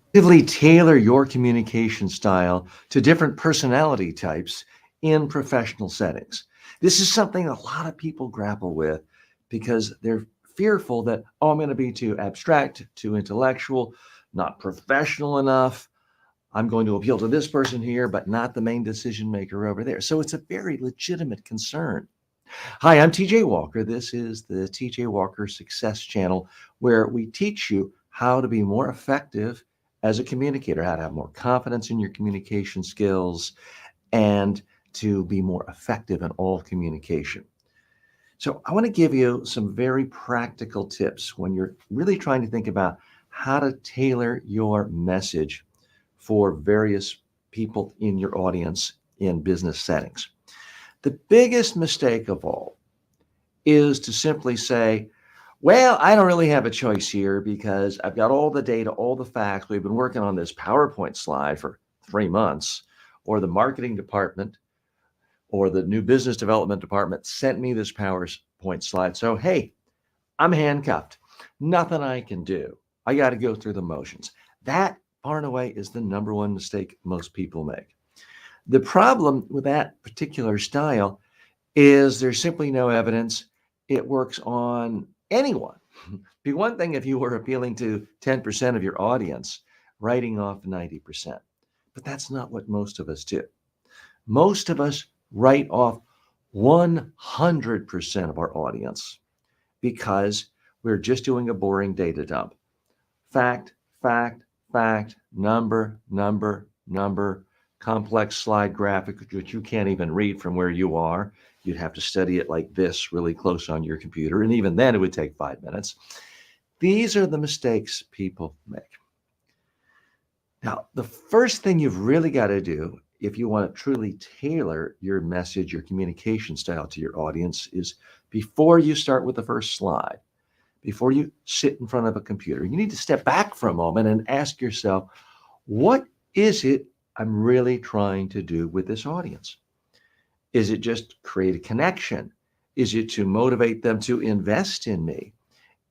Actively tailor your communication style to different personality types in professional settings. This is something a lot of people grapple with because they're fearful that, oh, I'm going to be too abstract, too intellectual, not professional enough. I'm going to appeal to this person here, but not the main decision maker over there. So it's a very legitimate concern. Hi, I'm TJ Walker. This is the TJ Walker Success Channel, where we teach you how to be more effective as a communicator, how to have more confidence in your communication skills, and to be more effective in all communication. So, I want to give you some very practical tips when you're really trying to think about how to tailor your message for various people in your audience in business settings. The biggest mistake of all is to simply say, well, I don't really have a choice here because I've got all the data, all the facts. We've been working on this PowerPoint slide for 3 months, or the marketing department or the new business development department sent me this PowerPoint slide. So, hey, I'm handcuffed. Nothing I can do. I got to go through the motions. That, far and away, is the number one mistake most people make. The problem with that particular style is there's simply no evidence it works on anyone. Be one thing if you were appealing to 10% of your audience, writing off 90%. But that's not what most of us do. Most of us write off 100% of our audience because we're just doing a boring data dump. Fact, fact, fact, number, number, number, complex slide graphic, which you can't even read from where you are. You'd have to study it like this, really close on your computer. And even then, it would take 5 minutes. These are the mistakes people make. Now, the first thing you've really got to do if you want to truly tailor your message, your communication style to your audience is before you start with the first slide, before you sit in front of a computer, you need to step back for a moment and ask yourself, what is it I'm really trying to do with this audience? Is it just create a connection? Is it to motivate them to invest in me?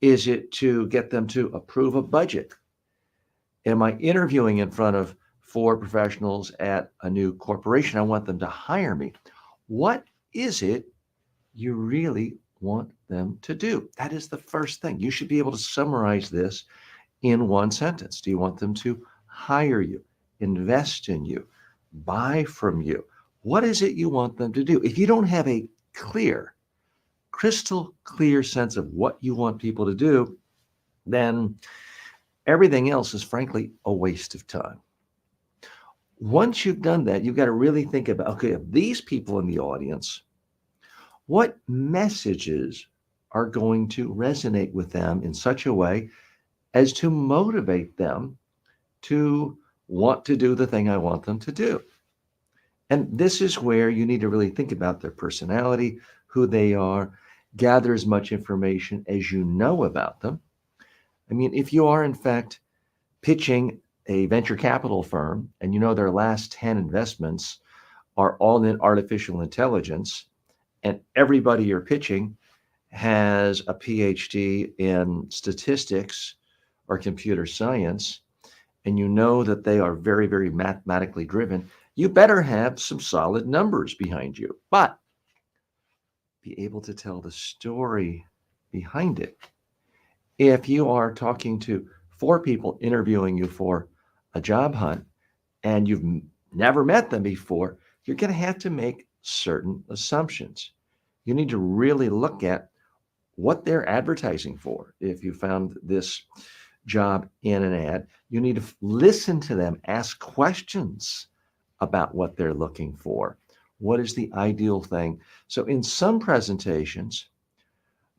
Is it to get them to approve a budget? Am I interviewing in front of four professionals at a new corporation? I want them to hire me. What is it you really want them to do? That is the first thing. You should be able to summarize this in one sentence. Do you want them to hire you, invest in you, buy from you? What is it you want them to do? If you don't have a clear, crystal clear sense of what you want people to do, then everything else is frankly a waste of time. Once you've done that, you've got to really think about, okay, of these people in the audience, what messages are going to resonate with them in such a way as to motivate them to want to do the thing I want them to do? And this is where you need to really think about their personality, who they are, gather as much information as you know about them. I mean, if you are in fact pitching a venture capital firm and you know their last 10 investments are all in artificial intelligence, and everybody you're pitching has a PhD in statistics or computer science, and you know that they are very, very mathematically driven, you better have some solid numbers behind you, but be able to tell the story behind it. If you are talking to four people interviewing you for a job hunt and you've never met them before, you're going to have to make certain assumptions. You need to really look at what they're advertising for. If you found this job in an ad, you need to listen to them, ask questions about what they're looking for. What is the ideal thing? So, in some presentations,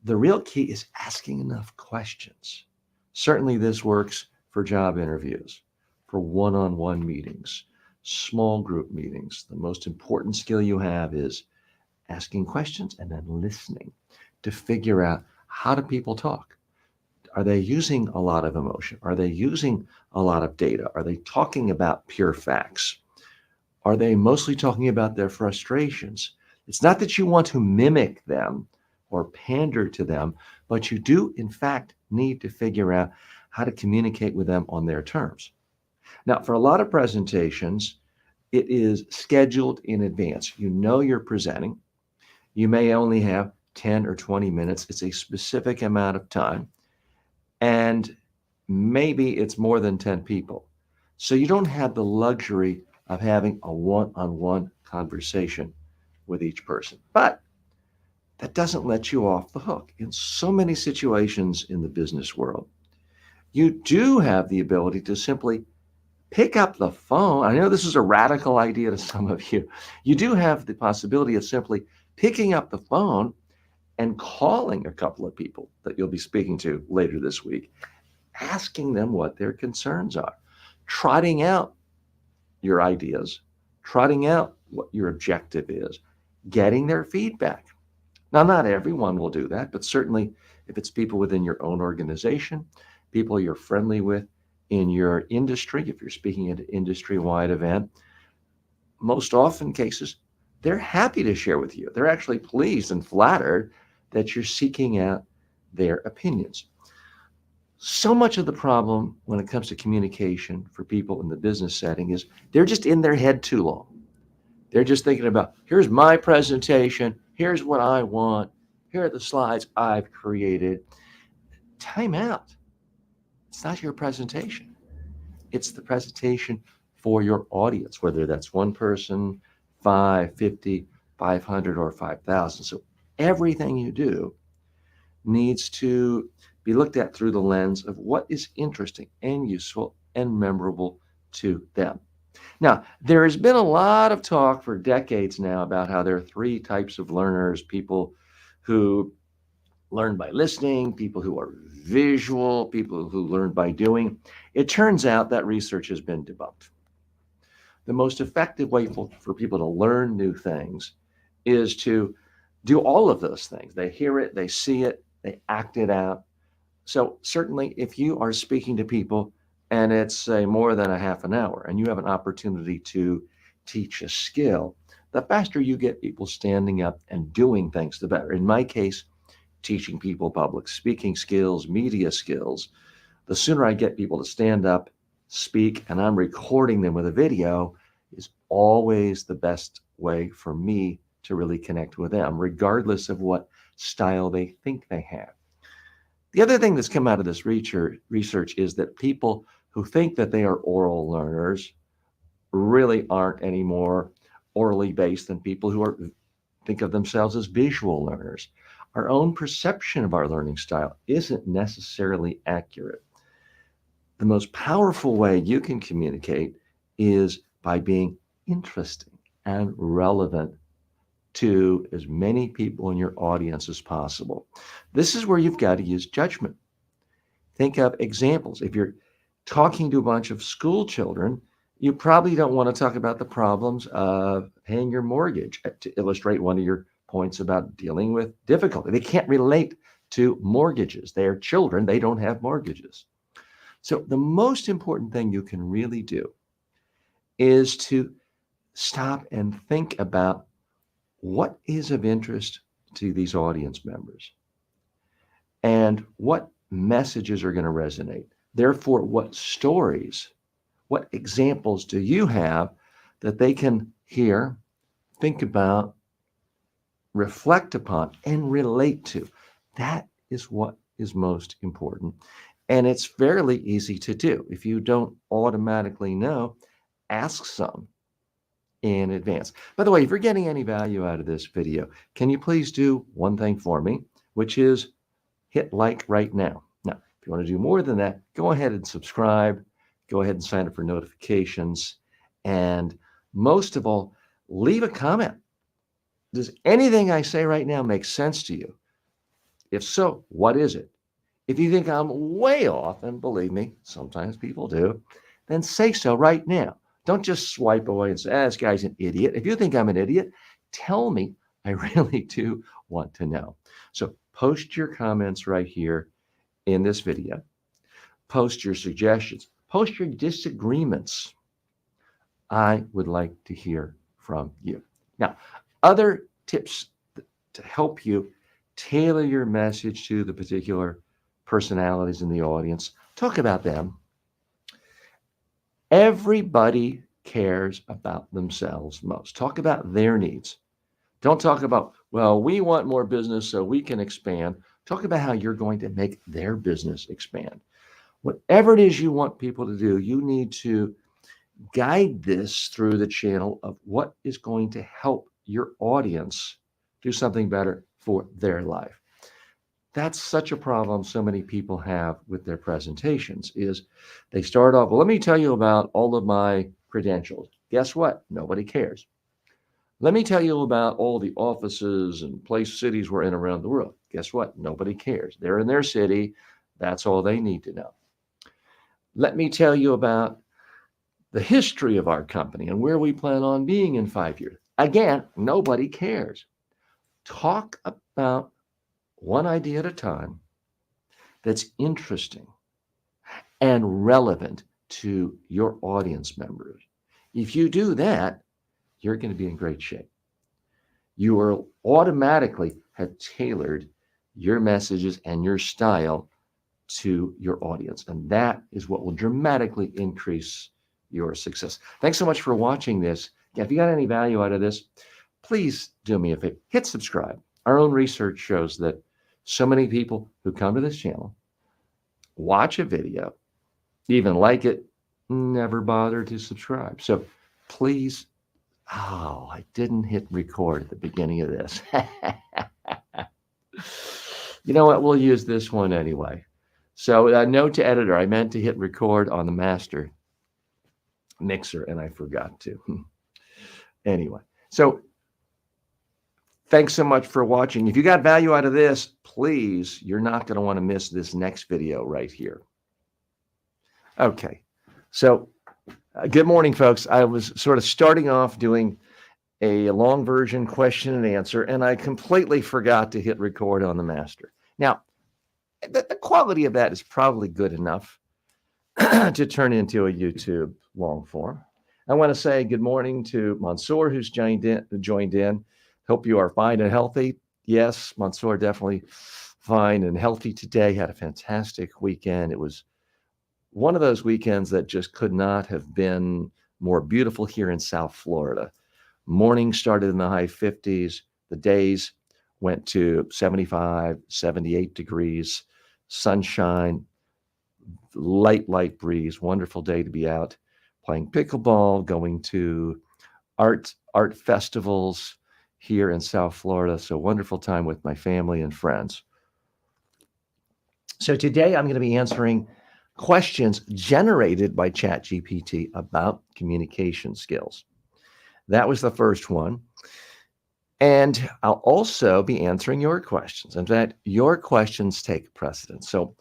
the real key is asking enough questions. Certainly, this works for job interviews, for one on one meetings, small group meetings. The most important skill you have is asking questions and then listening to figure out, how do people talk? Are they using a lot of emotion? Are they using a lot of data? Are they talking about pure facts? Are they mostly talking about their frustrations? It's not that you want to mimic them or pander to them, but you do, in fact, need to figure out how to communicate with them on their terms. Now, for a lot of presentations, it is scheduled in advance. You know you're presenting. You may only have 10 or 20 minutes. It's a specific amount of time. And maybe it's more than 10 people. So you don't have the luxury of having a one-on-one conversation with each person. But that doesn't let you off the hook. In so many situations in the business world, you do have the ability to simply pick up the phone. I know this is a radical idea to some of you. You do have the possibility of simply picking up the phone and calling a couple of people that you'll be speaking to later this week, asking them what their concerns are, trotting out your ideas, trotting out what your objective is, getting their feedback. Now, not everyone will do that, but certainly if it's people within your own organization, people you're friendly with in your industry, if you're speaking at an industry-wide event, most often cases, they're happy to share with you. They're actually pleased and flattered that you're seeking out their opinions. So much of the problem when it comes to communication for people in the business setting is they're just in their head too long. They're just thinking about, here's my presentation, here's what I want, here are the slides I've created. Time out. It's not your presentation. It's the presentation for your audience, whether that's one person, 5, 50, 500, or 5,000. So everything you do needs to be looked at through the lens of what is interesting and useful and memorable to them. Now, there has been a lot of talk for decades now about how there are three types of learners: people who learn by listening, people who are visual, people who learn by doing. It turns out that research has been debunked. The most effective way for people to learn new things is to do all of those things. They hear it, they see it, they act it out. So certainly if you are speaking to people and it's say more than a half an hour and you have an opportunity to teach a skill, the faster you get people standing up and doing things, the better. In my case, teaching people public speaking skills, media skills, the sooner I get people to stand up, speak, and I'm recording them with a video is always the best way for me to really connect with them, regardless of what style they think they have. The other thing that's come out of this research is that people who think that they are oral learners really aren't any more orally based than people who think of themselves as visual learners. Our own perception of our learning style isn't necessarily accurate. The most powerful way you can communicate is by being interesting and relevant to as many people in your audience as possible. This is where you've got to use judgment. Think of examples. If you're talking to a bunch of school children, you probably don't want to talk about the problems of paying your mortgage to illustrate one of your points about dealing with difficulty. They can't relate to mortgages. They are children. They don't have mortgages. So the most important thing you can really do is to stop and think about what is of interest to these audience members and what messages are going to resonate. Therefore, what stories, what examples do you have that they can hear, think about, reflect upon, and relate to? That is what is most important. And it's fairly easy to do. If you don't automatically know, ask some in advance. By the way, if you're getting any value out of this video, can you please do one thing for me, which is hit like right now. Now, if you want to do more than that, go ahead and subscribe. Go ahead and sign up for notifications. And most of all, leave a comment. Does anything I say right now make sense to you? If so, what is it? If you think I'm way off, and believe me, sometimes people do, then say so right now. Don't just swipe away and say, this guy's an idiot. If you think I'm an idiot, tell me. I really do want to know. So post your comments right here in this video. Post your suggestions. Post your disagreements. I would like to hear from you. Now, other tips to help you tailor your message to the particular personalities in the audience. Talk about them. Everybody cares about themselves most. Talk about their needs. Don't talk about, well, we want more business so we can expand. Talk about how you're going to make their business expand. Whatever it is you want people to do, you need to guide this through the channel of what is going to help your audience do something better for their life. That's such a problem so many people have with their presentations is they start off, well, let me tell you about all of my credentials. Guess what? Nobody cares. Let me tell you about all the offices and cities we're in around the world. Guess what? Nobody cares. They're in their city. That's all they need to know. Let me tell you about the history of our company and where we plan on being in 5 years. Again, nobody cares. Talk about one idea at a time that's interesting and relevant to your audience members. If you do that, you're going to be in great shape. You will automatically have tailored your messages and your style to your audience. And that is what will dramatically increase your success. Thanks so much for watching this. If you got any value out of this, please do me a favor, hit subscribe. Our own research shows that so many people who come to this channel, watch a video, even like it, never bother to subscribe. So please, I didn't hit record at the beginning of this. You know what? We'll use this one anyway. So note to editor, I meant to hit record on the master mixer and I forgot to. Anyway, so thanks so much for watching. If you got value out of this, please, you're not going to want to miss this next video right here. Okay, so good morning, folks. I was sort of starting off doing a long version question and answer, and I completely forgot to hit record on the master. Now, the quality of that is probably good enough to turn into a YouTube long form. I want to say good morning to Mansoor, who's joined in. Hope you are fine and healthy. Yes, Mansoor, definitely fine and healthy today. Had a fantastic weekend. It was one of those weekends that just could not have been more beautiful here in South Florida. Morning started in the high 50s. The days went to 75, 78 degrees, sunshine, light breeze. Wonderful day to be out playing pickleball, going to art festivals here in South Florida. So wonderful time with my family and friends. So today I'm going to be answering questions generated by ChatGPT about communication skills. That was the first one. And I'll also be answering your questions. In fact, your questions take precedence. So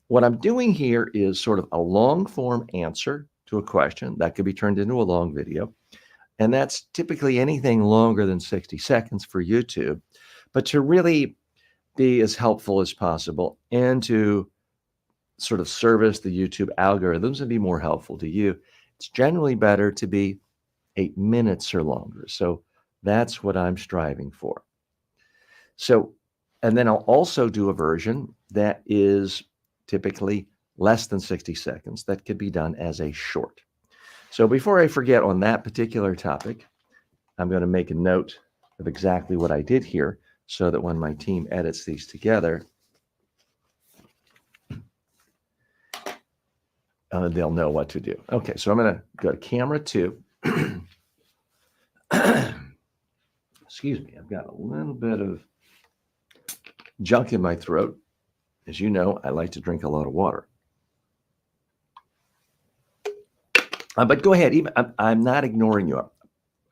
what I'm doing here is sort of a long form answer to a question that could be turned into a long video. And that's typically anything longer than 60 seconds for YouTube. But to really be as helpful as possible and to sort of service the YouTube algorithms and be more helpful to you, it's generally better to be 8 minutes or longer. So that's what I'm striving for. So, and then I'll also do a version that is typically less than 60 seconds that could be done as a short. So before I forget on that particular topic, I'm going to make a note of exactly what I did here so that when my team edits these together, they'll know what to do. Okay, so I'm going to go to camera 2. Excuse me, I've got a little bit of junk in my throat. As you know, I like to drink a lot of water. But go ahead. I'm not ignoring you.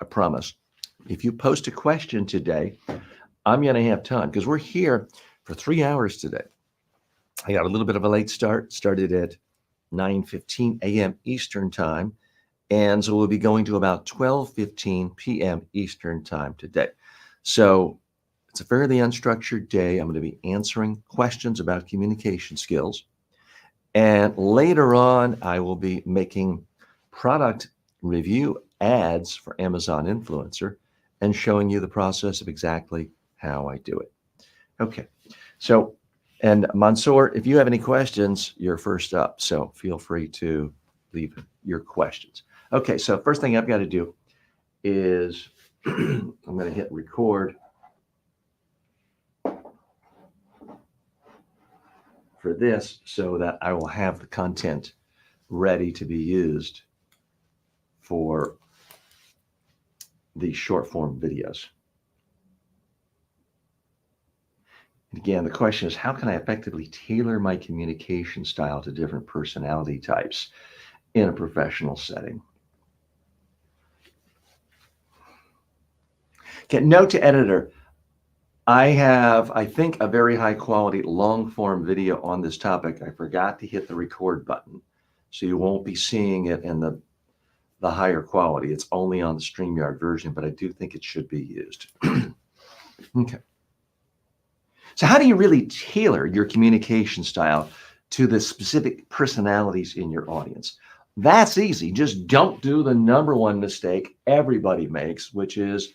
I promise. If you post a question today, I'm going to have time because we're here for 3 hours today. I got a little bit of a late start. Started at 9:15 a.m. Eastern time. And so we'll be going to about 12:15 p.m. Eastern time today. So it's a fairly unstructured day. I'm going to be answering questions about communication skills. And later on, I will be making product review ads for Amazon Influencer and showing you the process of exactly how I do it. Okay. So, and Mansoor, if you have any questions, you're first up. So feel free to leave your questions. Okay, so first thing I've got to do is I'm going to hit record for this so that I will have the content ready to be used for the short form videos. And again, the question is, how can I effectively tailor my communication style to different personality types in a professional setting? Okay, note to editor, I have, I think, a very high quality long form video on this topic. I forgot to hit the record button, so you won't be seeing it in the higher quality. It's only on the StreamYard version, but I do think it should be used. Okay. So how do you really tailor your communication style to the specific personalities in your audience? That's easy. Just don't do the number one mistake everybody makes, which is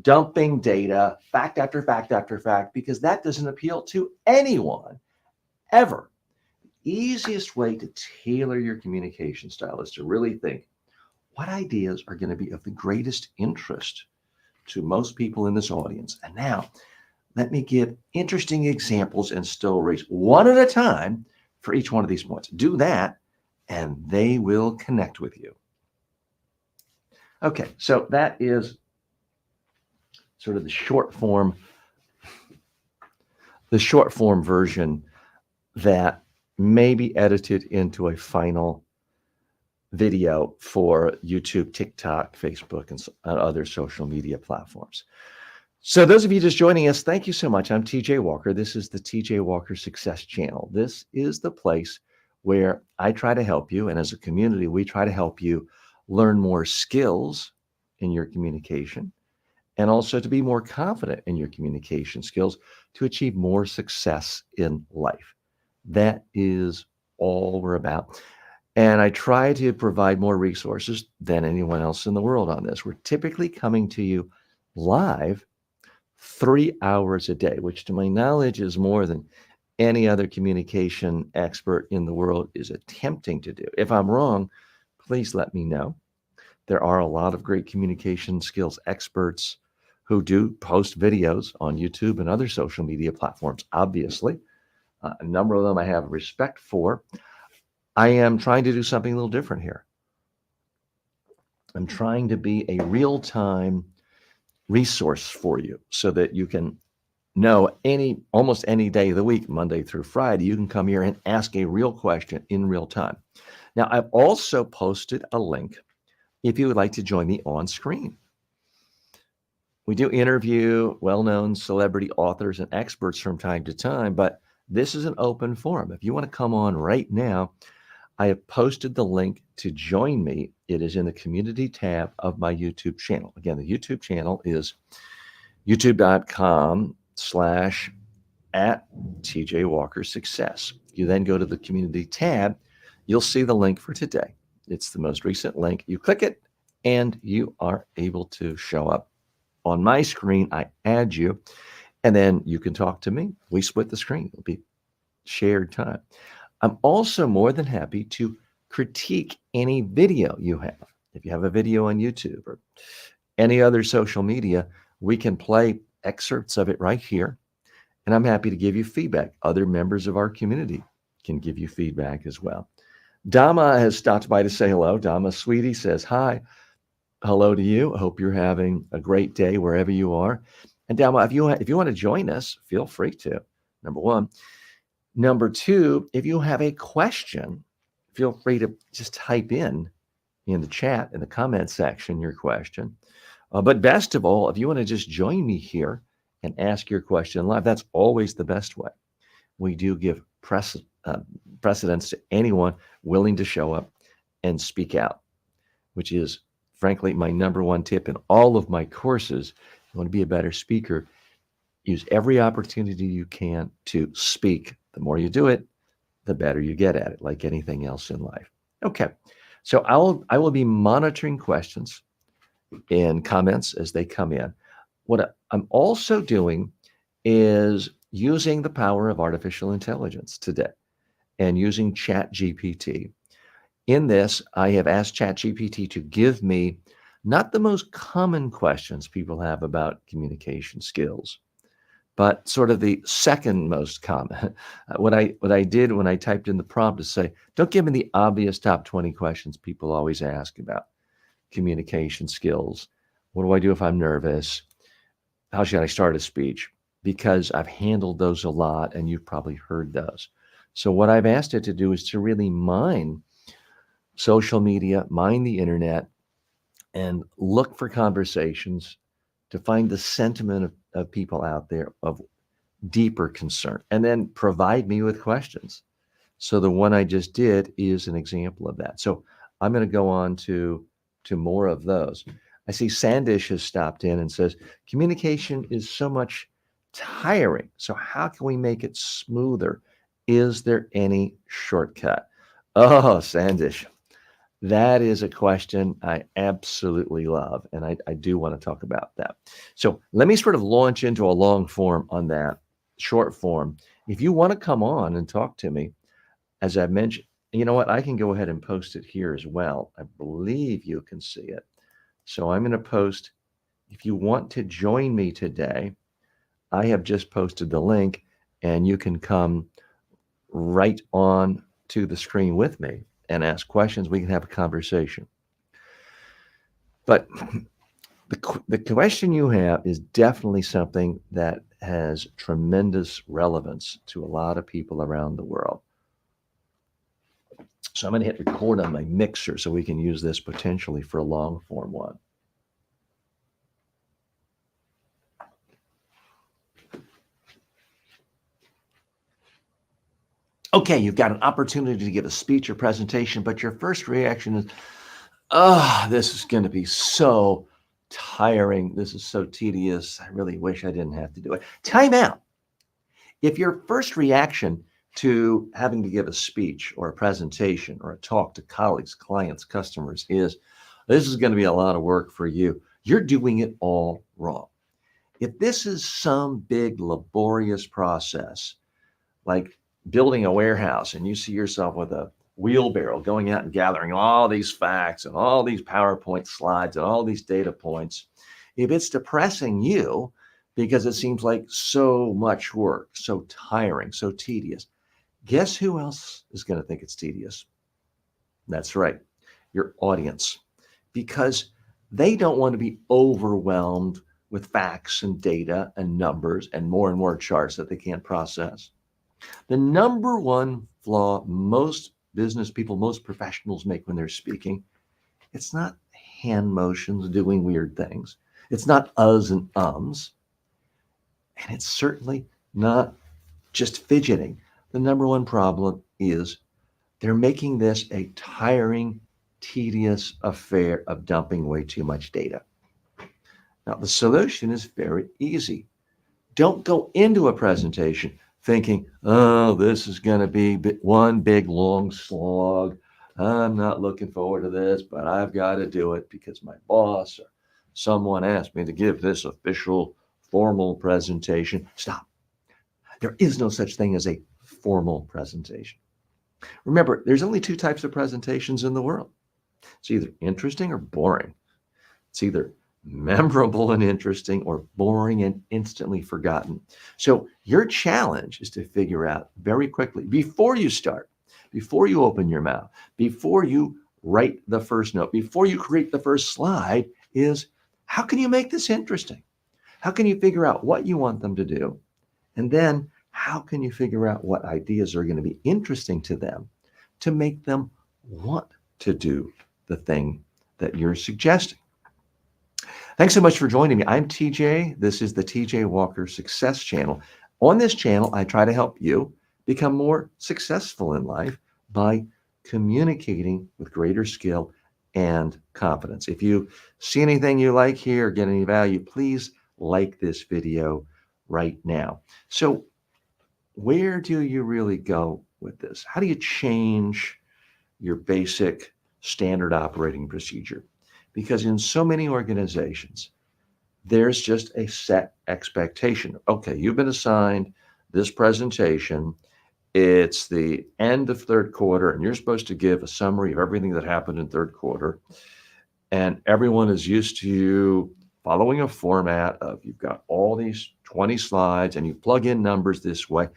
dumping data, fact after fact after fact, because that doesn't appeal to anyone ever. The easiest way to tailor your communication style is to really think, what ideas are going to be of the greatest interest to most people in this audience? And now, let me give interesting examples and stories one at a time for each one of these points. Do that, and they will connect with you. Okay, so that is sort of the short form version that may be edited into a final video for YouTube, TikTok, Facebook, and other social media platforms. So those of you just joining us, thank you so much. I'm TJ Walker. This is the TJ Walker Success Channel. This is the place where I try to help you, and as a community, we try to help you learn more skills in your communication, and also to be more confident in your communication skills to achieve more success in life. That is all we're about. And I try to provide more resources than anyone else in the world on this. We're typically coming to you live 3 hours a day, which to my knowledge is more than any other communication expert in the world is attempting to do. If I'm wrong, please let me know. There are a lot of great communication skills experts who do post videos on YouTube and other social media platforms, obviously. A number of them I have respect for. I am trying to do something a little different here. I'm trying to be a real-time resource for you so that you can know almost any day of the week, Monday through Friday, you can come here and ask a real question in real time. Now, I've also posted a link if you would like to join me on screen. We do interview well-known celebrity authors and experts from time to time, but this is an open forum. If you want to come on right now, I have posted the link to join me. It is in the community tab of my YouTube channel. Again, the YouTube channel is youtube.com/@TJ Walker Success. You then go to the community tab. You'll see the link for today. It's the most recent link. You click it and you are able to show up on my screen. I add you, and then you can talk to me. We split the screen. It'll be shared time. I'm also more than happy to critique any video you have. If you have a video on YouTube or any other social media, we can play excerpts of it right here. And I'm happy to give you feedback. Other members of our community can give you feedback as well. Dama has stopped by to say hello. Dama Sweetie says, hi, hello to you. I hope you're having a great day wherever you are. And Dama, if you want to join us, feel free to, number one. Number two, if you have a question, feel free to just type in the chat, in the comment section, your question. But best of all, if you want to just join me here and ask your question live, that's always the best way. We do give precedence to anyone willing to show up and speak out, which is, frankly, my number one tip in all of my courses. If you want to be a better speaker, use every opportunity you can to speak. The more you do it, the better you get at it, like anything else in life. Okay, so I will be monitoring questions and comments as they come in. What I'm also doing is using the power of artificial intelligence today and using ChatGPT In this, I have asked ChatGPT to give me not the most common questions people have about communication skills, but sort of the second most common. What I did when I typed in the prompt is say, don't give me the obvious top 20 questions people always ask about communication skills. What do I do if I'm nervous? How should I start a speech? Because I've handled those a lot and you've probably heard those. So what I've asked it to do is to really mine social media, mine the internet, and look for conversations to find the sentiment of people out there of deeper concern, and then provide me with questions. So the one I just did is an example of that. So I'm going to go on to more of those. I see Sandish has stopped in and says communication is so much tiring. So how can we make it smoother? Is there any shortcut? Oh, Sandish, that is a question I absolutely love, and I do want to talk about that. So let me sort of launch into a long form on that, short form. If you want to come on and talk to me, as I mentioned, you know what? I can go ahead and post it here as well. I believe you can see it. So I'm going to post, if you want to join me today, I have just posted the link, and you can come right on to the screen with me and ask questions. We can have a conversation. But the question you have is definitely something that has tremendous relevance to a lot of people around the world. So I'm going to hit record on my mixer so we can use this potentially for a long form one. Okay, you've got an opportunity to give a speech or presentation, but your first reaction is, oh, this is going to be so tiring. This is so tedious. I really wish I didn't have to do it. Time out. If your first reaction to having to give a speech or a presentation or a talk to colleagues, clients, customers is, this is going to be a lot of work for you, you're doing it all wrong. If this is some big laborious process, like building a warehouse, and you see yourself with a wheelbarrow going out and gathering all these facts and all these PowerPoint slides and all these data points, if it's depressing you because it seems like so much work, so tiring, so tedious, guess who else is going to think it's tedious? That's right, your audience, because they don't want to be overwhelmed with facts and data and numbers and more charts that they can't process. The number one flaw most business people, most professionals make when they're speaking, it's not hand motions doing weird things. It's not uhs and ums. And it's certainly not just fidgeting. The number one problem is they're making this a tiring, tedious affair of dumping way too much data. Now, the solution is very easy. Don't go into a presentation thinking, oh, this is going to be one big long slog. I'm not looking forward to this, but I've got to do it because my boss or someone asked me to give this official, formal presentation. Stop. There is no such thing as a formal presentation. Remember, there's only two types of presentations in the world. It's either interesting or boring. It's either memorable and interesting or boring and instantly forgotten. So your challenge is to figure out very quickly, before you start, before you open your mouth, before you write the first note, before you create the first slide, is how can you make this interesting? How can you figure out what you want them to do? And then how can you figure out what ideas are going to be interesting to them to make them want to do the thing that you're suggesting? Thanks so much for joining me. I'm TJ. This is the TJ Walker Success Channel. On this channel, I try to help you become more successful in life by communicating with greater skill and confidence. If you see anything you like here, get any value, please like this video right now. So where do you really go with this? How do you change your basic standard operating procedure? Because in so many organizations, there's just a set expectation. Okay, you've been assigned this presentation. It's the end of third quarter, and you're supposed to give a summary of everything that happened in third quarter. And everyone is used to you following a format of you've got all these 20 slides and you plug in numbers this way.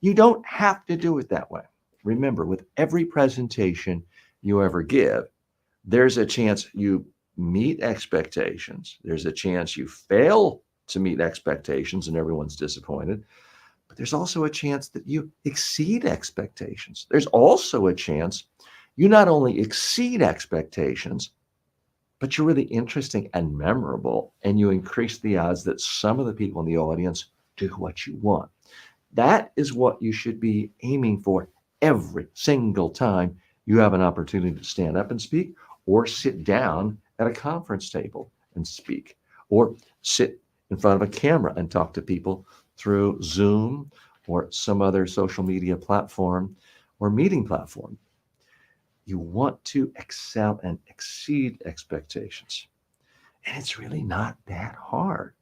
You don't have to do it that way. Remember, with every presentation you ever give, there's a chance you meet expectations. There's a chance you fail to meet expectations and everyone's disappointed. But there's also a chance that you exceed expectations. There's also a chance you not only exceed expectations, but you're really interesting and memorable, and you increase the odds that some of the people in the audience do what you want. That is what you should be aiming for every single time you have an opportunity to stand up and speak, or sit down at a conference table and speak, or sit in front of a camera and talk to people through Zoom or some other social media platform or meeting platform. You want to excel and exceed expectations. And it's really not that hard.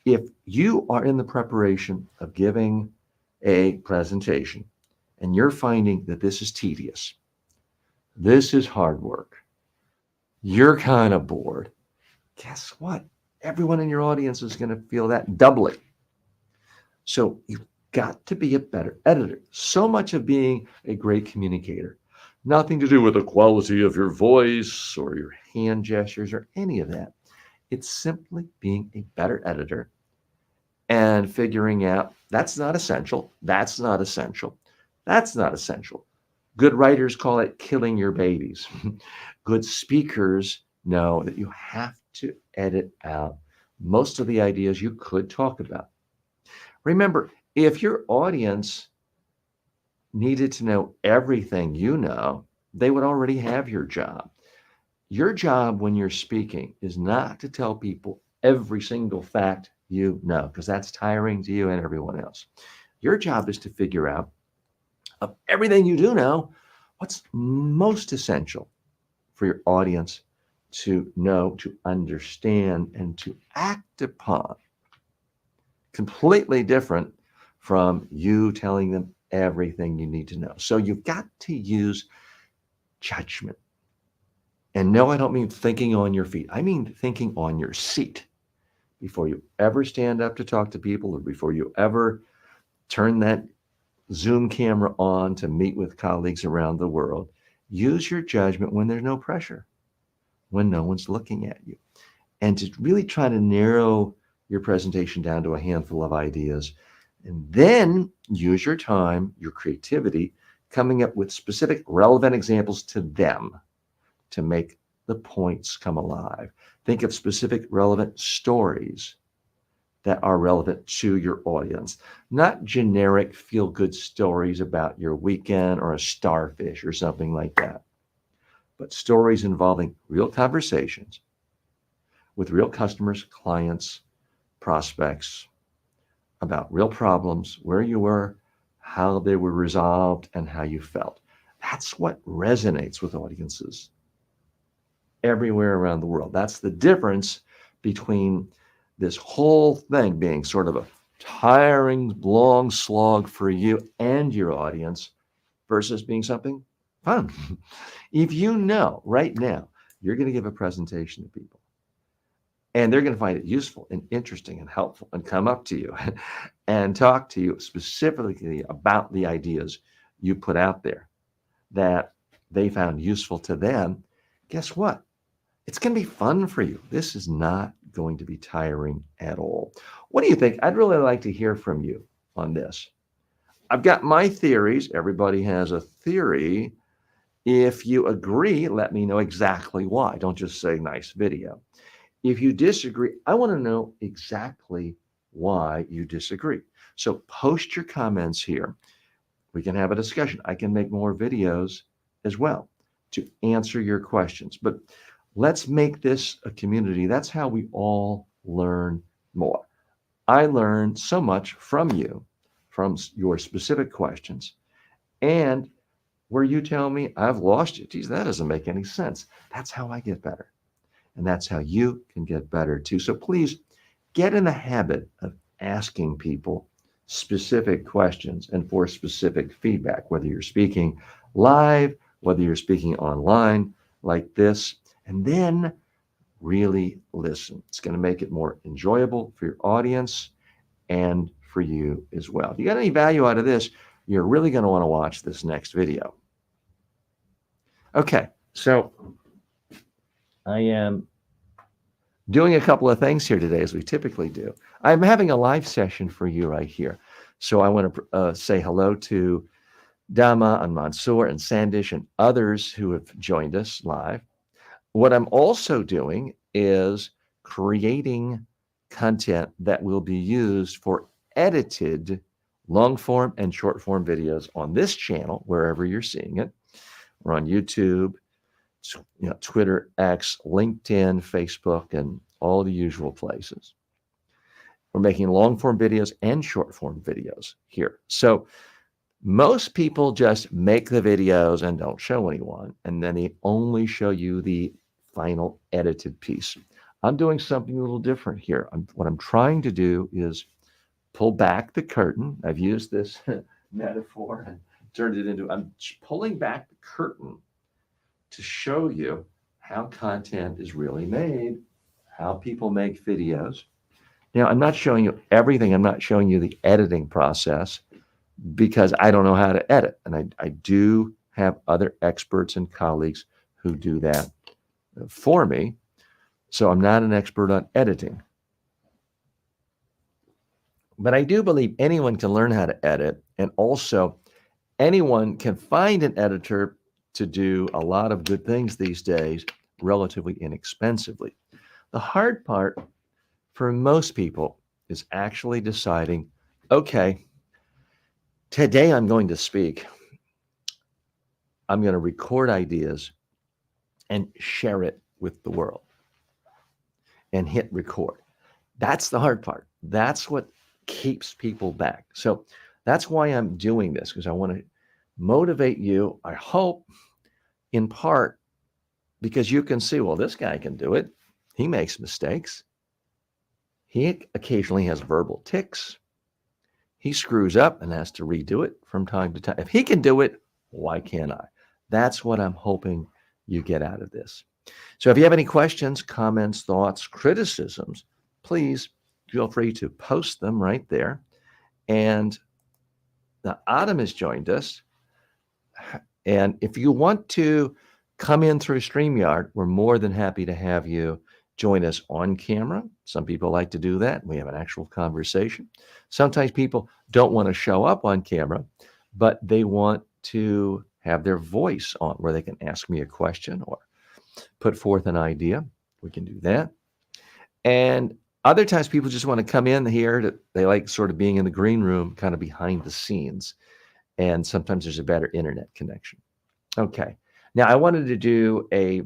If you are in the preparation of giving a presentation and you're finding that this is tedious, this is hard work, you're kind of bored, guess what? Everyone in your audience is going to feel that doubly. So you've got to be a better editor. So much of being a great communicator, nothing to do with the quality of your voice or your hand gestures or any of that. It's simply being a better editor and figuring out that's not essential, that's not essential, that's not essential. Good writers call it killing your babies. Good speakers know that you have to edit out most of the ideas you could talk about. Remember, if your audience needed to know everything you know, they would already have your job. Your job when you're speaking is not to tell people every single fact you know, because that's tiring to you and everyone else. Your job is to figure out, of everything you do know, what's most essential for your audience to know, to understand, and to act upon. Completely different from you telling them everything you need to know. So you've got to use judgment. And no, I don't mean thinking on your feet. I mean thinking on your seat. Before you ever stand up to talk to people, or before you ever turn that Zoom camera on to meet with colleagues around the world, use your judgment when there's no pressure, when no one's looking at you. And to really try to narrow your presentation down to a handful of ideas, and then use your time, your creativity, coming up with specific relevant examples to them to make the points come alive. Think of specific relevant stories that are relevant to your audience, not generic feel-good stories about your weekend or a starfish or something like that, but stories involving real conversations with real customers, clients, prospects, about real problems, where you were, how they were resolved, and how you felt. That's what resonates with audiences everywhere around the world. That's the difference between this whole thing being sort of a tiring, long slog for you and your audience versus being something fun. If you know right now you're going to give a presentation to people and they're going to find it useful and interesting and helpful and come up to you and talk to you specifically about the ideas you put out there that they found useful to them, guess what? It's going to be fun for you. This is not going to be tiring at all. What do you think? I'd really like to hear from you on this. I've got my theories. Everybody has a theory. If you agree, let me know exactly why. Don't just say nice video. If you disagree, I want to know exactly why you disagree. So post your comments here. We can have a discussion. I can make more videos as well to answer your questions. But let's make this a community. That's how we all learn more. I learned so much from you, from your specific questions, and where you tell me I've lost you. Geez, that doesn't make any sense. That's how I get better. And that's how you can get better too. So please get in the habit of asking people specific questions and for specific feedback, whether you're speaking live, whether you're speaking online like this, and then really listen. It's going to make it more enjoyable for your audience and for you as well. If you got any value out of this, you're really going to want to watch this next video. Okay, so I am doing a couple of things here today, as we typically do. I'm having a live session for you right here. So I want to say hello to Dama and Mansoor and Sandish and others who have joined us live. What I'm also doing is creating content that will be used for edited long form and short form videos on this channel, wherever you're seeing it. We're on YouTube, Twitter, X, LinkedIn, Facebook, and all the usual places. We're making long form videos and short form videos here. So most people just make the videos and don't show anyone, and then they only show you the final edited piece. I'm doing something a little different here. What I'm trying to do is pull back the curtain. I've used this metaphor and turned it into, I'm pulling back the curtain to show you how content is really made, how people make videos. Now, I'm not showing you everything. I'm not showing you the editing process because I don't know how to edit. And I do have other experts and colleagues who do that for me. So I'm not an expert on editing. But I do believe anyone can learn how to edit, and also anyone can find an editor to do a lot of good things these days relatively inexpensively. The hard part for most people is actually deciding, okay, today I'm going to speak. I'm going to record ideas and share it with the world and hit record. That's the hard part. That's what keeps people back. So that's why I'm doing this, because I want to motivate you, I hope, in part because you can see, well, this guy can do it. He makes mistakes. He occasionally has verbal tics. He screws up and has to redo it from time to time. If he can do it, why can't I? That's what I'm hoping you get out of this. So if you have any questions, comments, thoughts, criticisms, please feel free to post them right there. And now Adam has joined us. And if you want to come in through StreamYard, we're more than happy to have you join us on camera. Some people like to do that. We have an actual conversation. Sometimes people don't want to show up on camera, but they want to have their voice on where they can ask me a question or put forth an idea. We can do that. And other times people just want to come in here. They like sort of being in the green room, kind of behind the scenes. And sometimes there's a better internet connection. Okay. Now I wanted to do a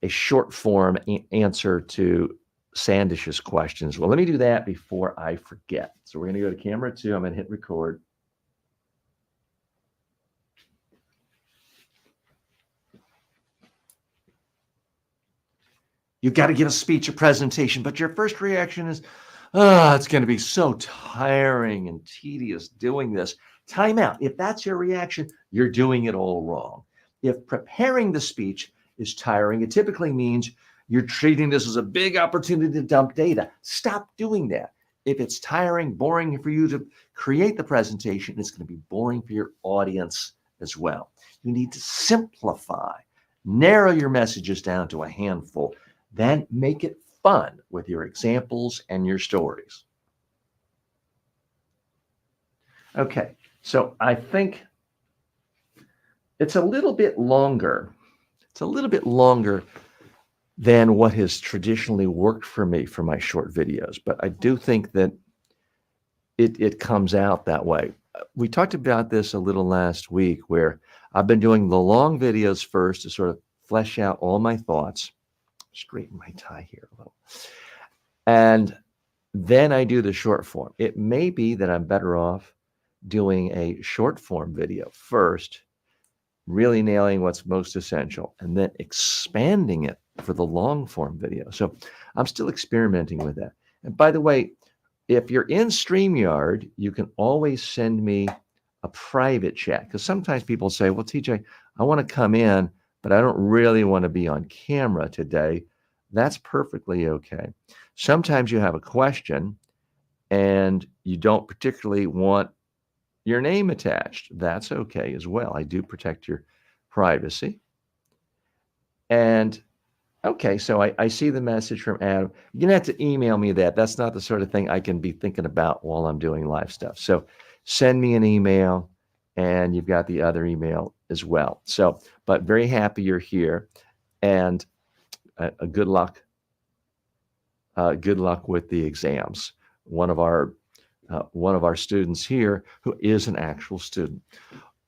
short form answer to Sandish's questions. Well, let me do that before I forget. So we're going to go to camera 2. I'm going to hit record. You've got to give a speech, a presentation, but your first reaction is, it's going to be so tiring and tedious doing this. Time out. If that's your reaction, you're doing it all wrong. If preparing the speech is tiring, it typically means you're treating this as a big opportunity to dump data. Stop doing that. If it's tiring, boring for you to create the presentation, it's going to be boring for your audience as well. You need to simplify, narrow your messages down to a handful, then make it fun with your examples and your stories. Okay, so I think it's a little bit longer. It's a little bit longer than what has traditionally worked for me for my short videos, but I do think that it comes out that way. We talked about this a little last week, where I've been doing the long videos first to sort of flesh out all my thoughts. Straighten my tie here a little. And then I do the short form. It may be that I'm better off doing a short form video first, really nailing what's most essential, and then expanding it for the long form video. So I'm still experimenting with that. And by the way, if you're in StreamYard, you can always send me a private chat, because sometimes people say, well, TJ, I want to come in, but I don't really want to be on camera today. That's perfectly okay. Sometimes you have a question and you don't particularly want your name attached. That's okay as well. I do protect your privacy. And okay, so I see the message from Adam. You're gonna have to email me that. That's not the sort of thing I can be thinking about while I'm doing live stuff. So send me an email, and you've got the other email as well. So, but very happy you're here, and good luck. Good luck with the exams. One of our students here who is an actual student.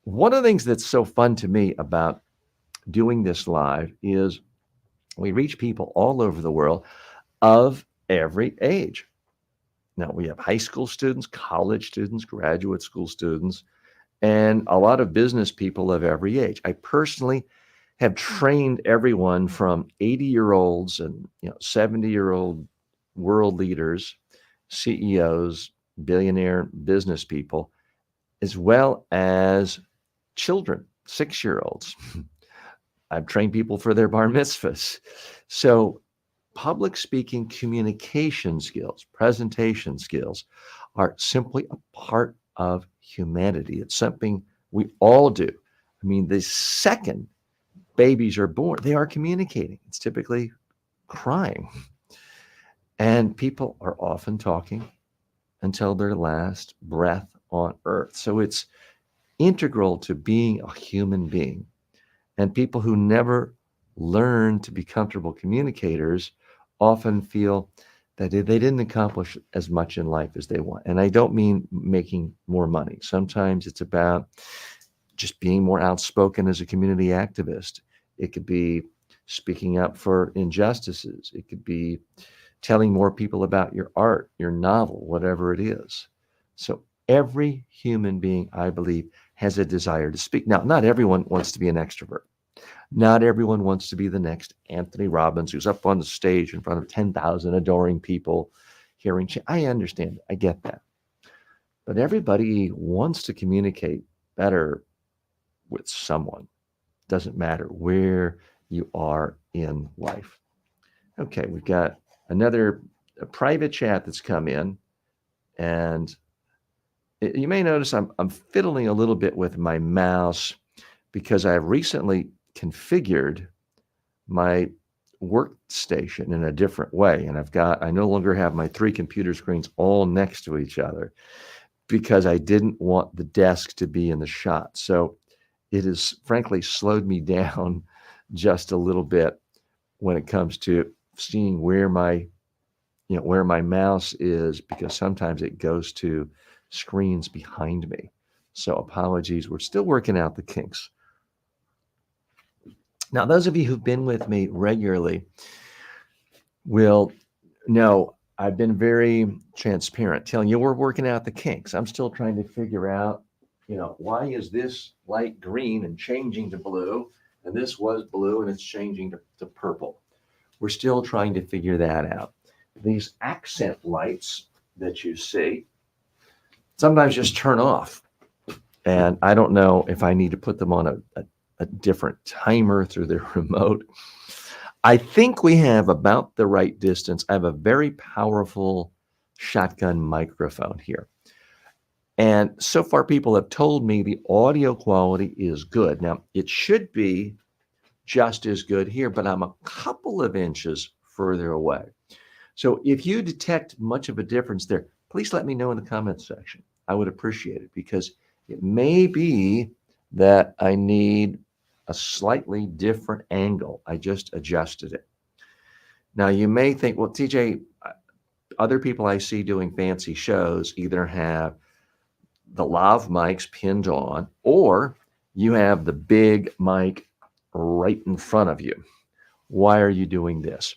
One of the things that's so fun to me about doing this live is we reach people all over the world of every age. Now, we have high school students, college students, graduate school students, and a lot of business people of every age. I personally have trained everyone from 80-year-olds and 70-year-old world leaders, CEOs, billionaire business people, as well as children, 6-year-olds. I've trained people for their bar mitzvahs. So public speaking, communication skills, presentation skills are simply a part of humanity. It's something we all do. I mean, the second babies are born, they are communicating. It's typically crying. And people are often talking until their last breath on earth. So it's integral to being a human being. And people who never learn to be comfortable communicators often feel that they didn't accomplish as much in life as they want. And I don't mean making more money. Sometimes it's about just being more outspoken as a community activist. It could be speaking up for injustices. It could be telling more people about your art, your novel, whatever it is. So every human being, I believe, has a desire to speak. Now, not everyone wants to be an extrovert. Not everyone wants to be the next Anthony Robbins, who's up on the stage in front of 10,000 adoring people hearing. I understand. I get that. But everybody wants to communicate better with someone. Doesn't matter where you are in life. Okay, we've got another private chat that's come in, and you may notice I'm fiddling a little bit with my mouse because I recently configured my workstation in a different way. And I no longer have my 3 computer screens all next to each other because I didn't want the desk to be in the shot. So it has frankly slowed me down just a little bit when it comes to seeing where my mouse is, because sometimes it goes to screens behind me. So apologies. We're still working out the kinks. Now, those of you who've been with me regularly will know I've been very transparent, telling you we're working out the kinks. I'm still trying to figure out, why is this light green and changing to blue, and this was blue and it's changing to purple. We're still trying to figure that out. These accent lights that you see sometimes just turn off. And I don't know if I need to put them on a different timer through the remote. I think we have about the right distance. I have a very powerful shotgun microphone here. And so far, people have told me the audio quality is good. Now, it should be just as good here, but I'm a couple of inches further away. So if you detect much of a difference there, please let me know in the comments section. I would appreciate it, because it may be that I need a slightly different angle. I just adjusted it. Now, you may think, well, TJ, other people I see doing fancy shows either have the lav mics pinned on, or you have the big mic right in front of you. Why are you doing this?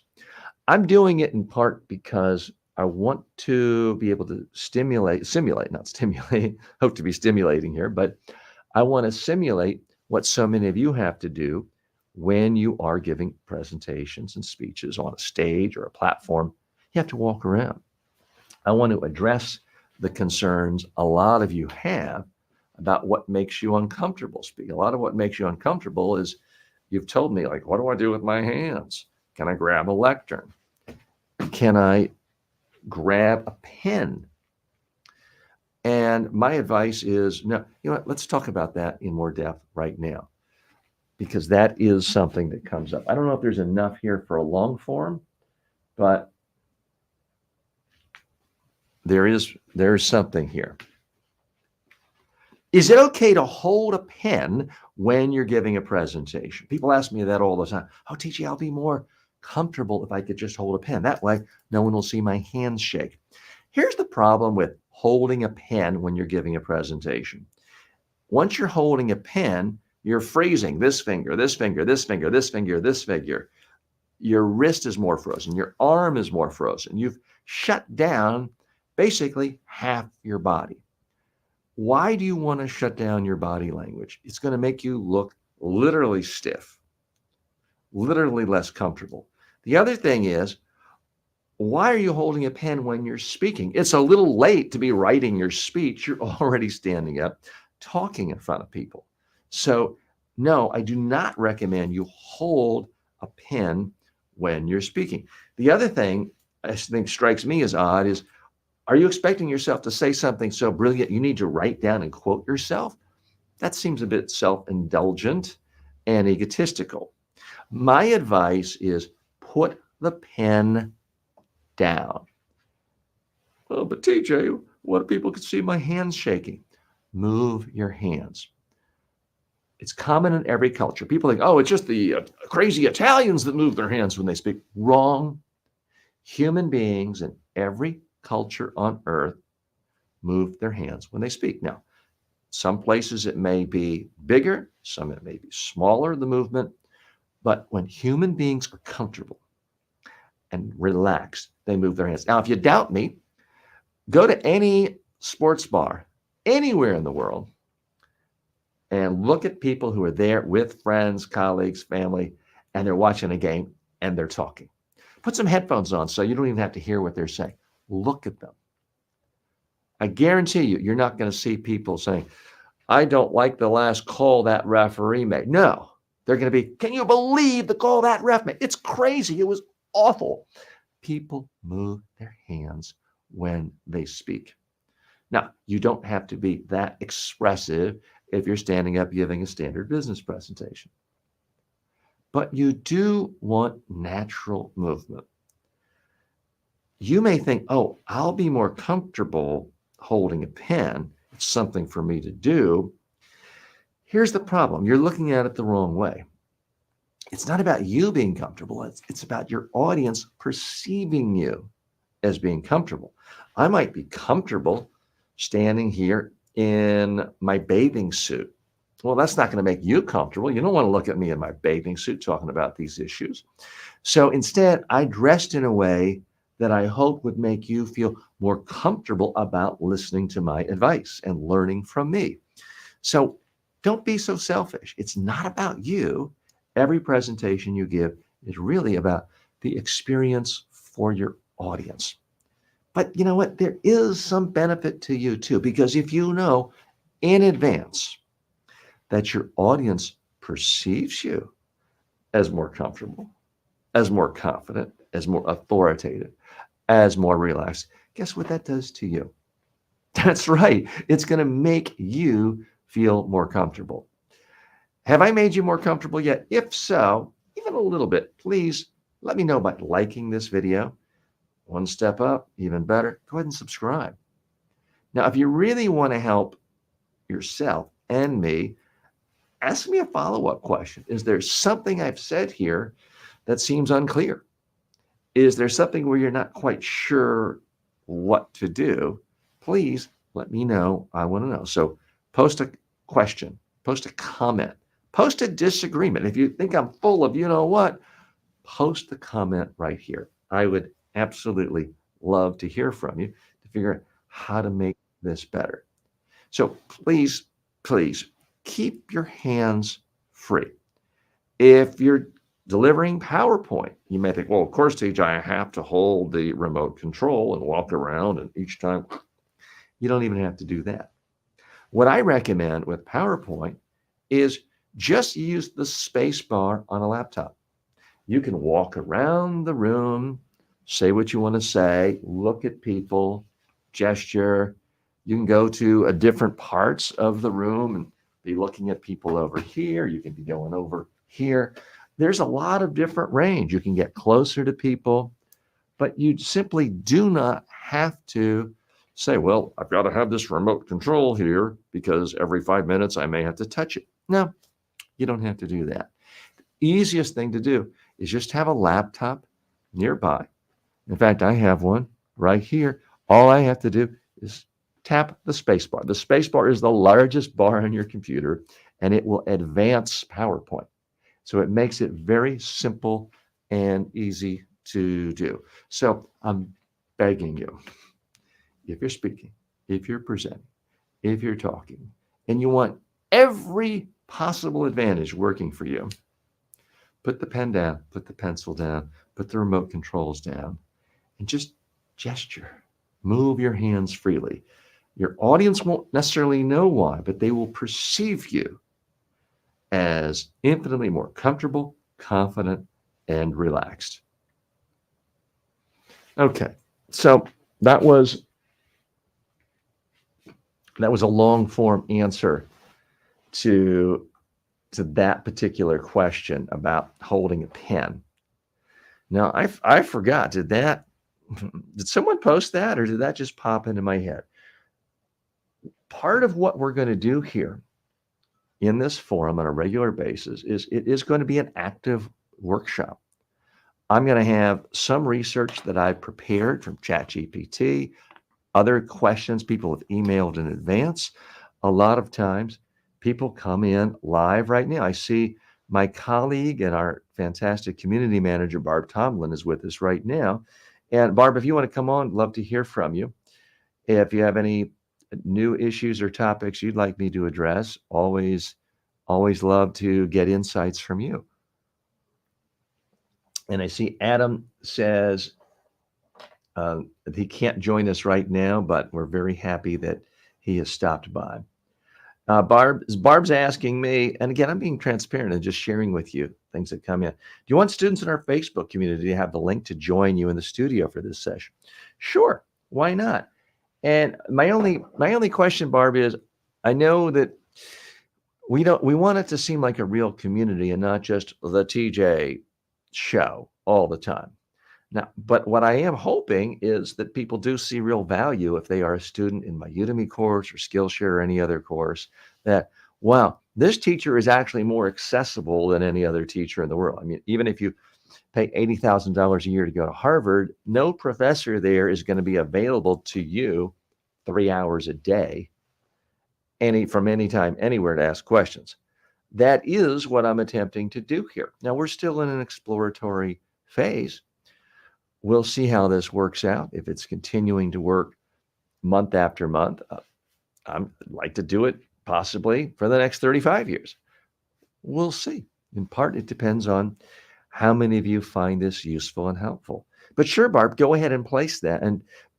I'm doing it in part because I want to be able to hope to be stimulating here, but I want to simulate what so many of you have to do when you are giving presentations and speeches on a stage or a platform. You have to walk around. I want to address the concerns a lot of you have about what makes you uncomfortable speaking. A lot of what makes you uncomfortable is you've told me, like, what do I do with my hands? Can I grab a lectern? Can I grab a pen? And my advice is, no, you know what, let's talk about that in more depth right now, because that is something that comes up. I don't know if there's enough here for a long form, but there is something here. Is it okay to hold a pen when you're giving a presentation? People ask me that all the time. Oh, TJ, I'll be more comfortable if I could just hold a pen. That way, no one will see my hands shake. Here's the problem with holding a pen when you're giving a presentation. Once you're holding a pen, you're freezing this finger, this finger, this finger, this finger, this finger. Your wrist is more frozen. Your arm is more frozen. You've shut down basically half your body. Why do you want to shut down your body language? It's going to make you look literally stiff, literally less comfortable. The other thing is, why are you holding a pen when you're speaking? It's a little late to be writing your speech. You're already standing up, talking in front of people. So, no, I do not recommend you hold a pen when you're speaking. The other thing I think strikes me as odd is, are you expecting yourself to say something so brilliant you need to write down and quote yourself? That seems a bit self-indulgent and egotistical. My advice is put the pen down. Oh, but TJ, what if people could see my hands shaking? Move your hands. It's common in every culture. People think, oh, it's just the crazy Italians that move their hands when they speak. Wrong. Human beings in every culture on earth move their hands when they speak. Now, some places it may be bigger, some it may be smaller, the movement, but when human beings are comfortable and relaxed, they move their hands. Now, if you doubt me, go to any sports bar anywhere in the world and look at people who are there with friends, colleagues, family, and they're watching a game and they're talking. Put some headphones on so you don't even have to hear what they're saying. Look at them. I guarantee you, you're not going to see people saying, I don't like the last call that referee made. No, they're going to be, can you believe the call that ref made? It's crazy. It was awful. People move their hands when they speak. Now, you don't have to be that expressive if you're standing up giving a standard business presentation. But you do want natural movement. You may think, oh, I'll be more comfortable holding a pen. It's something for me to do. Here's the problem. You're looking at it the wrong way. It's not about you being comfortable. It's about your audience perceiving you as being comfortable. I might be comfortable standing here in my bathing suit. Well, that's not going to make you comfortable. You don't want to look at me in my bathing suit talking about these issues. So instead, I dressed in a way that I hope would make you feel more comfortable about listening to my advice and learning from me. So don't be so selfish. It's not about you. Every presentation you give is really about the experience for your audience. But you know what? There is some benefit to you too, because if you know in advance that your audience perceives you as more comfortable, as more confident, as more authoritative, as more relaxed, guess what that does to you? That's right. It's going to make you feel more comfortable. Have I made you more comfortable yet? If so, even a little bit, please let me know by liking this video. One step up, even better, go ahead and subscribe. Now, if you really want to help yourself and me, ask me a follow-up question. Is there something I've said here that seems unclear? Is there something where you're not quite sure what to do? Please let me know. I want to know. So post a question, post a comment, post a disagreement. If you think I'm full of you know what, post the comment right here. I would absolutely love to hear from you to figure out how to make this better. So please, please keep your hands free. If you're delivering PowerPoint. You may think, well, of course, TJ, I have to hold the remote control and walk around, and each time you don't even have to do that. What I recommend with PowerPoint is just use the space bar on a laptop. You can walk around the room, say what you want to say, look at people, gesture. You can go to a different parts of the room and be looking at people over here. You can be going over here. There's a lot of different range. You can get closer to people, but you simply do not have to say, well, I've got to have this remote control here because every 5 minutes I may have to touch it. No, you don't have to do that. Easiest thing to do is just have a laptop nearby. In fact, I have one right here. All I have to do is tap the space bar. The space bar is the largest bar on your computer, and it will advance PowerPoint. So it makes it very simple and easy to do. So I'm begging you, if you're speaking, if you're presenting, if you're talking, and you want every possible advantage working for you, put the pen down, put the pencil down, put the remote controls down, and just gesture. Move your hands freely. Your audience won't necessarily know why, but they will perceive you as infinitely more comfortable, confident, and relaxed. Okay, so that was a long form answer to that particular question about holding a pen. Now I forgot. Did someone post that, or did that just pop into my head? Part of what we're going to do here in this forum on a regular basis is it is going to be an active workshop. I'm going to have some research that I prepared from ChatGPT, other questions people have emailed in advance. A lot of times people come in live right now. I see my colleague and our fantastic community manager, Barb Tomlin, is with us right now. And Barb, if you want to come on, love to hear from you. If you have any new issues or topics you'd like me to address, always love to get insights from you. And I see Adam says he can't join us right now, but we're very happy that he has stopped by. Barb's asking me, and again, I'm being transparent and just sharing with you things that come in. Do you want students in our Facebook community to have the link to join you in the studio for this session? Sure, why not? And my only question, Barb, is I know that we want it to seem like a real community and not just the TJ show all the time. Now, but what I am hoping is that people do see real value if they are a student in my Udemy course or Skillshare or any other course, that, wow, this teacher is actually more accessible than any other teacher in the world. I mean, even if you pay $80,000 a year to go to Harvard, no professor there is going to be available to you 3 hours a day, from anytime, anywhere to ask questions. That is what I'm attempting to do here. Now, we're still in an exploratory phase. We'll see how this works out. If it's continuing to work month after month, I'd like to do it possibly for the next 35 years. We'll see. In part, it depends on how many of you find this useful and helpful. But sure, Barb, go ahead and place that.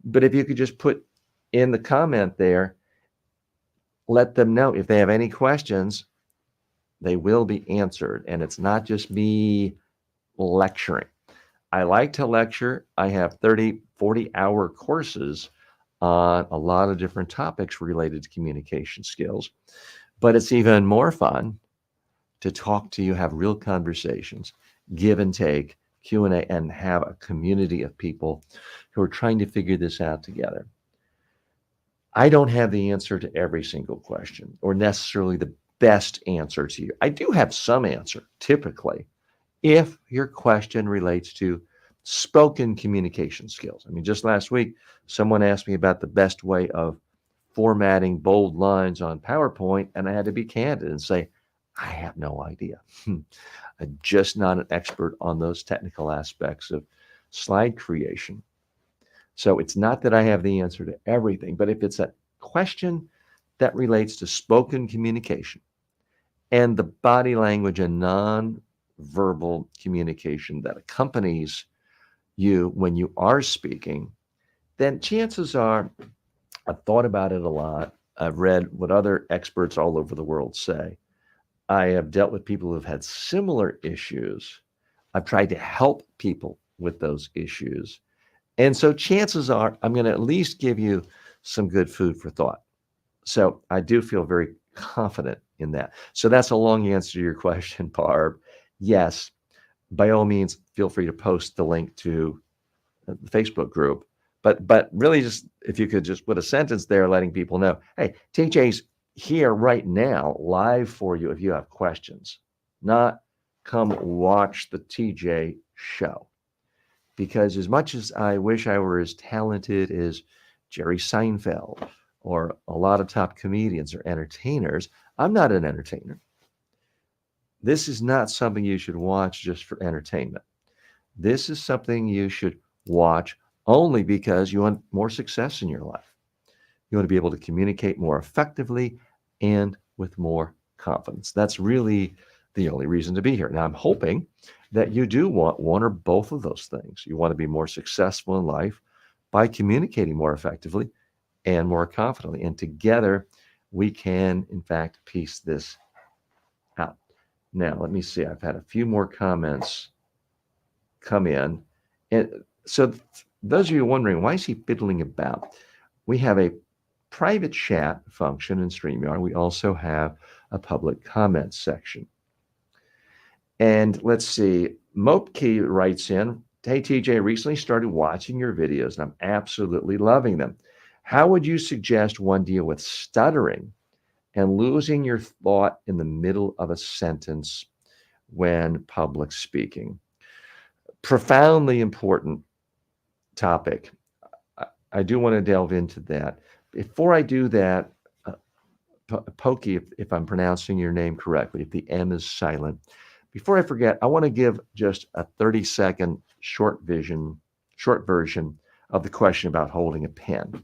But if you could just put in the comment there, let them know if they have any questions, they will be answered. And it's not just me lecturing. I like to lecture. I have 30, 40-hour courses on a lot of different topics related to communication skills. But it's even more fun to talk to you, have real conversations, give and take, Q&A, and have a community of people who are trying to figure this out together. I don't have the answer to every single question or necessarily the best answer to you. I do have some answer, typically, if your question relates to spoken communication skills. I mean, just last week, someone asked me about the best way of formatting bold lines on PowerPoint, and I had to be candid and say, I have no idea. I'm just not an expert on those technical aspects of slide creation. So it's not that I have the answer to everything, but if it's a question that relates to spoken communication and the body language and verbal communication that accompanies you when you are speaking, then chances are, I've thought about it a lot. I've read what other experts all over the world say. I have dealt with people who've had similar issues. I've tried to help people with those issues. And so chances are I'm going to at least give you some good food for thought. So I do feel very confident in that. So that's a long answer to your question, Barb. Yes, by all means, feel free to post the link to the Facebook group. But really, just if you could just put a sentence there letting people know, hey, TJ's here right now, live for you if you have questions, not come watch the TJ show. Because as much as I wish I were as talented as Jerry Seinfeld or a lot of top comedians or entertainers, I'm not an entertainer. This is not something you should watch just for entertainment. This is something you should watch only because you want more success in your life. You want to be able to communicate more effectively and with more confidence. That's really the only reason to be here. Now, I'm hoping that you do want one or both of those things. You want to be more successful in life by communicating more effectively and more confidently. And together, we can, in fact, piece this out. Now, let me see. I've had a few more comments come in. And so those of you wondering, why is he fiddling about? We have a private chat function in StreamYard. We also have a public comments section. And let's see, Mopke writes in, hey, TJ, recently started watching your videos and I'm absolutely loving them. How would you suggest one deal with stuttering and losing your thought in the middle of a sentence when public speaking? Profoundly important topic. I do want to delve into that. Before I do that, Pokey, if I'm pronouncing your name correctly, if the M is silent, before I forget, I want to give just a 30-second short version of the question about holding a pen.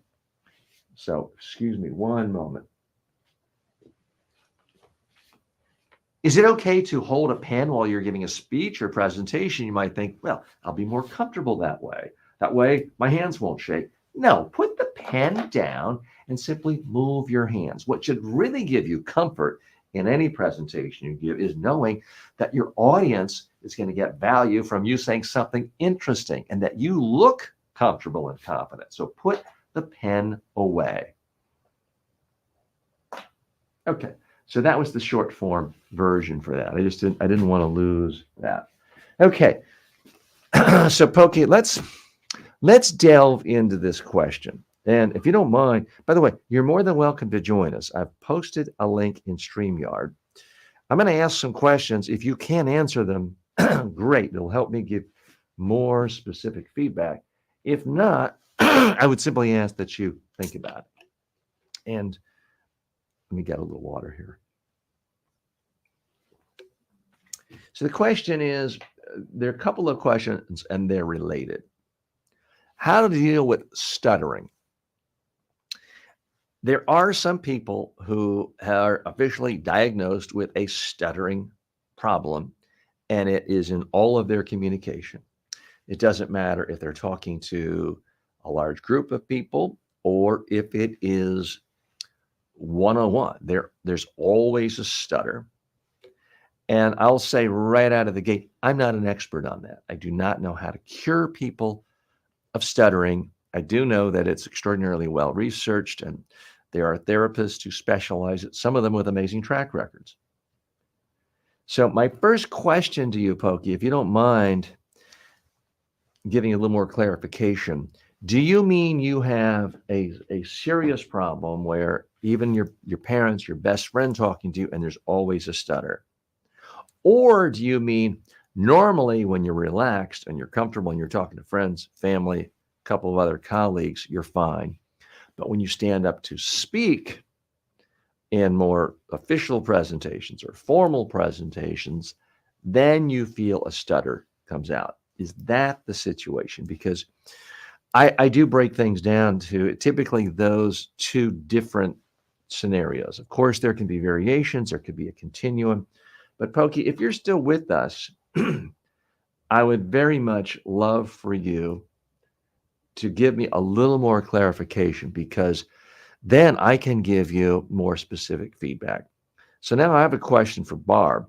So, excuse me one moment. Is it okay to hold a pen while you're giving a speech or presentation? You might think, well, I'll be more comfortable that way. That way, my hands won't shake. No, put the pen down and simply move your hands. What should really give you comfort in any presentation you give is knowing that your audience is going to get value from you saying something interesting and that you look comfortable and confident. So put the pen away. Okay, so that was the short form version for that. I didn't want to lose that. Okay, so Pokey, let's delve into this question. And if you don't mind, by the way, you're more than welcome to join us. I've posted a link in StreamYard. I'm going to ask some questions. If you can answer them, great. It'll help me give more specific feedback. If not, I would simply ask that you think about it. And let me get a little water here. So the question is, there are a couple of questions and they're related. How to deal with stuttering? There are some people who are officially diagnosed with a stuttering problem, and it is in all of their communication. It doesn't matter if they're talking to a large group of people or if it is one-on-one. There's always a stutter. And I'll say right out of the gate, I'm not an expert on that. I do not know how to cure people of stuttering. I do know that it's extraordinarily well researched, and there are therapists who specialize it, some of them with amazing track records. So my first question to you, Pokey, if you don't mind giving a little more clarification, do you mean you have a serious problem where even your parents, your best friend talking to you, and there's always a stutter? Or do you mean normally when you're relaxed and you're comfortable and you're talking to friends, family, a couple of other colleagues, you're fine? But when you stand up to speak in more official presentations or formal presentations, then you feel a stutter comes out. Is that the situation? Because I do break things down to typically those two different scenarios. Of course, there can be variations, there could be a continuum. But Pokey, if you're still with us, I would very much love for you to give me a little more clarification because then I can give you more specific feedback. So now I have a question for Barb.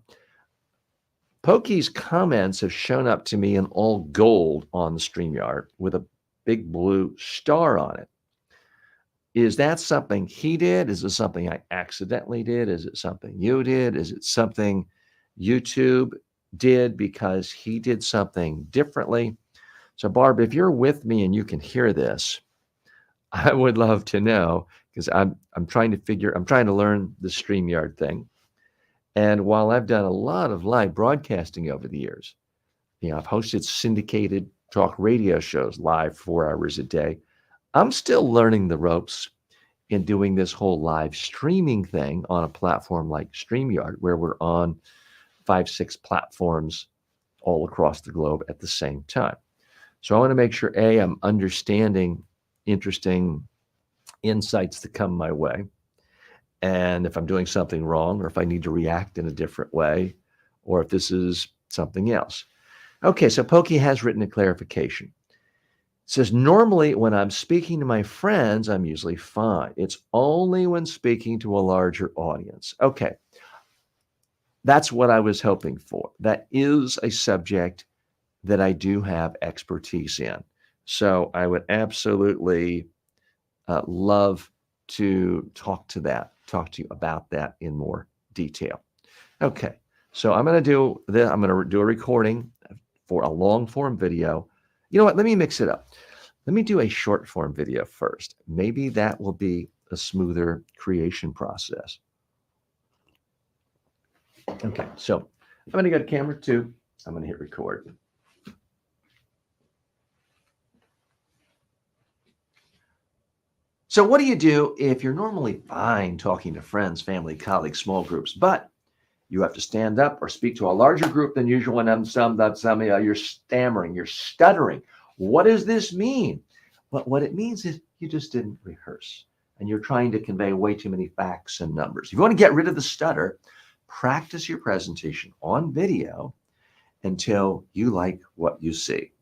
Pokey's comments have shown up to me in all gold on the StreamYard with a big blue star on it. Is that something he did? Is it something I accidentally did? Is it something you did? Is it something YouTube did because he did something differently? So, Barb, if you're with me and you can hear this, I would love to know because I'm trying to learn the StreamYard thing. And while I've done a lot of live broadcasting over the years, I've hosted syndicated talk radio shows live 4 hours a day. I'm still learning the ropes in doing this whole live streaming thing on a platform like StreamYard, where we're on 5, 6 platforms all across the globe at the same time. So I want to make sure, A, I'm understanding interesting insights that come my way. And if I'm doing something wrong, or if I need to react in a different way, or if this is something else. Okay, so Pokey has written a clarification. It says, normally when I'm speaking to my friends, I'm usually fine. It's only when speaking to a larger audience. Okay, that's what I was hoping for. That is a subject that I do have expertise in. So I would absolutely love to talk to you about that in more detail. Okay, so I'm going to do a recording for a long form video. You know what? Let me mix it up. Let me do a short form video first. Maybe that will be a smoother creation process. Okay, so I'm going to go to camera 2. I'm going to hit record. So what do you do if you're normally fine talking to friends, family, colleagues, small groups, but you have to stand up or speak to a larger group than usual, and you're stammering, you're stuttering. What does this mean? Well, what it means is you just didn't rehearse, and you're trying to convey way too many facts and numbers. If you want to get rid of the stutter, practice your presentation on video until you like what you see.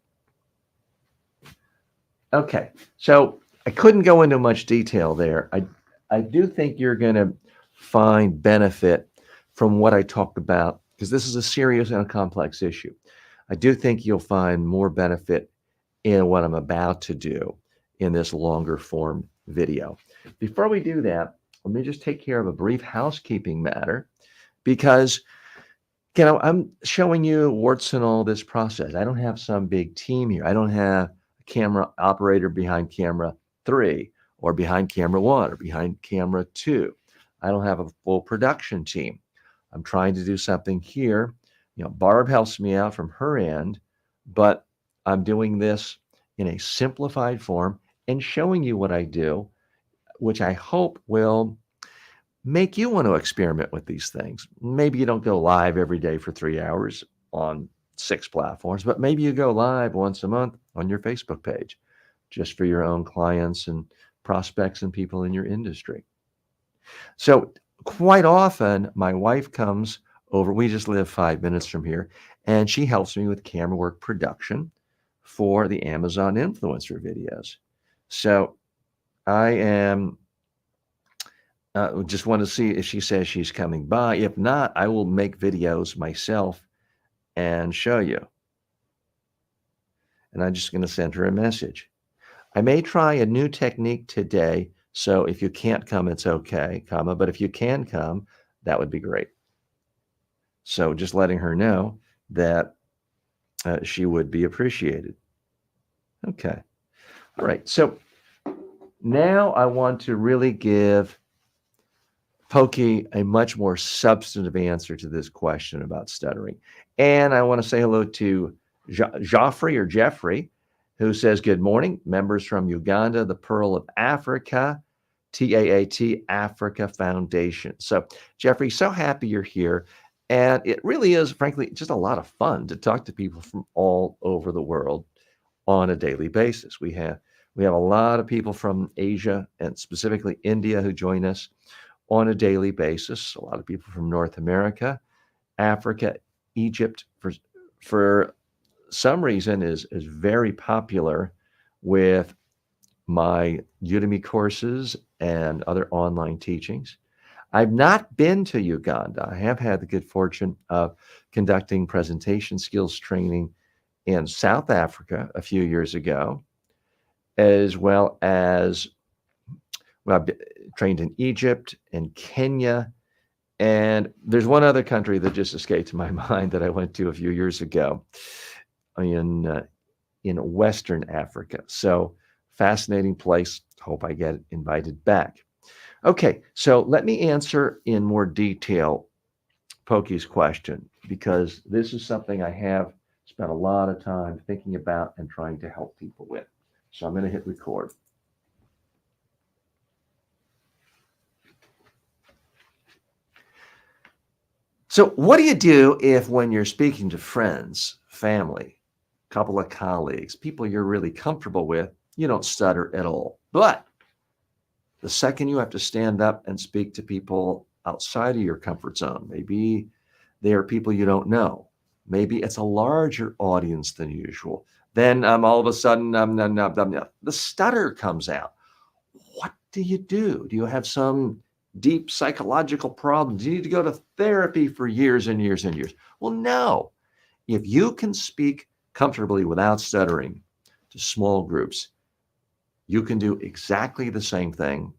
Okay, so I couldn't go into much detail there. I do think you're going to find benefit from what I talked about, because this is a serious and a complex issue. I do think you'll find more benefit in what I'm about to do in this longer form video. Before we do that, let me just take care of a brief housekeeping matter, because I'm showing you warts and all this process. I don't have some big team here. I don't have a camera operator behind camera 3 or behind camera 1 or behind camera 2. I don't have a full production team. I'm trying to do something here. Barb helps me out from her end, but I'm doing this in a simplified form and showing you what I do, which I hope will make you want to experiment with these things. Maybe you don't go live every day for 3 hours on 6 platforms, but maybe you go live once a month on your Facebook page, just for your own clients and prospects and people in your industry. So quite often, my wife comes over. We just live 5 minutes from here, and she helps me with camera work production for the Amazon influencer videos. So I am just want to see if she says she's coming by. If not, I will make videos myself and show you. And I'm just going to send her a message. I may try a new technique today. So if you can't come, it's okay, but if you can come, that would be great. So just letting her know that she would be appreciated. Okay. All right. So now I want to really give Pokey a much more substantive answer to this question about stuttering. And I want to say hello to Jeffrey, who says, good morning, members from Uganda, the Pearl of Africa, TAAT Africa Foundation. So Jeffrey, so happy you're here. And it really is, frankly, just a lot of fun to talk to people from all over the world on a daily basis. We have a lot of people from Asia and specifically India who join us on a daily basis. A lot of people from North America, Africa, Egypt, for some reason is very popular with my Udemy courses and other online teachings. I've not been to Uganda. I have had the good fortune of conducting presentation skills training in South Africa a few years ago, as well as I've trained in Egypt and Kenya. And there's one other country that just escaped my mind that I went to a few years ago in Western Africa. So fascinating place. Hope I get invited back. Okay, so let me answer in more detail Pokey's question, because this is something I have spent a lot of time thinking about and trying to help people with. So I'm going to hit record. So what do you do if when you're speaking to friends, family, couple of colleagues, people you're really comfortable with, you don't stutter at all? But the second you have to stand up and speak to people outside of your comfort zone, maybe they are people you don't know, maybe it's a larger audience than usual, then all of a sudden the stutter comes out. What do you do? Do you have some deep psychological problem? Do you need to go to therapy for years and years and years? Well, no. If you can speak comfortably without stuttering to small groups, you can do exactly the same thing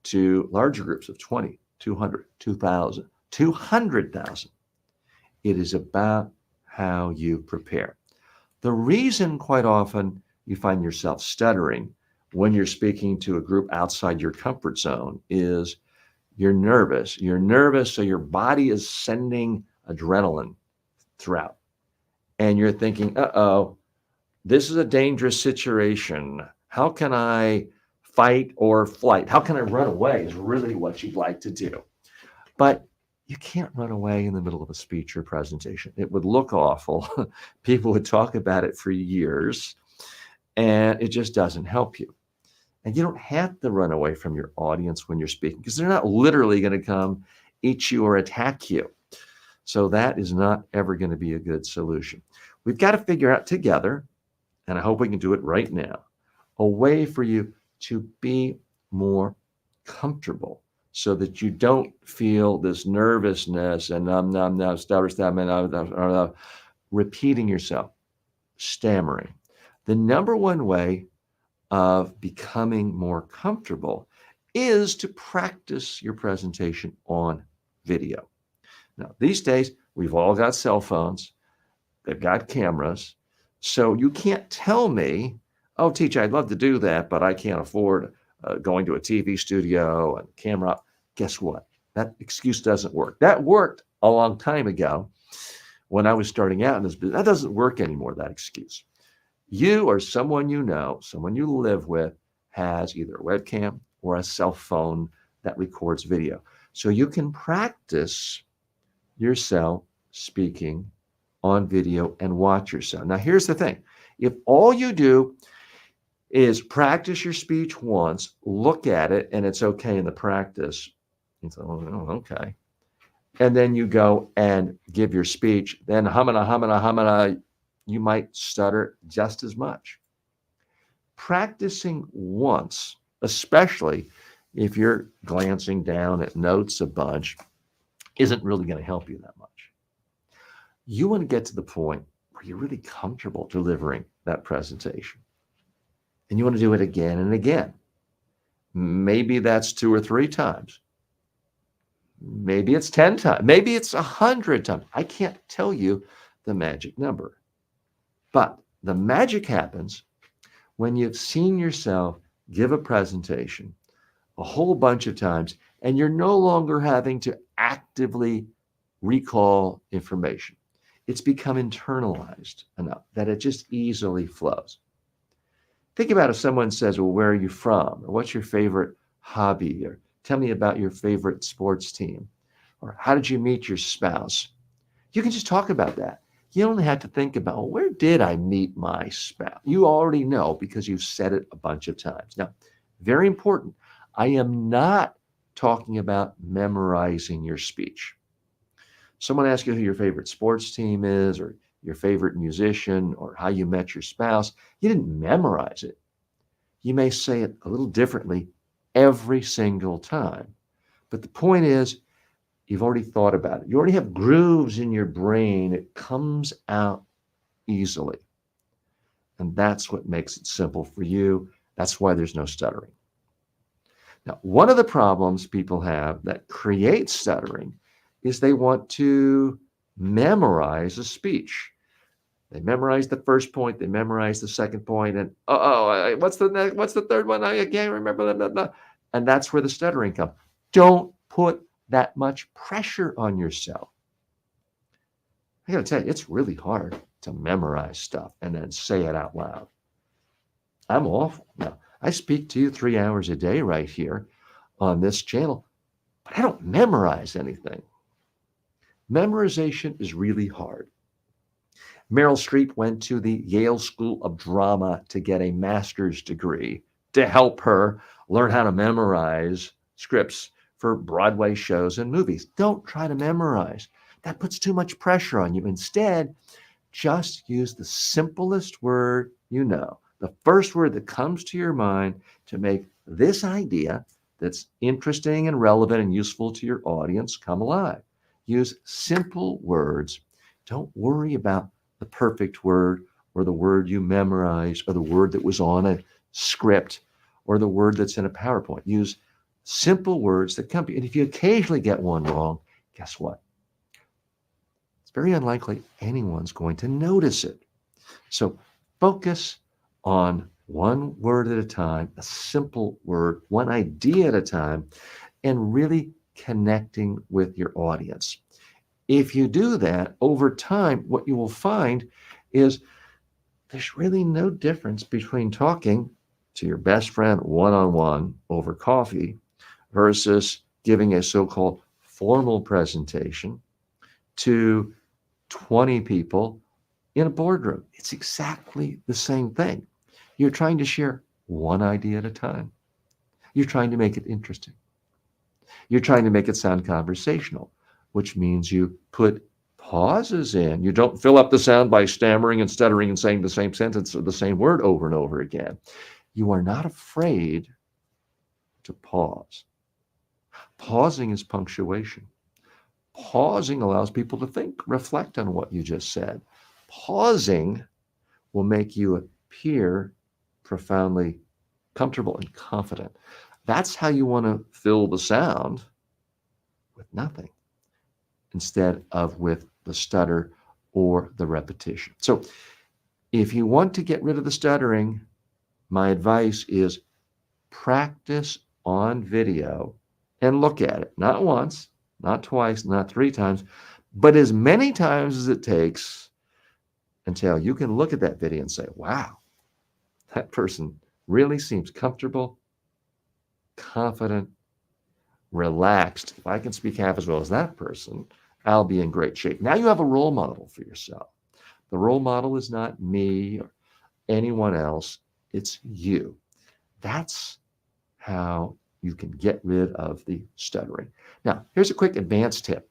to larger groups of 20, 200, 2,000, 200,000. It is about how you prepare. The reason quite often you find yourself stuttering when you're speaking to a group outside your comfort zone is you're nervous. You're nervous, so your body is sending adrenaline throughout. And you're thinking, uh-oh, this is a dangerous situation. How can I fight or flight? How can I run away is really what you'd like to do. But you can't run away in the middle of a speech or presentation. It would look awful. People would talk about it for years, and it just doesn't help you. And you don't have to run away from your audience when you're speaking, because they're not literally going to come eat you or attack you. So that is not ever going to be a good solution. We've got to figure out together, and I hope we can do it right now, a way for you to be more comfortable so that you don't feel this nervousness and repeating yourself, stammering. The number one way of becoming more comfortable is to practice your presentation on video. Now, these days, we've all got cell phones, they've got cameras, so you can't tell me, oh, teacher, I'd love to do that, but I can't afford going to a TV studio and camera. Guess what? That excuse doesn't work. That worked a long time ago when I was starting out in this business. That doesn't work anymore, that excuse. You or someone you know, someone you live with, has either a webcam or a cell phone that records video. So you can practice yourself speaking on video and watch yourself. Now, here's the thing. If all you do is practice your speech once, look at it, and it's okay in the practice, you say, oh, okay. And then you go and give your speech, then humana, you might stutter just as much. Practicing once, especially if you're glancing down at notes a bunch, isn't really going to help you that much. You want to get to the point where you're really comfortable delivering that presentation. And you want to do it again and again. Maybe that's 2 or 3 times. Maybe it's 10 times. Maybe it's 100 times. I can't tell you the magic number. But the magic happens when you've seen yourself give a presentation a whole bunch of times, and you're no longer having to actively recall information. It's become internalized enough that it just easily flows. Think about if someone says, well, where are you from? Or what's your favorite hobby? Or tell me about your favorite sports team. Or how did you meet your spouse? You can just talk about that. You only have to think about, well, where did I meet my spouse? You already know because you've said it a bunch of times. Now, very important. I am not talking about memorizing your speech. Someone asks you who your favorite sports team is, or your favorite musician or how you met your spouse. You didn't memorize it. You may say it a little differently every single time. But the point is, you've already thought about it. You already have grooves in your brain. It comes out easily. And that's what makes it simple for you. That's why there's no stuttering. Now, one of the problems people have that creates stuttering is they want to memorize a speech. They memorize the first point, they memorize the second point, and what's the next? What's the third one? I can't remember. Blah, blah, blah. And that's where the stuttering comes. Don't put that much pressure on yourself. I got to tell you, it's really hard to memorize stuff and then say it out loud. I'm awful. Now, I speak to you 3 hours a day right here on this channel, but I don't memorize anything. Memorization is really hard. Meryl Streep went to the Yale School of Drama to get a master's degree to help her learn how to memorize scripts for Broadway shows and movies. Don't try to memorize. That puts too much pressure on you. Instead, just use the simplest word you know, the first word that comes to your mind to make this idea that's interesting and relevant and useful to your audience come alive. Use simple words. Don't worry about the perfect word or the word you memorized or the word that was on a script or the word that's in a PowerPoint. Use simple words that come to you. And if you occasionally get one wrong, guess what? It's very unlikely anyone's going to notice it. So focus on one word at a time, a simple word, one idea at a time, and really connecting with your audience. If you do that over time, what you will find is there's really no difference between talking to your best friend one-on-one over coffee versus giving a so-called formal presentation to 20 people in a boardroom. It's exactly the same thing. You're trying to share one idea at a time. You're trying to make it interesting. You're trying to make it sound conversational, which means you put pauses in. You don't fill up the sound by stammering and stuttering and saying the same sentence or the same word over and over again. You are not afraid to pause. Pausing is punctuation. Pausing allows people to think, reflect on what you just said. Pausing will make you appear profoundly comfortable and confident. That's how you want to fill the sound with nothing instead of with the stutter or the repetition. So if you want to get rid of the stuttering, my advice is practice on video and look at it. Not once, not twice, not 3 times, but as many times as it takes until you can look at that video and say, wow, that person really seems comfortable, confident, relaxed. If I can speak half as well as that person, I'll be in great shape. Now you have a role model for yourself. The role model is not me or anyone else. It's you. That's how you can get rid of the stuttering. Now, here's a quick advanced tip.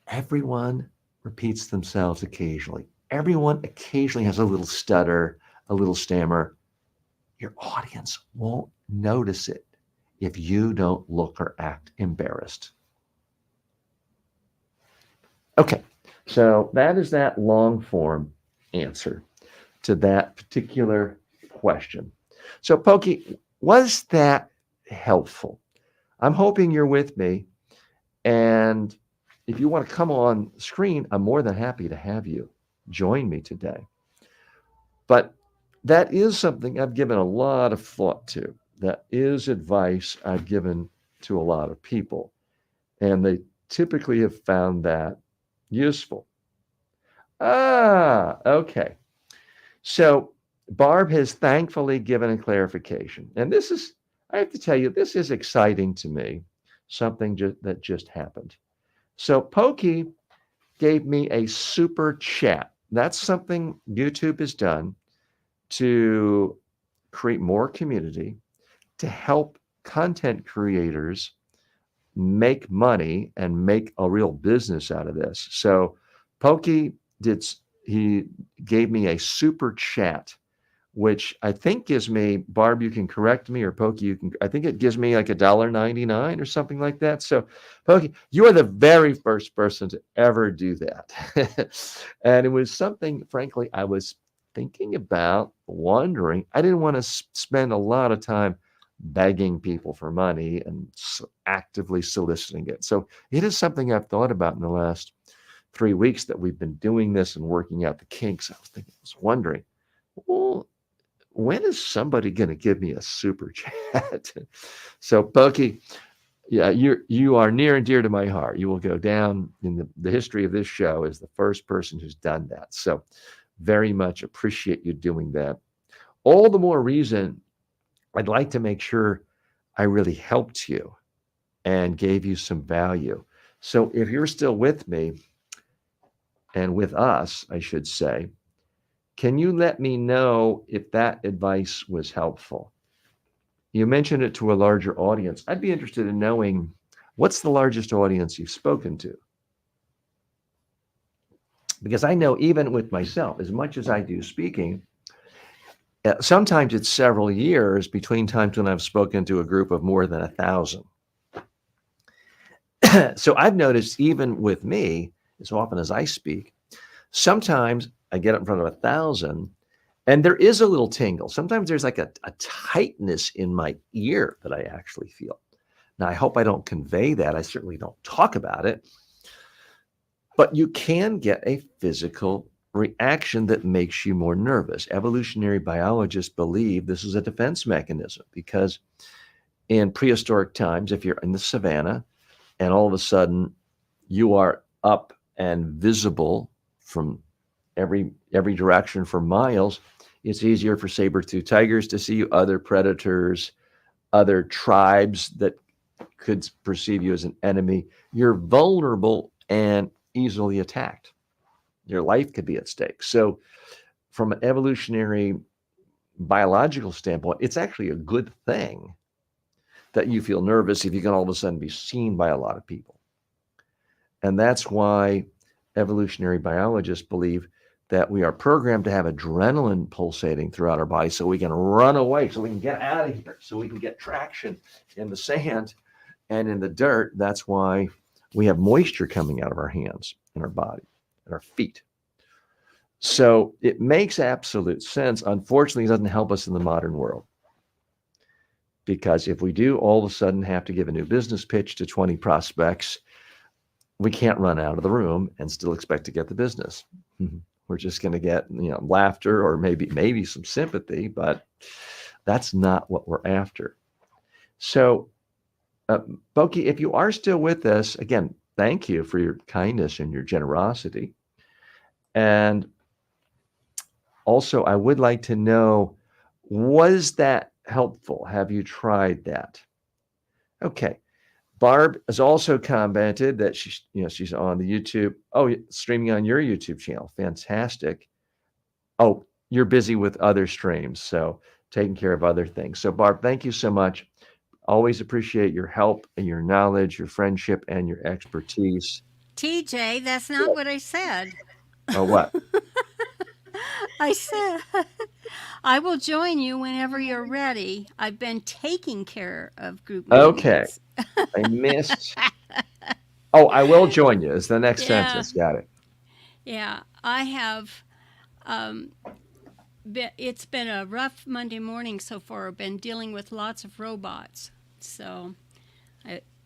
Everyone repeats themselves occasionally. Everyone occasionally has a little stutter, a little stammer. Your audience won't notice it if you don't look or act embarrassed. Okay, so that is that long form answer to that particular question. So Pokey, was that helpful? I'm hoping you're with me. And if you want to come on screen, I'm more than happy to have you join me today. But that is something I've given a lot of thought to. That is advice I've given to a lot of people. And they typically have found that useful. Okay. So Barb has thankfully given a clarification. And this is, I have to tell you, this is exciting to me, something that just happened. So Pokey gave me a super chat. That's something YouTube has done to create more community, to help content creators make money and make a real business out of this. So Pokey he gave me a super chat, which I think gives me, Barb, you can correct me, or Pokey, I think it gives me like $1.99 or something like that. So, Pokey, you are the very first person to ever do that. And it was something, frankly, I was thinking about, wondering. I didn't want to spend a lot of time begging people for money and actively soliciting it. So, it is something I've thought about in the last 3 weeks that we've been doing this and working out the kinks. I was wondering, well, when is somebody going to give me a super chat? So, Pokey, yeah, you are near and dear to my heart. You will go down in the history of this show as the first person who's done that. So, very much appreciate you doing that. All the more reason I'd like to make sure I really helped you and gave you some value. So, if you're still with me and with us, I should say, can you let me know if that advice was helpful? You mentioned it to a larger audience. I'd be interested in knowing, what's the largest audience you've spoken to? Because I know, even with myself, as much as I do speaking, sometimes it's several years between times when I've spoken to a group of more than 1,000. So I've noticed, even with me, as often as I speak, sometimes I get up in front of 1,000 and there is a little tingle. Sometimes there's like a tightness in my ear that I actually feel. Now, I hope I don't convey that. I certainly don't talk about it. But you can get a physical reaction that makes you more nervous. Evolutionary biologists believe this is a defense mechanism, because in prehistoric times, if you're in the savannah and all of a sudden you are up and visible from every direction for miles, it's easier for saber-toothed tigers to see you, other predators, other tribes that could perceive you as an enemy. You're vulnerable and easily attacked. Your life could be at stake. So, from an evolutionary biological standpoint, it's actually a good thing that you feel nervous if you can all of a sudden be seen by a lot of people. And that's why evolutionary biologists believe that we are programmed to have adrenaline pulsating throughout our body so we can run away, so we can get out of here, so we can get traction in the sand and in the dirt. That's why we have moisture coming out of our hands and our body and our feet. So it makes absolute sense. Unfortunately, it doesn't help us in the modern world, because if we do all of a sudden have to give a new business pitch to 20 prospects, we can't run out of the room and still expect to get the business. We're just going to get, laughter or maybe some sympathy, but that's not what we're after. So, Pokey, if you are still with us, again, thank you for your kindness and your generosity. And also, I would like to know, was that helpful? Have you tried that? Okay. Barb has also commented that she's on the YouTube. Oh, streaming on your YouTube channel. Fantastic. Oh, you're busy with other streams, so taking care of other things. So, Barb, thank you so much. Always appreciate your help and your knowledge, your friendship, and your expertise. TJ, that's not what I said. Oh, what? I said, I will join you whenever you're ready. I've been taking care of group Okay. meetings. I missed. Oh, I will join you is the next Yeah, sentence. Got it. yeah. I have. Um, it's been a rough Monday morning so far. I've been dealing with lots of robots, so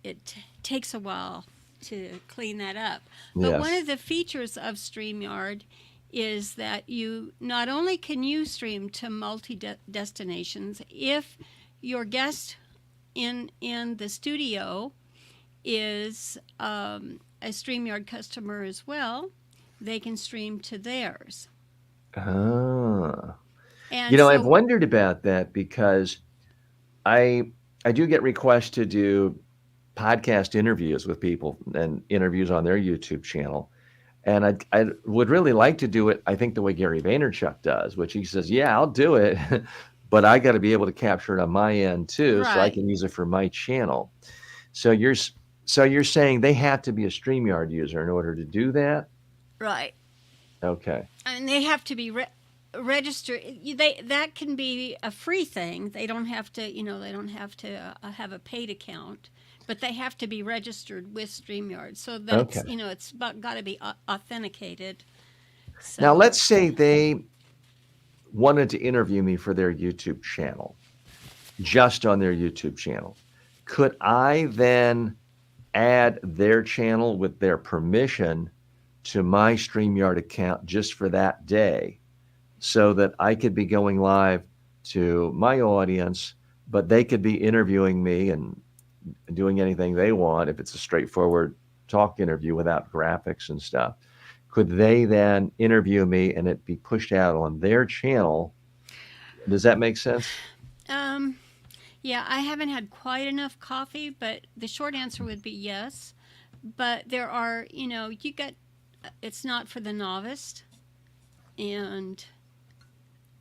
it takes a while to clean that up. But one Yes. of the features of StreamYard is that you not only can you stream to multi destinations, if your guest in the studio is a StreamYard customer as well, they can stream to theirs. Ah. And I've so, wondered about that, because I I do get requests to do podcast interviews with people and interviews on their YouTube channel. And I would really like to do it, I think, the way Gary Vaynerchuk does, which he says, yeah, I'll do it, but I got to be able to capture it on my end too, so I right. can use it for my channel. So you're saying they have to be a StreamYard user in order to do that? Right. Okay. And they have to be registered. That can be a free thing. They don't have to, they don't have to have a paid account, but they have to be registered with StreamYard. So that's, Okay. it's got to be authenticated. Now, So let's say they wanted to interview me for their YouTube channel, just on their YouTube channel. Could I then add their channel with their permission to my StreamYard account just for that day so that I could be going live to my audience, but they could be interviewing me and doing anything they want if it's a straightforward talk interview without graphics and stuff? Could they then interview me and it be pushed out on their channel? Does that make sense? um, yeah, I haven't had quite enough coffee, but the short answer would be yes. But there are, you got, it's not for the novice, and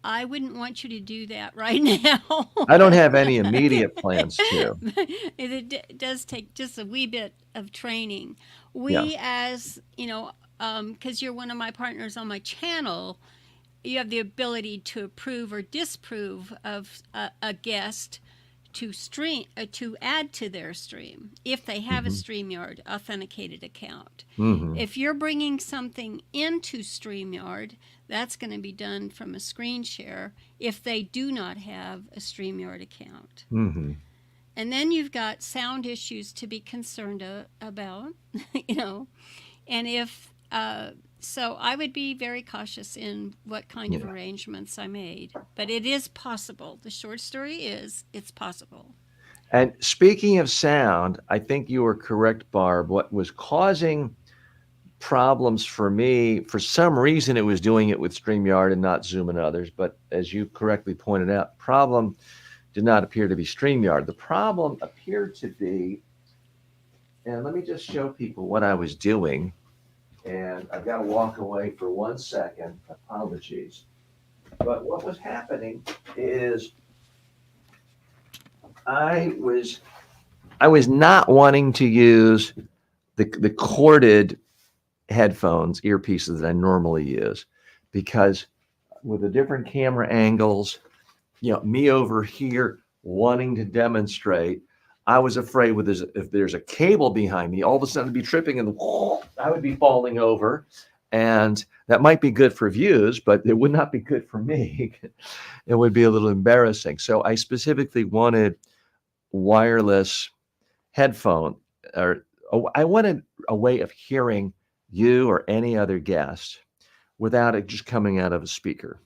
I wouldn't want you to do that right now. I don't have any immediate plans to. Does take just a wee bit of training. Yeah. We, as because you're one of my partners on my channel, you have the ability to approve or disapprove of a guest to stream to add to their stream if they have a Hmm. StreamYard authenticated account. Hmm. If you're bringing something into StreamYard, that's going to be done from a screen share if they do not have a StreamYard account. Hmm. And then you've got sound issues to be concerned about, and if so I would be very cautious in what kind of Yeah. arrangements I made. But it is possible. The short story is it's possible. And speaking of sound, I think you were correct, Barb. What was causing problems for me, for some reason, it was doing it with StreamYard and not Zoom and others. But as you correctly pointed out, problem did not appear to be StreamYard. The problem appeared to be, and let me just show people what I was doing. And I've got to walk away for 1 second. Apologies. But what was happening is I was not wanting to use the corded headphones, earpieces that I normally use, because with the different camera angles, me over here wanting to demonstrate, I was afraid if there's a cable behind me, all of a sudden I'd be tripping and I would be falling over. And that might be good for views, but it would not be good for me. It would be a little embarrassing. So I specifically wanted wireless headphone, or I wanted a way of hearing you or any other guest without it just coming out of a speaker.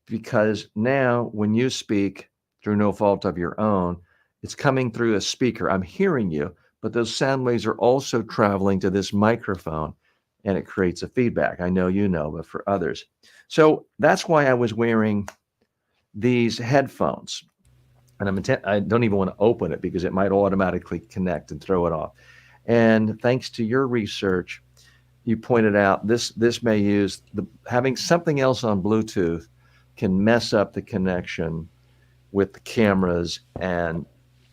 Because now when you speak through no fault of your own, it's coming through a speaker. I'm hearing you, but those sound waves are also traveling to this microphone and it creates a feedback. I know you know, but for others. So that's why I was wearing these headphones. And I don't even want to open it because it might automatically connect and throw it off. And thanks to your research, you pointed out this may use having something else on Bluetooth can mess up the connection with the cameras and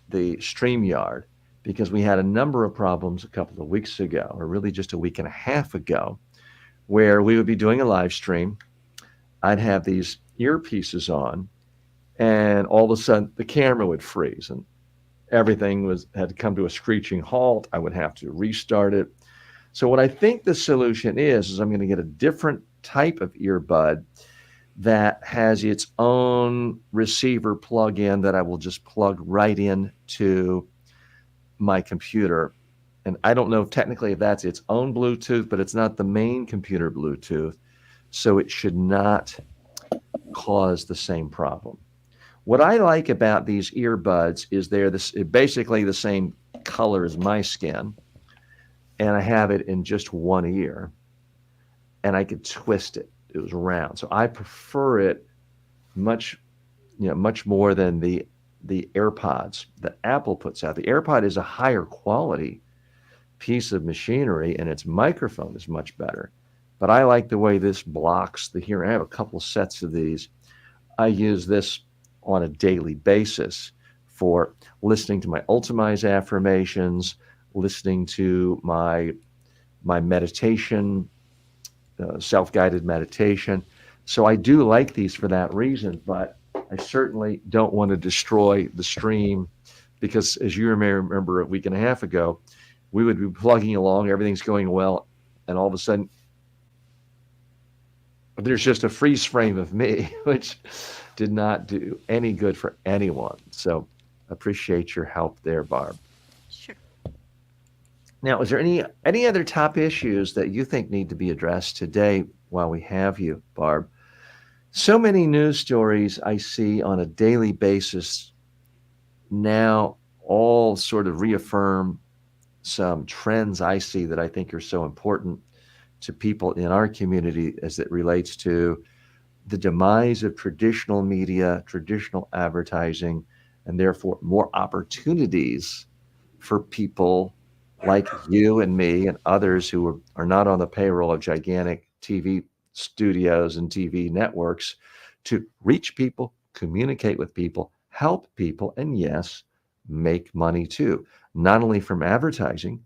the StreamYard, because we had a number of problems a couple of weeks ago, or really just a week and a half ago, where we would be doing a live stream. I'd have these earpieces on, and all of a sudden the camera would freeze and everything had to come to a screeching halt. I would have to restart it. So what I think the solution is I'm going to get a different type of earbud that has its own receiver plug-in that I will just plug right in to my computer. And I don't know technically if that's its own Bluetooth, but it's not the main computer Bluetooth. So it should not cause the same problem. What I like about these earbuds is they're basically the same color as my skin, and I have it in just one ear, and I could twist it. It was round, so I prefer it much more than the AirPods that Apple puts out. The AirPod is a higher quality piece of machinery, and its microphone is much better. But I like the way this blocks the hearing. I have a couple sets of these. I use this on a daily basis for listening to my Ultimize affirmations, listening to my meditation self-guided meditation. So I do like these for that reason, but I certainly don't want to destroy the stream because, as you may remember a week and a half ago, we would be plugging along, everything's going well, and all of a sudden there's just a freeze frame of me, which did not do any good for anyone. So appreciate your help there, Barb. Sure. Now, is there any other top issues that you think need to be addressed today while we have you, Barb? So many news stories I see on a daily basis now all sort of reaffirm some trends I see that I think are so important to people in our community as it relates to the demise of traditional media, traditional advertising, and therefore more opportunities for people like you and me and others who are not on the payroll of gigantic TV studios and TV networks to reach people, communicate with people, help people, and yes, make money too, not only from advertising,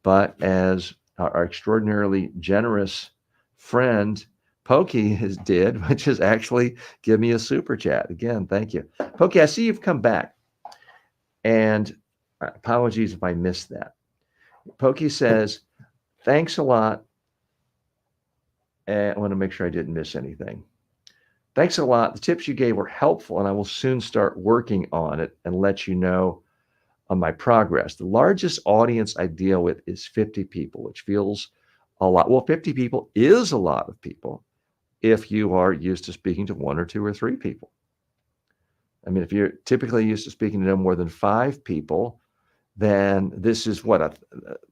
but as our extraordinarily generous friend Pokey has did, which is actually give me a super chat. Again, thank you. Pokey, I see you've come back. And apologies if I missed that. Pokey says, thanks a lot. And I want to make sure I didn't miss anything. Thanks a lot. The tips you gave were helpful, and I will soon start working on it and let you know on my progress. The largest audience I deal with is 50 people, which feels a lot. Well, 50 people is a lot of people if you are used to speaking to one or two or three people. I mean, if you're typically used to speaking to no more than 5 people, then this is what,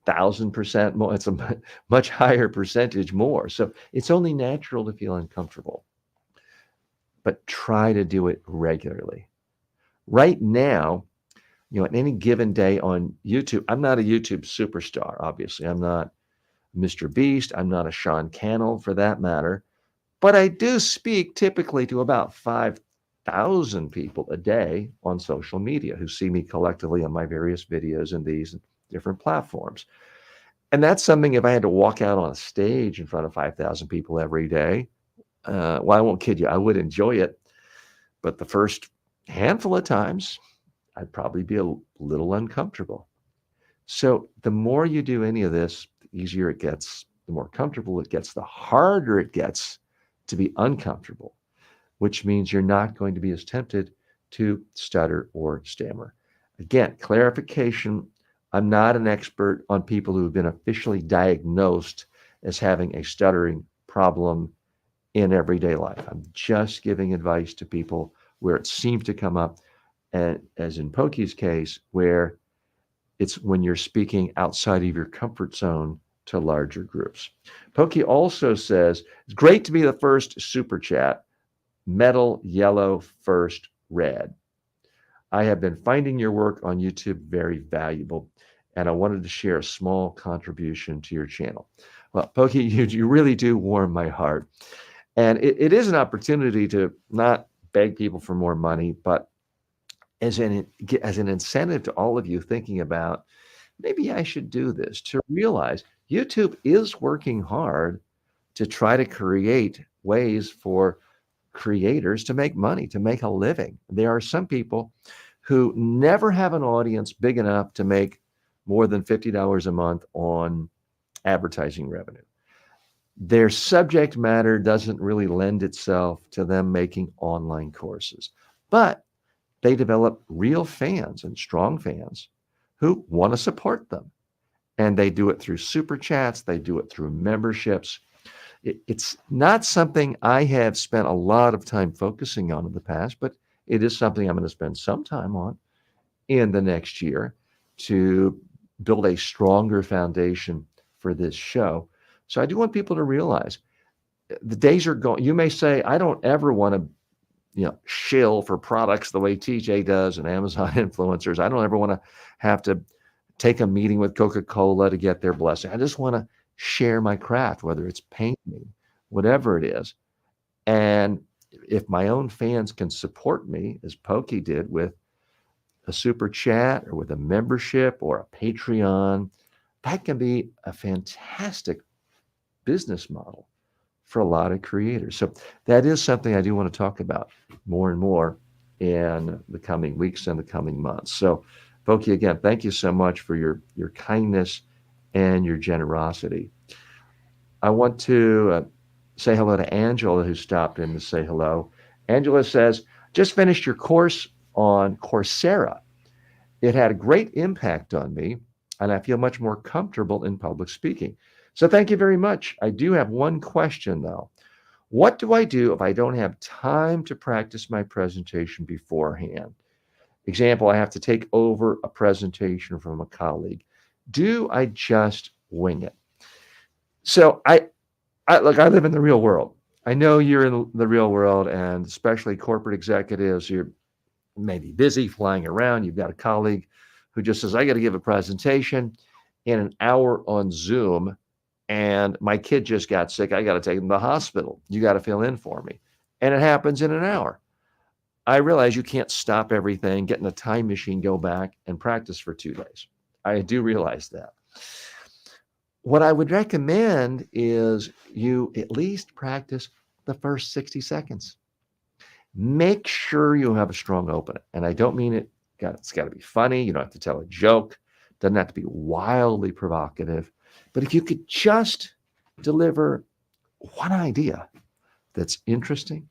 1,000% more. It's a much higher percentage more. So it's only natural to feel uncomfortable, but try to do it regularly. Right now, at any given day on YouTube, I'm not a YouTube superstar, obviously. I'm not Mr. Beast. I'm not a Sean Cannell for that matter. But I do speak typically to about 5,000 people a day on social media who see me collectively on my various videos and these different platforms. And that's something if I had to walk out on a stage in front of 5,000 people every day, well, I won't kid you, I would enjoy it. But the first handful of times, I'd probably be a little uncomfortable. So the more you do any of this, the easier it gets, the more comfortable it gets, the harder it gets to be uncomfortable, which means you're not going to be as tempted to stutter or stammer. Again, clarification, I'm not an expert on people who have been officially diagnosed as having a stuttering problem in everyday life. I'm just giving advice to people where it seems to come up, and as in Pokey's case, where it's when you're speaking outside of your comfort zone to larger groups. Pokey also says, it's great to be the first super chat, metal, yellow, first, red. I have been finding your work on YouTube very valuable, and I wanted to share a small contribution to your channel. Well, Pokey, you really do warm my heart. And it is an opportunity to not beg people for more money, but as an incentive to all of you thinking about, maybe I should do this, to realize YouTube is working hard to try to create ways for creators to make money, to make a living. There are some people who never have an audience big enough to make more than $50 a month on advertising revenue. Their subject matter doesn't really lend itself to them making online courses, but they develop real fans and strong fans who want to support them. And they do it through super chats. They do it through memberships. It's not something I have spent a lot of time focusing on in the past, but it is something I'm going to spend some time on in the next year to build a stronger foundation for this show. So I do want people to realize the days are going. You may say, I don't ever want to shill for products the way TJ does and Amazon influencers. I don't ever want to have to take a meeting with Coca-Cola to get their blessing. I just want to share my craft, whether it's painting, whatever it is. And if my own fans can support me, as Pokey did with a super chat or with a membership or a Patreon, that can be a fantastic business model for a lot of creators. So that is something I do want to talk about more and more in the coming weeks and the coming months. So, Voki, again, thank you so much for your kindness and your generosity. I want to say hello to Angela, who stopped in to say hello. Angela says, just finished your course on Coursera. It had a great impact on me, and I feel much more comfortable in public speaking. So thank you very much. I do have one question, though. What do I do if I don't have time to practice my presentation beforehand? Example, I have to take over a presentation from a colleague. Do I just wing it? So look, I live in the real world. I know you're in the real world, and especially corporate executives, you're maybe busy flying around. You've got a colleague who just says, I got to give a presentation in an hour on Zoom, and my kid just got sick. I got to take him to the hospital. You got to fill in for me. And it happens in an hour. I realize you can't stop everything, get in a time machine, go back and practice for 2 days. I do realize that. What I would recommend is you at least practice the first 60 seconds. Make sure you have a strong opening. And I don't mean it's got to be funny. You don't have to tell a joke. It doesn't have to be wildly provocative. But if you could just deliver one idea that's interesting,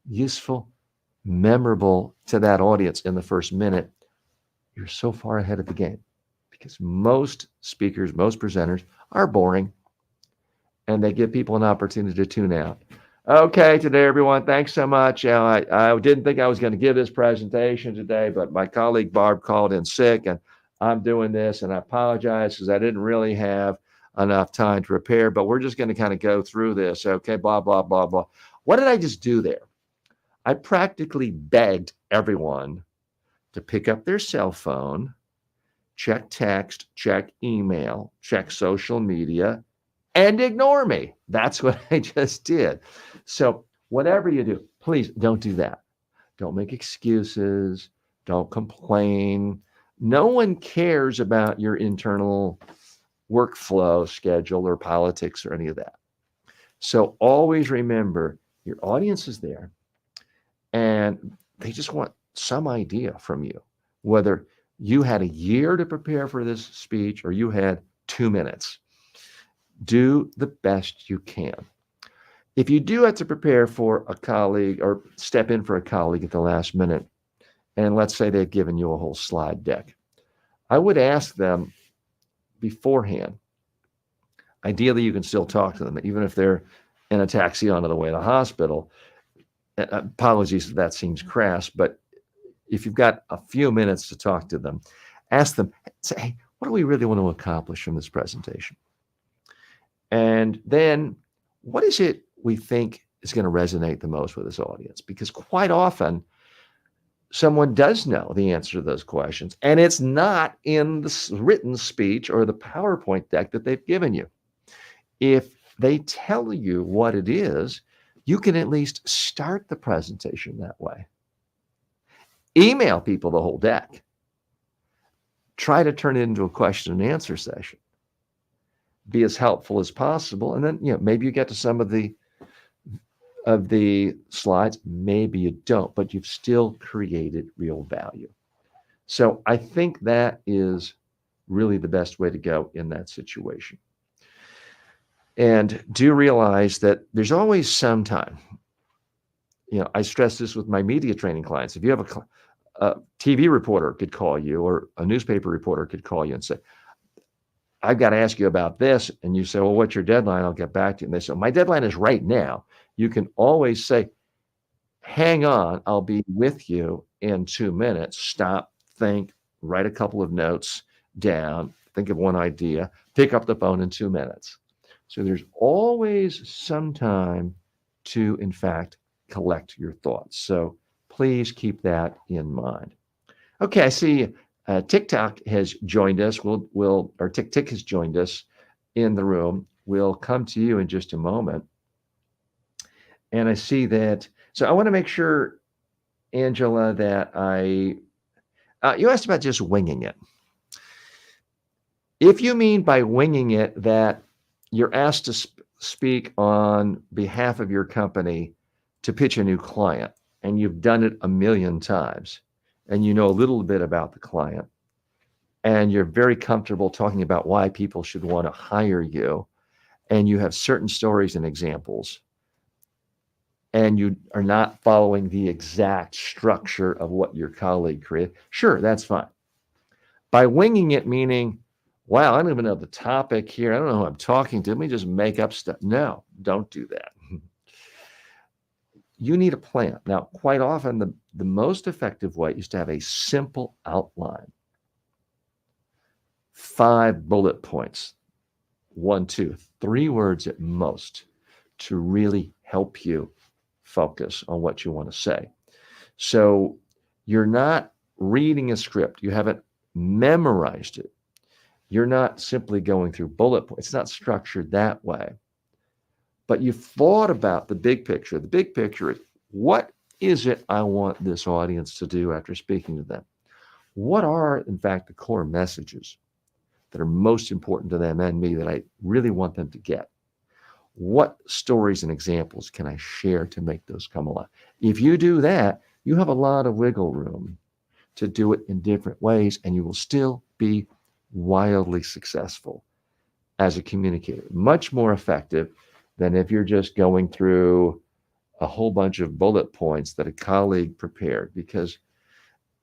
useful, memorable to that audience in the first minute, you're so far ahead of the game. Because most speakers, most presenters are boring, and they give people an opportunity to tune out. Okay, today, everyone, thanks so much. I didn't think I was going to give this presentation today, but my colleague Barb called in sick, and I'm doing this, and I apologize because I didn't really have enough time to prepare, but we're just going to kind of go through this. Okay, blah, blah, blah, blah. What did I just do there? I practically begged everyone to pick up their cell phone, check text, check email, check social media, and ignore me. That's what I just did. So whatever you do, please don't do that. Don't make excuses. Don't complain. No one cares about your internal workflow schedule or politics or any of that. So always remember your audience is there and they just want some idea from you, whether you had a year to prepare for this speech or you had 2 minutes. Do the best you can. If you do have to prepare for a colleague or step in for a colleague at the last minute, and let's say they've given you a whole slide deck, I would ask them beforehand. Ideally, you can still talk to them, even if they're in a taxi on the way to the hospital. Apologies if that seems crass, but if you've got a few minutes to talk to them, ask them, say, hey, what do we really want to accomplish from this presentation? And then what is it we think is going to resonate the most with this audience? Because quite often, someone does know the answer to those questions, and it's not in the written speech or the PowerPoint deck that they've given you. If they tell you what it is, you can at least start the presentation that way. Email people the whole deck. Try to turn it into a question and answer session. Be as helpful as possible, and then maybe you get to some of the slides, maybe you don't, but you've still created real value. So I think that is really the best way to go in that situation. And do realize that there's always some time. I stress this with my media training clients. If you have a TV reporter could call you, or a newspaper reporter could call you and say, I've got to ask you about this. And you say, well, what's your deadline? I'll get back to you. And they say, my deadline is right now. You can always say, hang on, I'll be with you in 2 minutes. Stop, think, write a couple of notes down, think of one idea, pick up the phone in 2 minutes. So there's always some time to, in fact, collect your thoughts. So please keep that in mind. Okay, I see TikTok has joined us. Or TikTok has joined us in the room. We'll come to you in just a moment. And I see that. So I want to make sure, Angela, that you asked about just winging it. If you mean by winging it that you're asked to speak on behalf of your company to pitch a new client, and you've done it a million times, and you know a little bit about the client, and you're very comfortable talking about why people should want to hire you, and you have certain stories and examples, and you are not following the exact structure of what your colleague created, sure, that's fine. By winging it, meaning, wow, I don't even know the topic here. I don't know who I'm talking to. Let me just make up stuff. No, don't do that. You need a plan. Now, quite often, the most effective way is to have a simple outline. 5 bullet points, 1, 2, 3 words at most, to really help you focus on what you want to say. So you're not reading a script. You haven't memorized it. You're not simply going through bullet points. It's not structured that way. But you've thought about the big picture. The big picture is, what is it I want this audience to do after speaking to them? What are, in fact, the core messages that are most important to them and me that I really want them to get? What stories and examples can I share to make those come alive? If you do that, you have a lot of wiggle room to do it in different ways, and you will still be wildly successful as a communicator. Much more effective than if you're just going through a whole bunch of bullet points that a colleague prepared, because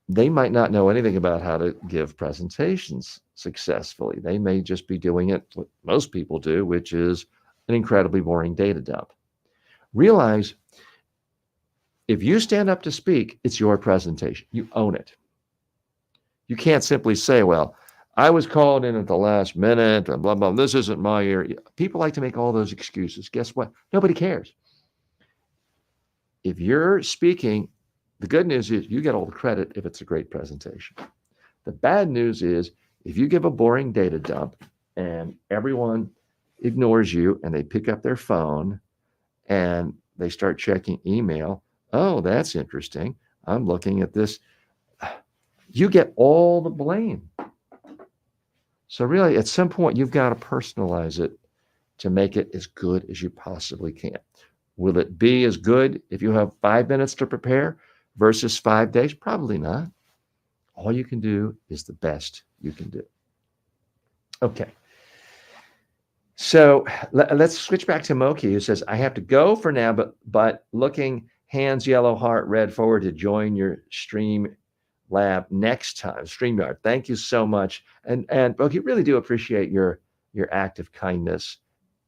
they might not know anything about how to give presentations successfully. They may just be doing it what most people do, which is an incredibly boring data dump. Realize, if you stand up to speak, it's your presentation. You own it. You can't simply say, well, I was called in at the last minute and blah, blah, this isn't my area. People like to make all those excuses. Guess what? Nobody cares. If you're speaking, the good news is you get all the credit if it's a great presentation. The bad news is if you give a boring data dump and everyone ignores you and they pick up their phone and they start checking email, oh, that's interesting, I'm looking at this, you get all the blame. So really, at some point, you've got to personalize it to make it as good as you possibly can. Will it be as good if you have 5 minutes to prepare versus 5 days? Probably not. All you can do is the best you can do. Okay. So let's switch back to Moki, who says, I have to go for now, but looking hands, yellow heart, red forward to join your stream lab next time. StreamYard. Thank you so much. And Moki, really do appreciate your act of kindness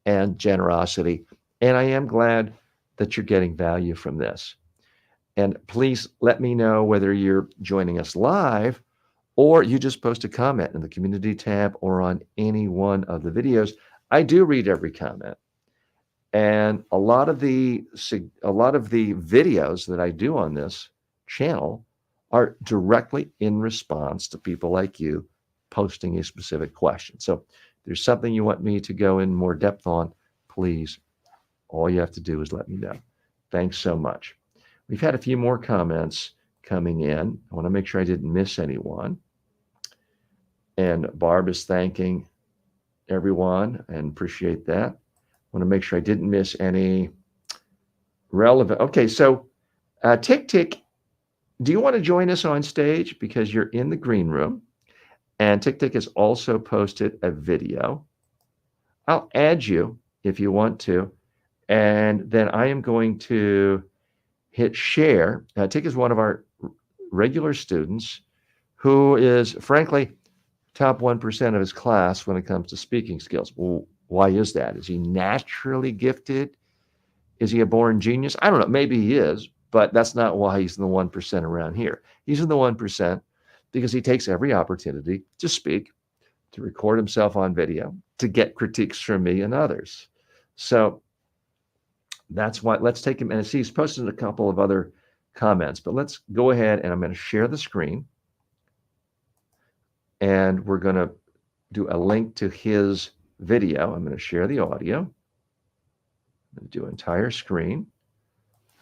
and generosity. And I am glad that you're getting value from this. And please let me know whether you're joining us live or you just post a comment in the community tab or on any one of the videos. I do read every comment. And a lot of the videos that I do on this channel are directly in response to people like you posting a specific question. So if there's something you want me to go in more depth on, please, all you have to do is let me know. Thanks so much. We've had a few more comments coming in. I want to make sure I didn't miss anyone. And Barb is thanking everyone and appreciate that. I want to make sure I didn't miss any relevant. Okay, so Tick Tick, do you want to join us on stage? Because you're in the green room. And Tick Tick has also posted a video. I'll add you if you want to. And then I am going to hit share. Tick is one of our regular students who is, frankly, top 1% of his class when it comes to speaking skills. Well, why is that? Is he naturally gifted? Is he a born genius? I don't know. Maybe he is, but that's not why he's in the 1% around here. He's in the 1% because he takes every opportunity to speak, to record himself on video, to get critiques from me and others. So that's why, let's take him, and he's posted a couple of other comments, but let's go ahead and I'm going to share the screen. And we're going to do a link to his video. I'm going to share the audio. I'm going to do entire screen.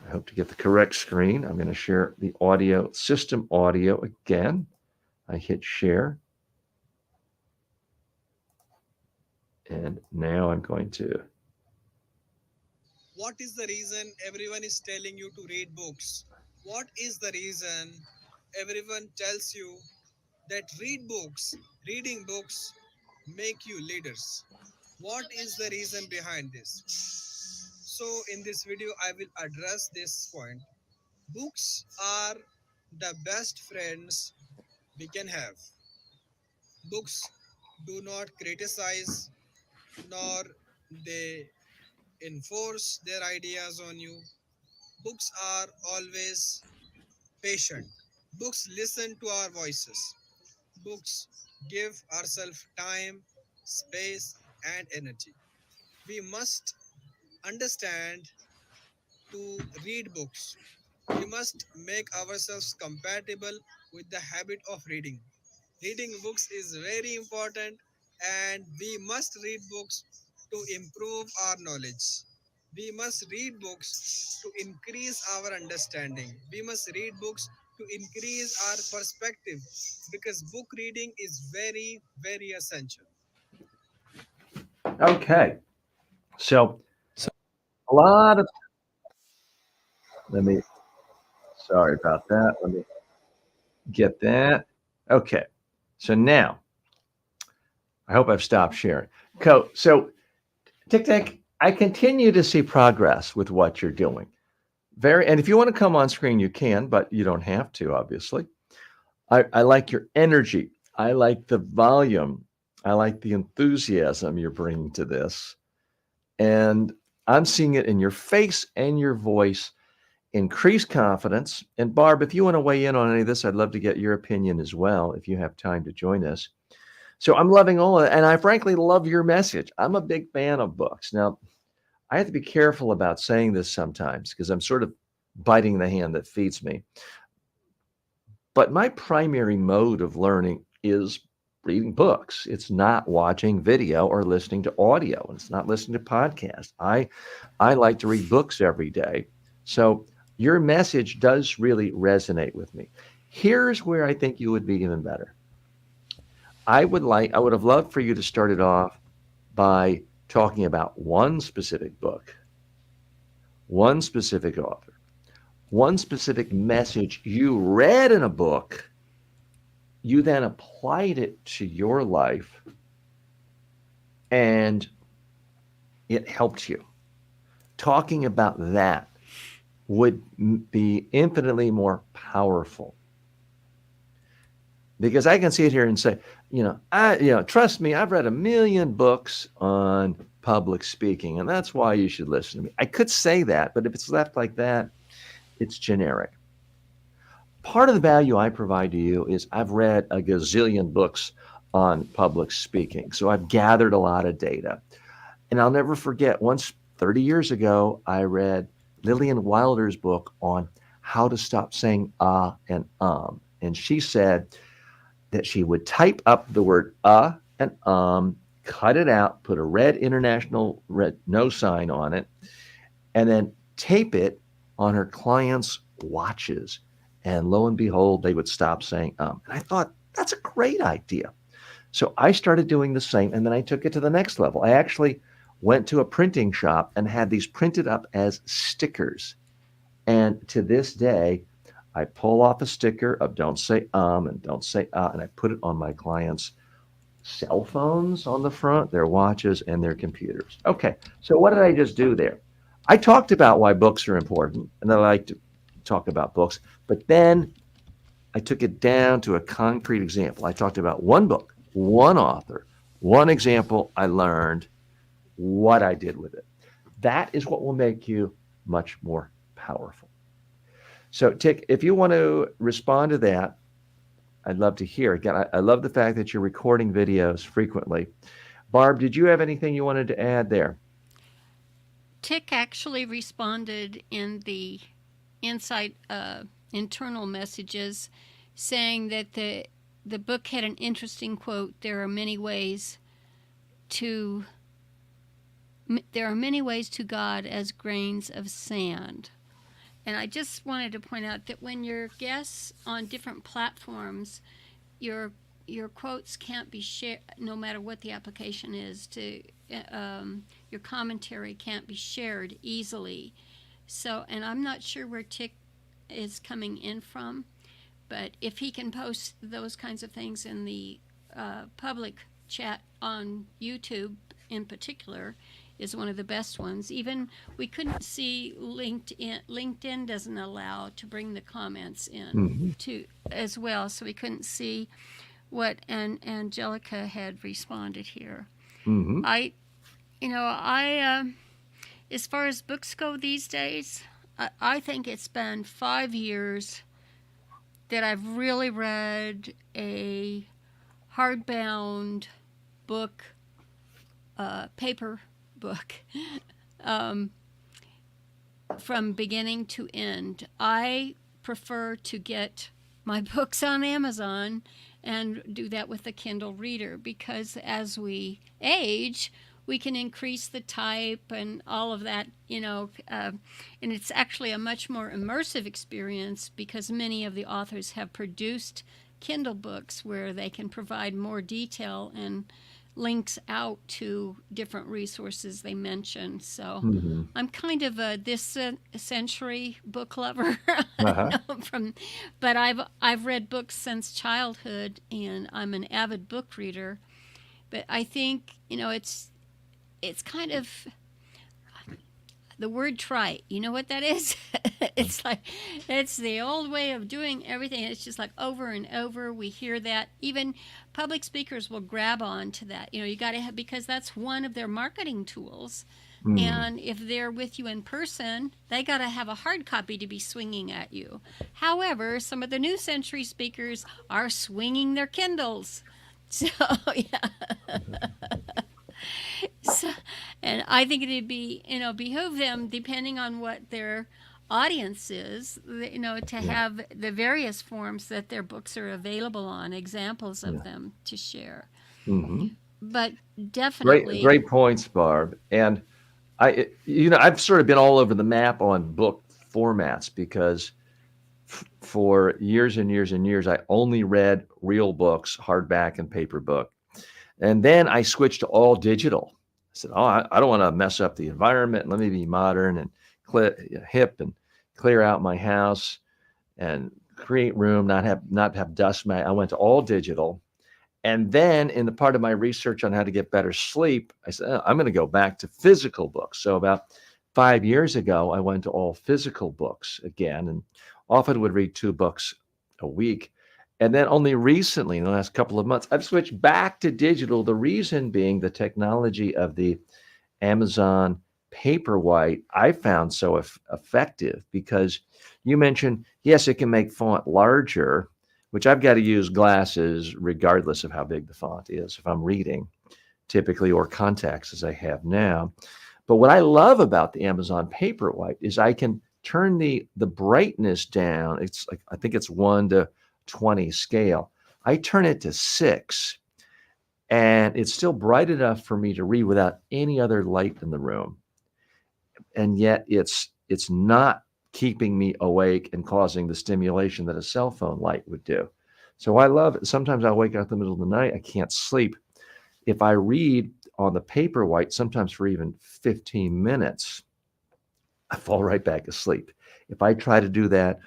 I hope to get the correct screen. I'm going to share the audio, system audio again. I hit share. And now I'm going to What is the reason everyone is telling you to read books? What is the reason everyone tells you that reading books make you leaders? What is the reason behind this? So, in this video, I will address this point. Books are the best friends we can have. Books do not criticize nor they enforce their ideas on you. Books are always patient. Books listen to our voices. Books give ourselves time, space, and energy. We must understand to read books. We must make ourselves compatible with the habit of reading. Reading books is very important, and we must read books to improve our knowledge. We must read books to increase our understanding. We must read books to increase our perspective because book reading is very, very essential. Okay. So a lot of, let me, sorry about that. Let me get that. Okay. So now I hope I've stopped sharing. So Tic Tac, I continue to see progress with what you're doing. And if you want to come on screen, you can, but you don't have to, obviously. I like your energy. I like the volume. I like the enthusiasm you're bringing to this. And I'm seeing it in your face and your voice. Increased confidence. And Barb, if you want to weigh in on any of this, I'd love to get your opinion as well if you have time to join us. So I'm loving all of it. And I frankly love your message. I'm a big fan of books. Now, I have to be careful about saying this sometimes because I'm sort of biting the hand that feeds me. But my primary mode of learning is reading books. It's not watching video or listening to audio. It's not listening to podcasts. I like to read books every day. So your message does really resonate with me. Here's where I think you would be even better. I would have loved for you to start it off by talking about one specific book, one specific author, one specific message you read in a book. You then applied it to your life and it helped you. Talking about that would be infinitely more powerful because I can sit here and say, trust me, I've read a million books on public speaking, and that's why you should listen to me. I could say that, but if it's left like that, it's generic. Part of the value I provide to you is I've read a gazillion books on public speaking. So I've gathered a lot of data. And I'll never forget once 30 years ago, I read Lillian Wilder's book on how to stop saying and And she said that she would type up the word and cut it out, put a red international red no sign on it, and then tape it on her clients' watches. And lo and behold, they would stop saying. And I thought, that's a great idea. So I started doing the same. And then I took it to the next level. I actually went to a printing shop and had these printed up as stickers. And to this day, I pull off a sticker of don't say and don't say and I put it on my clients' cell phones on the front, their watches, and their computers. Okay, so what did I just do there? I talked about why books are important, and I like to talk about books, but then I took it down to a concrete example. I talked about one book, one author, one example I learned, what I did with it. That is what will make you much more powerful. So, Tick, if you want to respond to that, I'd love to hear. Again, I love the fact that you're recording videos frequently. Barb, did you have anything you wanted to add there? Tick actually responded in the Insight internal messages saying that the book had an interesting quote. There are many ways to God as grains of sand. And I just wanted to point out that when your guests on different platforms, you're your quotes can't be shared, no matter what the application is. Your commentary can't be shared easily. So, and I'm not sure where Tick is coming in from, but if he can post those kinds of things in the public chat on YouTube in particular, is one of the best ones. Even we couldn't see LinkedIn. LinkedIn doesn't allow to bring the comments in to as well, so we couldn't see what Angelica had responded here. I as far as books go these days, I think it's been 5 years that I've really read a hardbound book, paper book, from beginning to end. I prefer to get my books on Amazon and do that with the Kindle Reader, because as we age, we can increase the type and all of that, and it's actually a much more immersive experience because many of the authors have produced Kindle books where they can provide more detail and links out to different resources they mention. So I'm kind of a this century book lover. But I've read books since childhood, and I'm an avid book reader. But I think it's kind of the word trite. You know what that is? It's like, it's the old way of doing everything. It's just like over and over. We hear that. Even public speakers will grab on to that. You got to have, because that's one of their marketing tools. And if they're with you in person, they got to have a hard copy to be swinging at you. However, some of the new century speakers are swinging their Kindles. So, yeah. So, and I think it'd be, behoove them, depending on what their audience is, to have the various forms that their books are available on, examples of them to share. But definitely. Great points, Barb. And I've sort of been all over the map on book formats because for years and years and years, I only read real books, hardback and paper book. And then I switched to all digital. I said, I don't want to mess up the environment. Let me be modern and hip and clear out my house and create room, not have dust. I went to all digital. And then in the part of my research on how to get better sleep, I said, I'm going to go back to physical books. So about 5 years ago, I went to all physical books again, and often would read 2 books a week. And then only recently, in the last couple of months, I've switched back to digital. The reason being the technology of the Amazon Paperwhite I found so effective, because you mentioned, yes, it can make font larger, which I've got to use glasses regardless of how big the font is if I'm reading, typically, or contacts as I have now. But what I love about the Amazon Paperwhite is I can turn the brightness down. It's like, I think it's 1 to 20 scale. I turn it to 6, and it's still bright enough for me to read without any other light in the room. And yet it's not keeping me awake and causing the stimulation that a cell phone light would do. So I love it. Sometimes I wake up in the middle of the night, I can't sleep. If I read on the Paperwhite, sometimes for even 15 minutes, I fall right back asleep. If I try to do that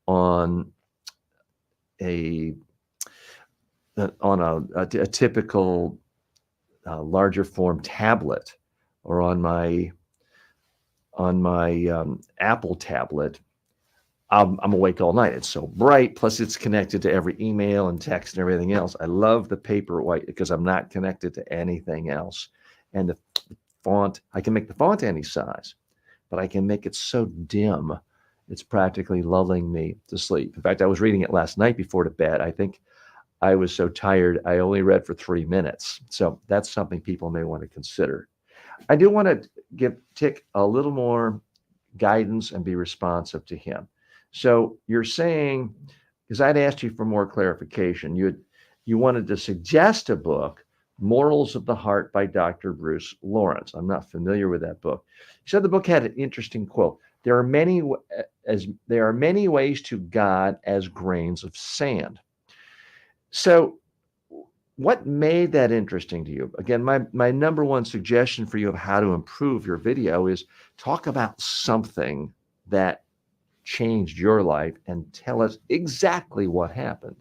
on a typical larger form tablet, or on my Apple tablet, I'm awake all night. It's so bright. Plus, it's connected to every email and text and everything else. I love the Paperwhite because I'm not connected to anything else. And the font, I can make the font any size, but I can make it so dim, it's practically lulling me to sleep. In fact, I was reading it last night before to bed. I think I was so tired, I only read for 3 minutes. So that's something people may want to consider. I do want to give Tick a little more guidance and be responsive to him. So you're saying, because I'd asked you for more clarification, you wanted to suggest a book, Morals of the Heart by Dr. Bruce Lawrence. I'm not familiar with that book. He said the book had an interesting quote. There are many ways to God as grains of sand. So what made that interesting to you? Again, my number one suggestion for you of how to improve your video is talk about something that changed your life and tell us exactly what happened,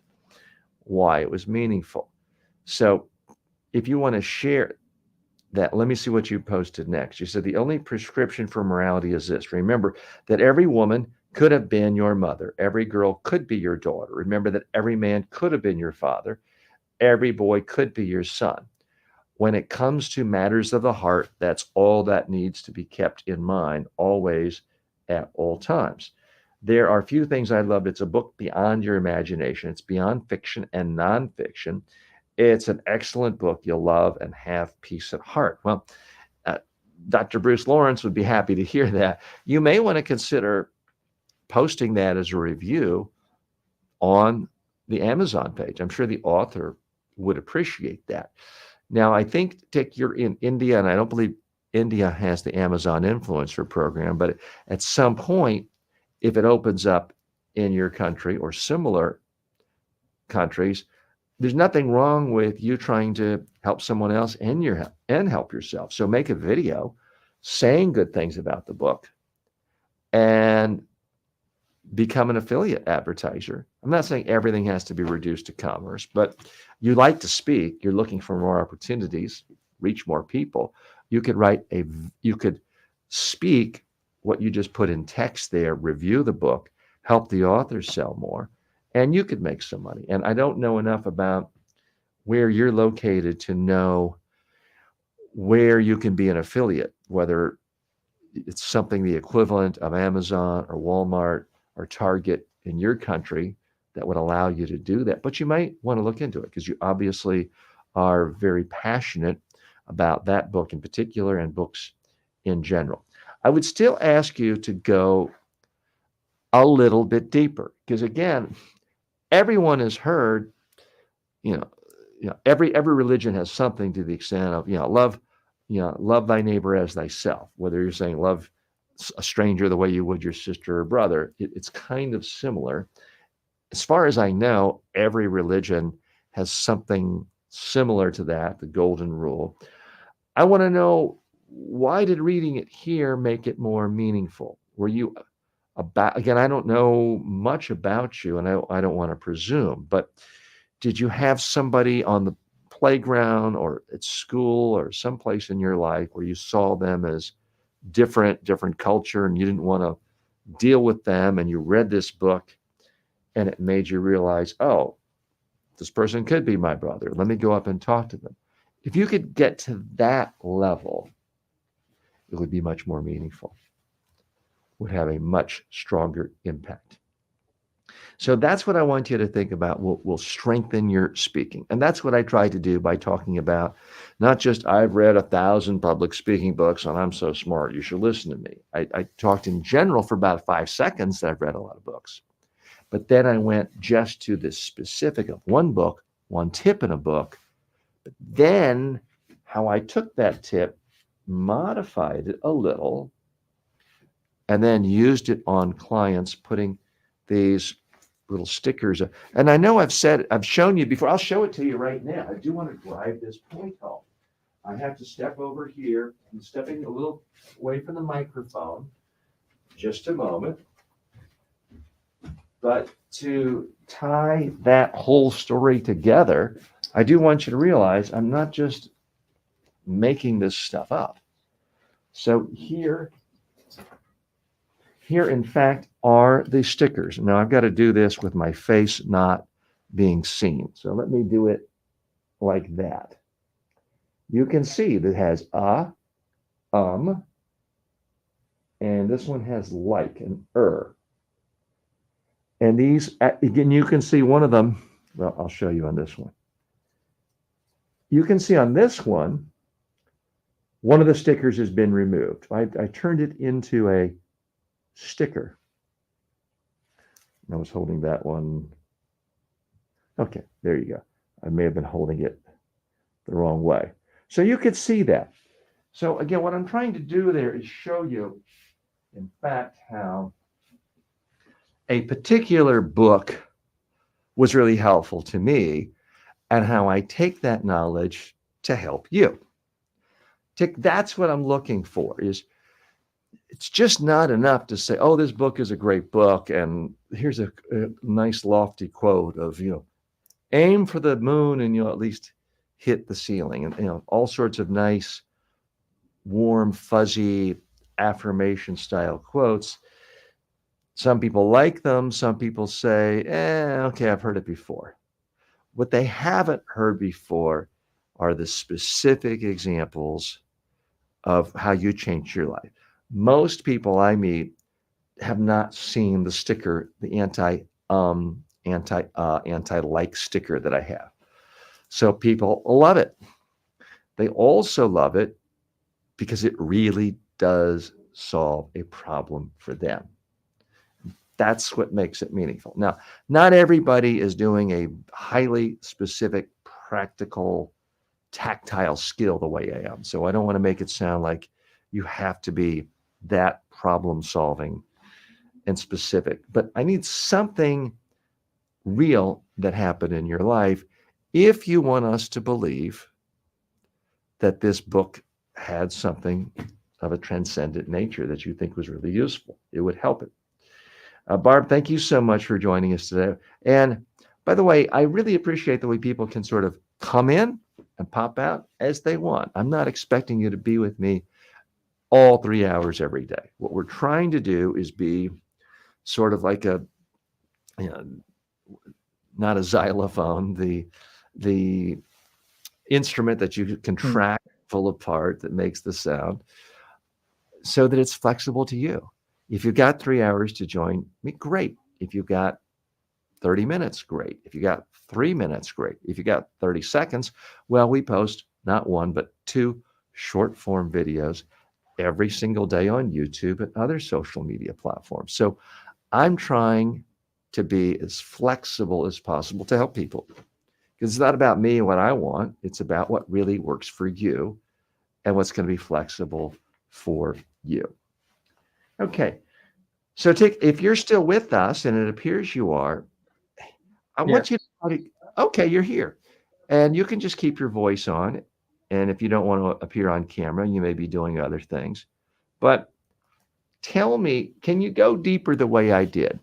why it was meaningful. So if you want to share that, let me see what you posted next. You said the only prescription for morality is this. Remember that every woman could have been your mother. Every girl could be your daughter. Remember that every man could have been your father. Every boy could be your son. When it comes to matters of the heart, that's all that needs to be kept in mind always at all times. There are few things I loved. It's a book beyond your imagination. It's beyond fiction and nonfiction. It's an excellent book you'll love and have peace at heart. Well, uh, Dr. Bruce Lawrence would be happy to hear that. You may want to consider posting that as a review on the Amazon page. I'm sure the author would appreciate that. Now, I think, Dick, you're in India, and I don't believe India has the Amazon Influencer program, but at some point, if it opens up in your country or similar countries, there's nothing wrong with you trying to help someone else and help yourself. So make a video saying good things about the book and become an affiliate advertiser. I'm not saying everything has to be reduced to commerce, but you like to speak, you're looking for more opportunities, reach more people. You could speak what you just put in text there, review the book, help the author sell more, and you could make some money. And I don't know enough about where you're located to know where you can be an affiliate, whether it's something the equivalent of Amazon or Walmart or Target in your country that would allow you to do that. But you might want to look into it because you obviously are very passionate about that book in particular and books in general. I would still ask you to go a little bit deeper because, again, everyone has heard, you know, every religion has something to the extent of, love thy neighbor as thyself. Whether you're saying love a stranger the way you would your sister or brother, it's kind of similar. As far as I know, every religion has something similar to that, the golden rule. I want to know, why did reading it here make it more meaningful? Were you again, I don't know much about you and I don't want to presume, but did you have somebody on the playground or at school or someplace in your life where you saw them as different culture and you didn't want to deal with them and you read this book and it made you realize, oh, this person could be my brother. Let me go up and talk to them. If you could get to that level, it would be much more meaningful, would have a much stronger impact. So that's what I want you to think about will strengthen your speaking. And that's what I try to do by talking about not just I've read 1,000 public speaking books and I'm so smart, you should listen to me. I talked in general for about 5 seconds that I've read a lot of books. But then I went just to the specific of one book, one tip in a book. But then how I took that tip, modified it a little, and then used it on clients, putting these little stickers. And I know I've shown you before. I'll show it to you right now. I do want to drive this point home. I have to step over here. I'm stepping a little away from the microphone. Just a moment. But to tie that whole story together, I do want you to realize I'm not just making this stuff up. So here in fact are the stickers. Now I've got to do this with my face not being seen. So let me do it like that. You can see that it has and this one has like and And these, again, you can see one of them. Well, I'll show you on this one. You can see on this one of the stickers has been removed. I turned it into a sticker. I was holding that one. Okay, there you go. I may have been holding it the wrong way. So you could see that. So again, what I'm trying to do there is show you, in fact, how a particular book was really helpful to me. and how I take that knowledge to help you. Tick, that's what I'm looking for. Is it's just not enough to say, oh, this book is a great book, and here's a nice lofty quote of, aim for the moon and you'll at least hit the ceiling, and all sorts of nice, warm, fuzzy affirmation style quotes. Some people like them. Some people say, okay, I've heard it before. What they haven't heard before are the specific examples of how you changed your life. Most people I meet have not seen the sticker, the anti-like sticker that I have. So people love it. They also love it because it really does solve a problem for them. That's what makes it meaningful. Now, not everybody is doing a highly specific, practical, tactile skill the way I am. So I don't want to make it sound like you have to be that problem solving and specific, but I need something real that happened in your life if you want us to believe that this book had something of a transcendent nature that you think was really useful. It would help it. Barb, thank you so much for joining us today. And by the way, I really appreciate the way people can sort of come in and pop out as they want. I'm not expecting you to be with me all 3 hours every day. What we're trying to do is be sort of like a, not a xylophone, the instrument that you contract, pull apart, that makes the sound, so that it's flexible to you. If you've got 3 hours to join me, great. If you've got 30 minutes, great. If you got 3 minutes, great. If you got 30 seconds, well, we post not one, but 2 short form videos every single day on YouTube and other social media platforms. So I'm trying to be as flexible as possible to help people, because it's not about me and what I want. It's about what really works for you and what's going to be flexible for you. Okay. So Tick, if you're still with us, and it appears you are, I want you to, okay, you're here. And you can just keep your voice on. And if you don't want to appear on camera, you may be doing other things. But tell me, can you go deeper the way I did?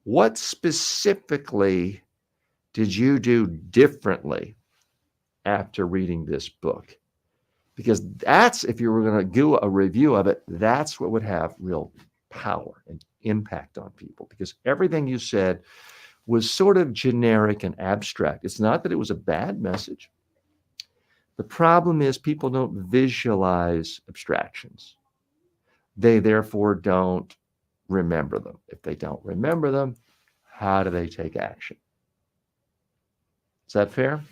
What specifically did you do differently after reading this book? Because that's, if you were going to do a review of it, that's what would have real power and impact on people. Because everything you said was sort of generic and abstract. It's not that it was a bad message. The problem is people don't visualize abstractions. They therefore don't remember them. If they don't remember them, how do they take action? Is that fair?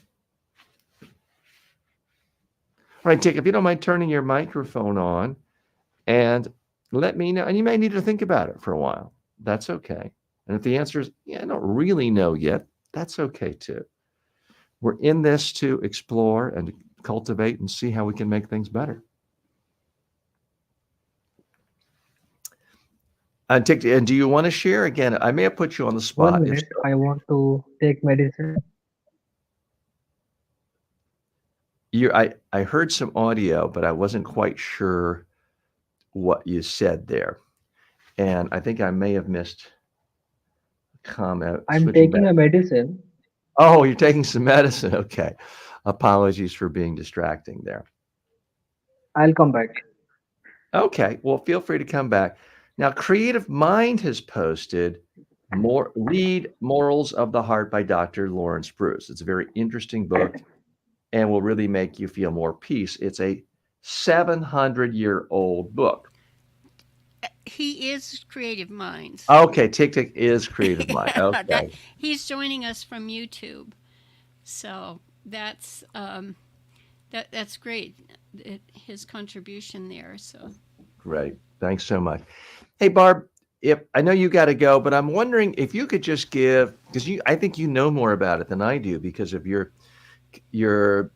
All right, Tick, if you don't mind turning your microphone on and let me know, and you may need to think about it for a while. That's okay. And if the answer is, I don't really know yet, that's okay too. We're in this to explore and cultivate and see how we can make things better. Tick, and do you want to share again? I may have put you on the spot. 1 minute, I want to take medicine. I heard some audio, but I wasn't quite sure what you said there. And I think I may have missed a comment. I'm taking a medicine. Oh, you're taking some medicine. Okay. Apologies for being distracting there. I'll come back. Okay. Well, feel free to come back. Now, Creative Mind has posted read Morals of the Heart by Dr. Lawrence Bruce. It's a very interesting book and will really make you feel more peace. It's a 700-year-old book. He is Creative Minds. Okay, Tick Tick is Creative Mind. Okay. He's joining us from YouTube, so that's great. His contribution there. So great. Thanks so much. Hey, Barb. If I know you got to go, but I'm wondering if you could just give, because I think you know more about it than I do because of your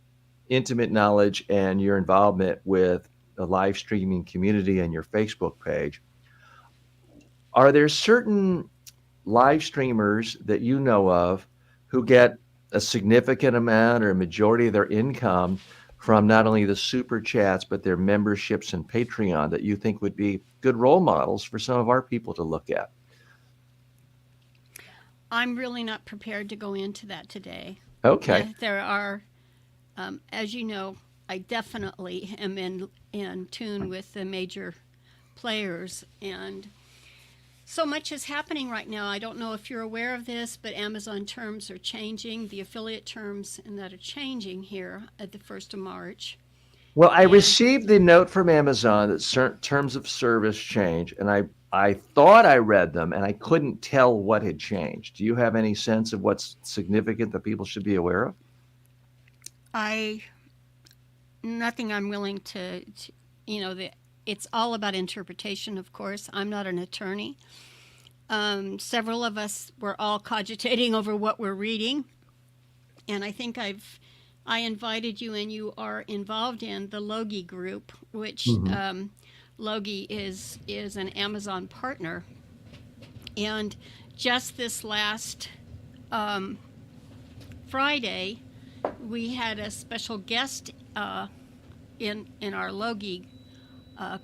intimate knowledge and your involvement with the live streaming community and your Facebook page. Are there certain live streamers that you know of who get a significant amount or a majority of their income from not only the super chats, but their memberships and Patreon that you think would be good role models for some of our people to look at? I'm really not prepared to go into that today. Okay. There are, as you know, I definitely am in tune with the major players, and so much is happening right now. I don't know if you're aware of this, but Amazon terms are changing, the affiliate terms, and that are changing here at the 1st of March. Well, I And- received the note from Amazon that certain terms of service change, and I thought I read them and I couldn't tell what had changed. Do you have any sense of what's significant that people should be aware of? Nothing I'm willing to it's all about interpretation, of course. I'm not an attorney. Several of us were all cogitating over what we're reading, and I think I invited you, and you are involved in the Logi group, which Logi is an Amazon partner, and just this last Friday, we had a special guest in our Logi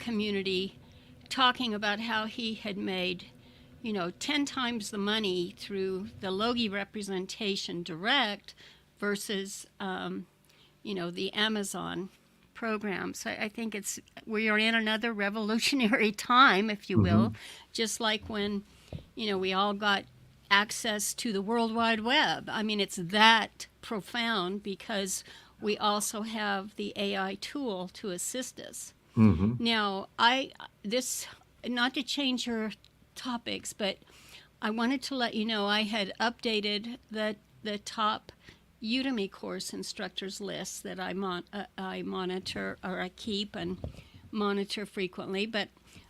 community talking about how he had made 10 times the money through the Logi representation direct versus the Amazon program. So I think we are in another revolutionary time, if you will, just like when we all got access to the World Wide Web. I mean, it's that profound because we also have the AI tool to assist us. Now, not to change your topics, but I wanted to let you know I had updated the top Udemy course instructors list that I monitor, or I keep and monitor frequently, but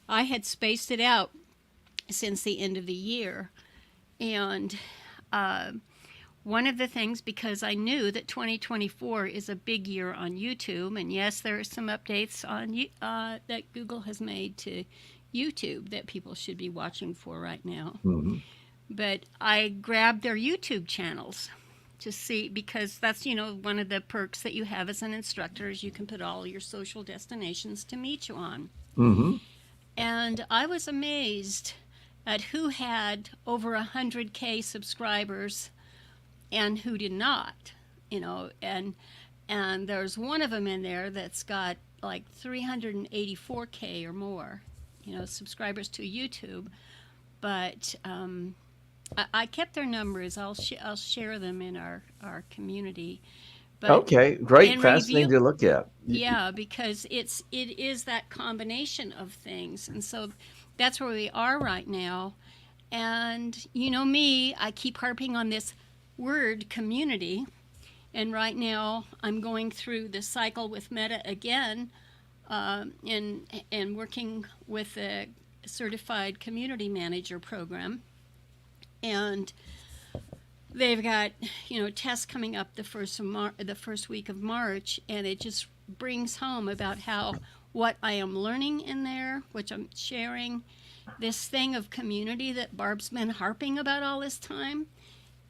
I had spaced it out since the end of the year. And one of the things, because I knew that 2024 is a big year on YouTube, and yes, there are some updates on that Google has made to YouTube that people should be watching for right now. But I grabbed their YouTube channels to see, because that's one of the perks that you have as an instructor is you can put all your social destinations to meet you on. And I was amazed at who had over 100K subscribers and who did not, and there's one of them in there that's got like 384K or more, subscribers to YouTube. But I kept their numbers. I'll share them in our community. But Okay, great, in fascinating review- to look at. yeah, because it is that combination of things, and so that's where we are right now. And me, I keep harping on this word community, and right now I'm going through the cycle with Meta again, and working with a certified community manager program, and they've got tests coming up the first week of March, and it just brings home about how what I am learning in there, which I'm sharing, this thing of community that Barb's been harping about all this time,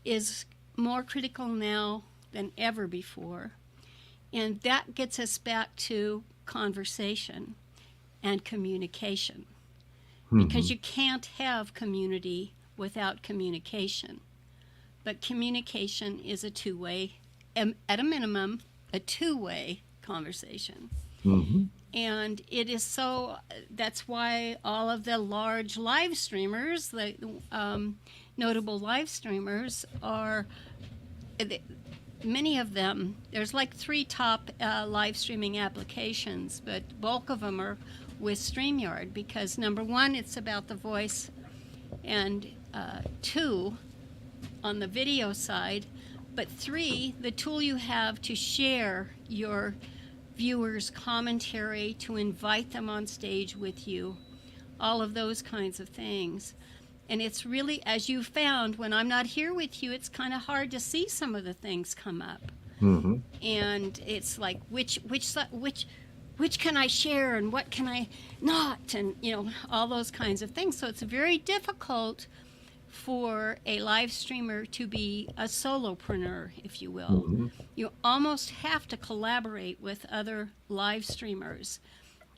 is more critical now than ever before. And that gets us back to conversation and communication, because you can't have community without communication. But communication is a two-way, at a minimum, a two-way conversation. And it is so, that's why all of the large live streamers, the notable live streamers, are, many of them, there's like 3 top live streaming applications, but bulk of them are with StreamYard, because number 1, it's about the voice, and 2, on the video side, but 3, the tool you have to share your viewers' commentary, to invite them on stage with you, all of those kinds of things. And it's really, as you found, when I'm not here with you, it's kind of hard to see some of the things come up. And it's like, which can I share and what can I not, and all those kinds of things. So it's very difficult for a live streamer to be a solopreneur, if you will. Mhm. You almost have to collaborate with other live streamers.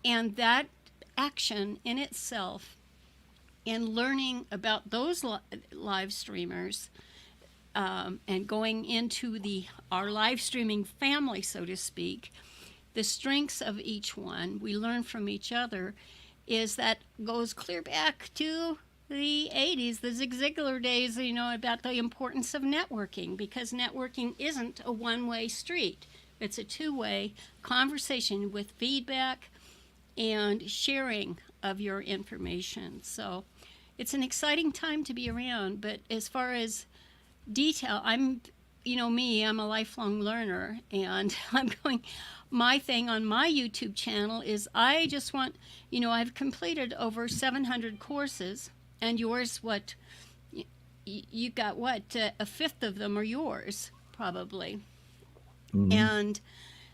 And that action in itself, in learning about those live streamers, and going into our live streaming family, so to speak, the strengths of each one, we learn from each other, is that goes clear back to the 80s, the Zig Ziglar days, about the importance of networking, because networking isn't a one-way street. It's a two-way conversation with feedback and sharing of your information. So it's an exciting time to be around, but as far as detail, I'm a lifelong learner, and my thing on my YouTube channel is I just want, I've completed over 700 courses, and yours, you got a fifth of them are yours, probably. Mhm. And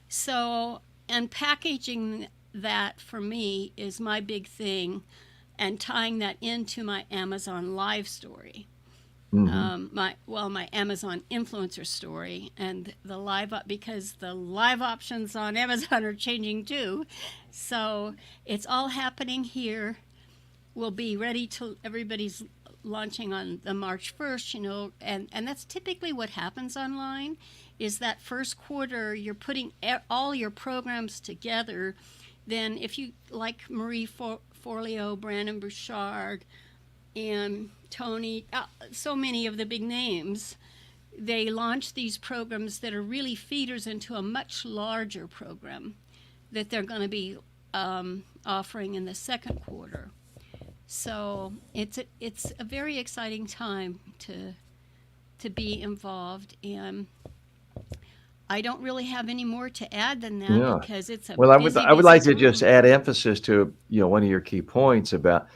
so, and packaging that for me is my big thing, and tying that into my Amazon live story. Mhm. My Amazon influencer story, and because the live options on Amazon are changing too. So it's all happening here. We'll be ready to, everybody's launching on the March 1st, and that's typically what happens online, is that first quarter you're putting all your programs together. Then if you like Marie Forleo, Brandon Bouchard, and Tony, so many of the big names, they launch these programs that are really feeders into a much larger program that they're going to be offering in the second quarter. So it's a very exciting time to be involved, and I don't really have any more to add than that, Yeah. because it's a Well, I busy, would like busy to just time. add emphasis to, one of your key points about,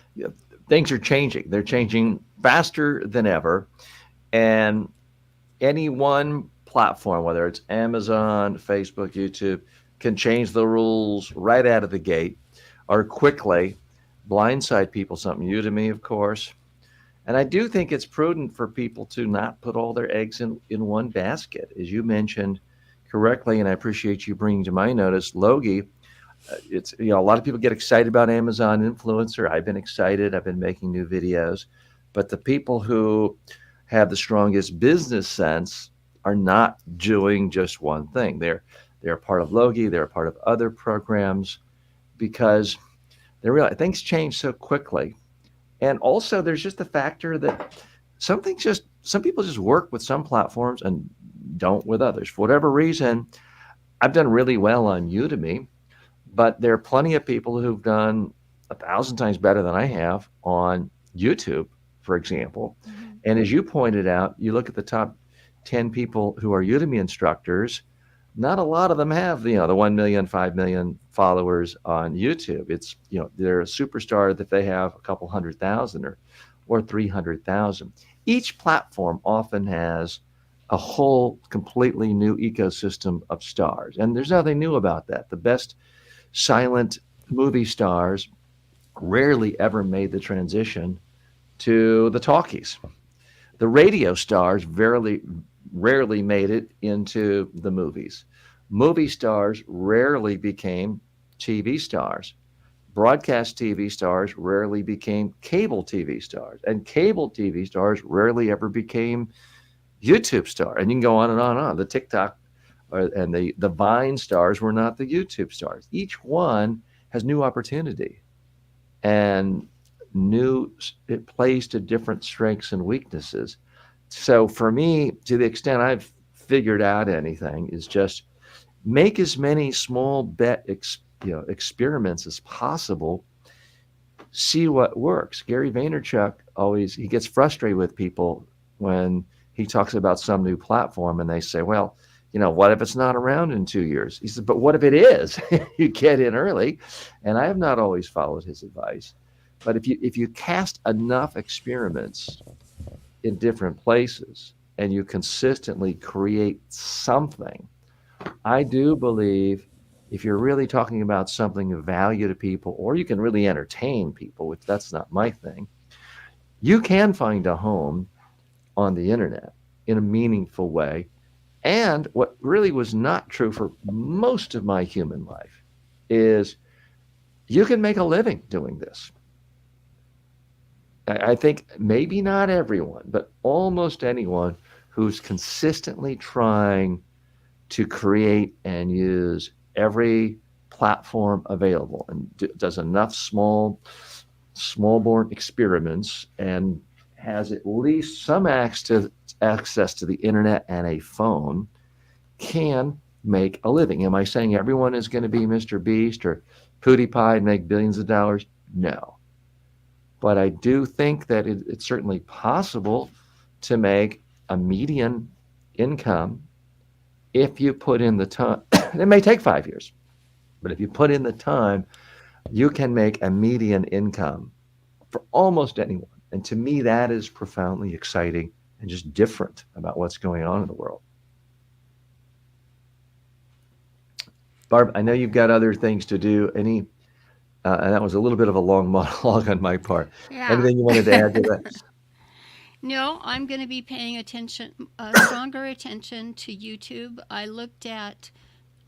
things are changing. They're changing faster than ever. And any one platform, whether it's Amazon, Facebook, YouTube, can change the rules right out of the gate or quickly blindside people. Something Udemy, of course. And I do think it's prudent for people to not put all their eggs in one basket. As you mentioned correctly, and I appreciate you bringing to my notice, Logie, it's, a lot of people get excited about Amazon influencer. I've been excited. I've been making new videos. But the people who have the strongest business sense are not doing just one thing. They're a part of Logie. They're a part of other programs, because things change so quickly. And also, there's just the factor that some people just work with some platforms and don't with others. For whatever reason, I've done really well on Udemy, but there are plenty of people who've done 1,000 times better than I have on YouTube, for example. Mhm. And as you pointed out, you look at the top 10 people who are Udemy instructors, not a lot of them have, the 1 million, 5 million followers on YouTube. It's, they're a superstar that they have a couple 100,000 or 300,000. Each platform often has a whole completely new ecosystem of stars. And there's nothing new about that. The best silent movie stars rarely ever made the transition to the talkies. The radio stars rarely made it into the movies. Movie stars rarely became TV stars. Broadcast TV stars rarely became cable TV stars. And cable TV stars rarely ever became YouTube stars. And you can go on and on and on. The TikTok and the Vine stars were not the YouTube stars. Each one has new opportunity, and it plays to different strengths and weaknesses. So for me, to the extent I've figured out anything, is just make as many small bet experiments as possible. See what works. Gary Vaynerchuk he gets frustrated with people when he talks about some new platform and they say, well, what if it's not around in 2 years? He said, but what if it is? You get in early. And I have not always followed his advice. But if you cast enough experiments in different places and you consistently create something, I do believe, if you're really talking about something of value to people, or you can really entertain people, which that's not my thing, You can find a home on the internet in a meaningful way. And what really was not true for most of my human life is you can make a living doing this. I think maybe not everyone, but almost anyone who's consistently trying to create and use every platform available and does enough small-born experiments and has at least some access to the internet and a phone can make a living. Am I saying everyone is going to be Mr. Beast or PewDiePie and make billions of dollars? No. But I do think that it's certainly possible to make a median income if you put in the time. It may take 5 years, but if you put in the time, you can make a median income for almost anyone. And to me, that is profoundly exciting and just different about what's going on in the world. Barb, I know you've got other things to do. And that was a little bit of a long monologue on my part. Yeah. Anything you wanted to add to that? No, I'm going to be paying stronger attention to YouTube. I looked at,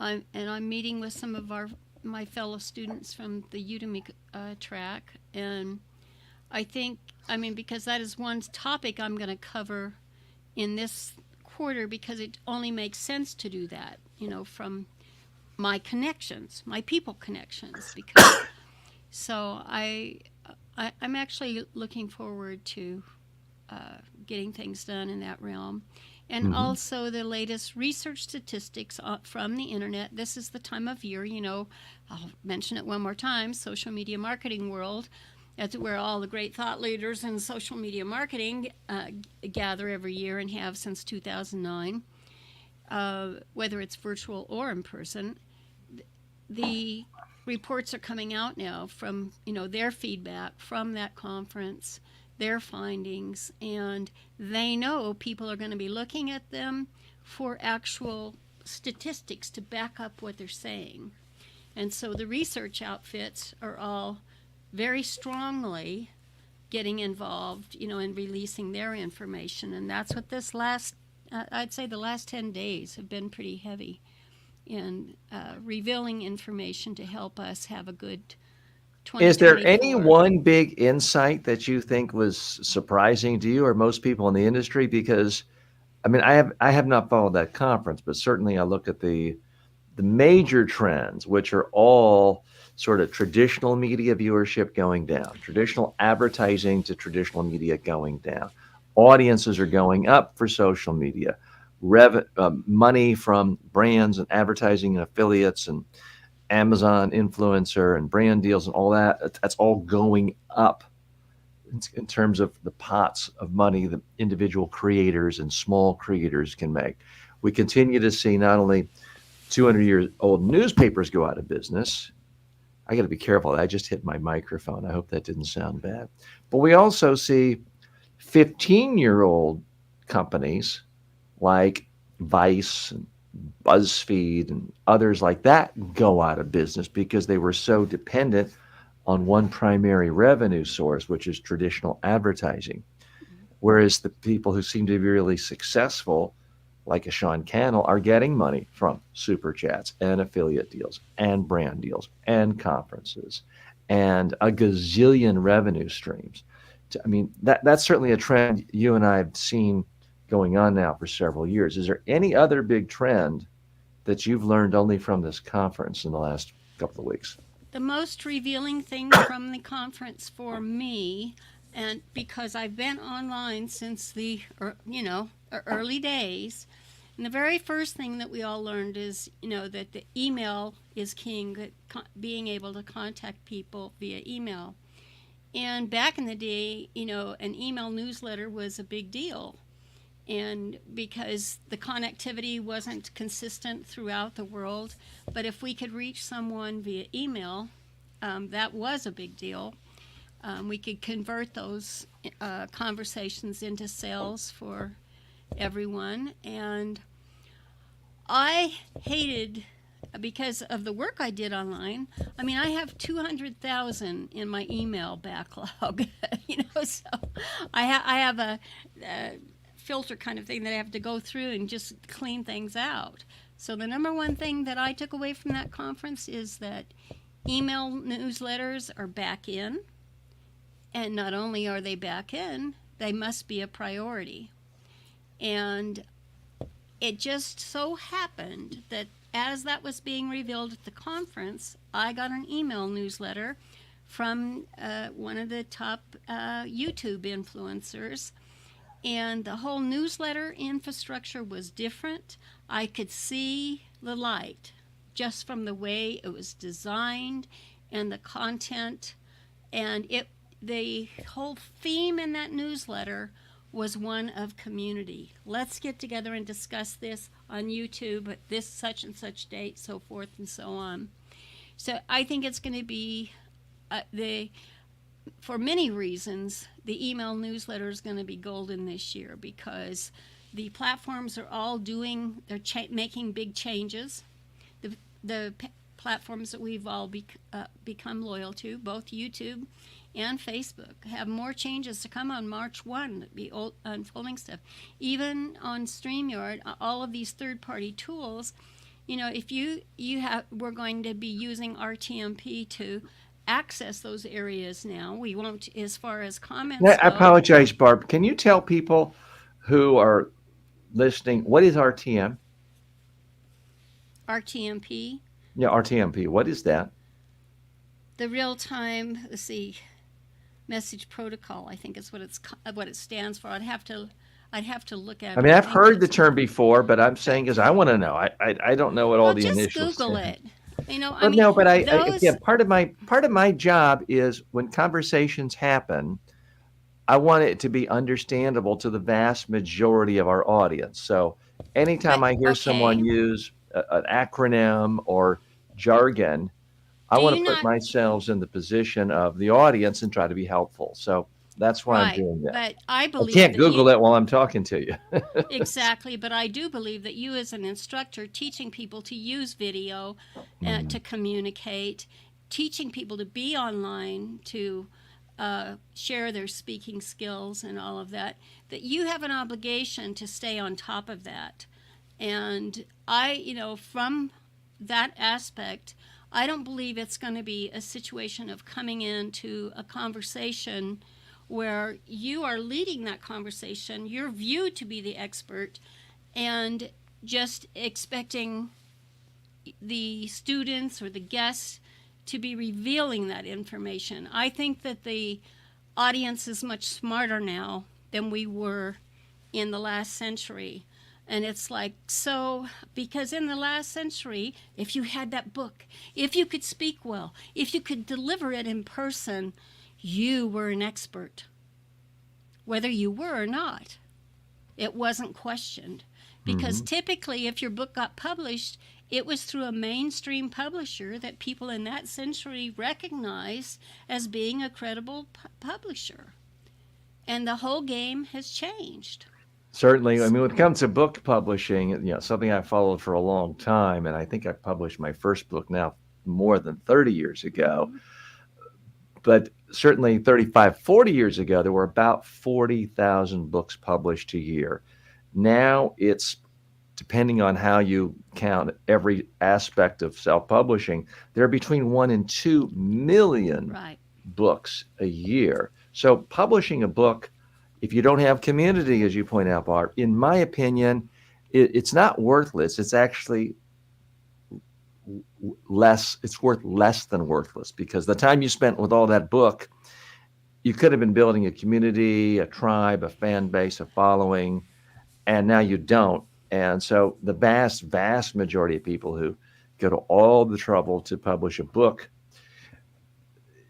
and I'm meeting with some of my fellow students from the Udemy track, and because that is one topic I'm going to cover in this quarter, because it only makes sense to do that, from my connections, my people connections, because so I'm actually looking forward to getting things done in that realm. And Mhm. also the latest research statistics from the internet. This is the time of year, I'll mention it one more time, social media marketing world. That's where all the great thought leaders in social media marketing gather every year and have since 2009, whether it's virtual or in person. The reports are coming out now from their feedback from that conference, their findings, and they know people are going to be looking at them for actual statistics to back up what they're saying. And so the research outfits are all very strongly getting involved, in releasing their information. And that's what I'd say the last 10 days have been pretty heavy in revealing information to help us have a good 2024. Is there any one big insight that you think was surprising to you or most people in the industry? Because I have not followed that conference, but certainly I look at the major trends, which are all sort of traditional media viewership going down, traditional advertising to traditional media going down. Audiences are going up for social media. Money from brands and advertising and affiliates and Amazon influencer and brand deals and all that's all going up in terms of the pots of money that individual creators and small creators can make. We continue to see not only 200-year-old newspapers go out of business. I got to be careful. I just hit my microphone. I hope that didn't sound bad. But we also see 15-year-old companies like Vice and BuzzFeed and others like that go out of business because they were so dependent on one primary revenue source, which is traditional advertising. Whereas the people who seem to be really successful, like a Sean Cannell, are getting money from super chats and affiliate deals and brand deals and conferences and a gazillion revenue streams. That's certainly a trend you and I have seen going on now for several years. Is there any other big trend that you've learned only from this conference in the last couple of weeks? The most revealing thing from the conference for me, and because I've been online since the early days, and the very first thing that we all learned is that the email is king, being able to contact people via email. And back in the day, an email newsletter was a big deal. And because the connectivity wasn't consistent throughout the world, but if we could reach someone via email, that was a big deal. We could convert those conversations into sales for everyone. And I hated because of the work I did online. I mean, I have 200,000 in my email backlog, so I have a filter kind of thing that I have to go through and just clean things out. So the number one thing that I took away from that conference is that email newsletters are back in, and not only are they back in, they must be a priority. And it just so happened that as that was being revealed at the conference, I got an email newsletter from one of the top YouTube influencers, and the whole newsletter infrastructure was different. I could see the light just from the way it was designed and the content, and the whole theme in that newsletter was one of community. Let's get together and discuss this on YouTube at this such and such date, so forth and so on. So I think it's going to be for many reasons, the email newsletter is going to be golden this year, because the platforms are all making big changes. The platforms that we've all become loyal to, both YouTube and Facebook, have more changes to come on March 1, the unfolding stuff. Even on StreamYard, all of these third-party tools, if we're going to be using RTMP to access those areas now. We won't, as far as comments I go. apologize, Barb. Can you tell people who are listening, what is RTM? RTMP, Yeah, RTMP. What is that? the real-time, message protocol, I think is what it stands for. I'd have to look at it. I mean, I've think heard the it's- term before, but I'm saying is I want to know. I don't know what all Well, the just initials. Google it. I But mean, no, but those, again, part of my job is when conversations happen, I want it to be understandable to the vast majority of our audience. So anytime But- I hear someone okay. use an acronym or jargon, I Do want you to put not- myself in the position of the audience and try to be helpful. So that's why I'm right, doing that. but I I believe can't that Google it while I'm talking to you. Exactly, but I do believe that you, as an instructor, teaching people to use video to communicate, teaching people to be online, to share their speaking skills and all of that, that you have an obligation to stay on top of that. And from that aspect, I don't believe it's going to be a situation of coming into a conversation where you are leading that conversation, you're viewed to be the expert, and just expecting the students or the guests to be revealing that information. I think that the audience is much smarter now than we were in the last century. And it's like, so, because in the last century, if you had that book, if you could speak well, if you could deliver it in person, you were an expert. Whether you were or not, it wasn't questioned. Because typically, if your book got published, it was through a mainstream publisher that people in that century recognized as being a credible publisher. And the whole game has changed. Certainly. I mean, when it comes to book publishing, something I followed for a long time, and I think I published my first book now more than 30 years ago. But certainly 35, 40 years ago, there were about 40,000 books published a year. Now it's, depending on how you count every aspect of self-publishing, there are between 1 and 2 million Right. books a year. So publishing a book, if you don't have community, as you point out, Barb, in my opinion, it's not worthless. It's actually less. It's worth less than worthless, because the time you spent with all that book, you could have been building a community, a tribe, a fan base, a following, and now you don't. And so the vast, vast majority of people who go to all the trouble to publish a book,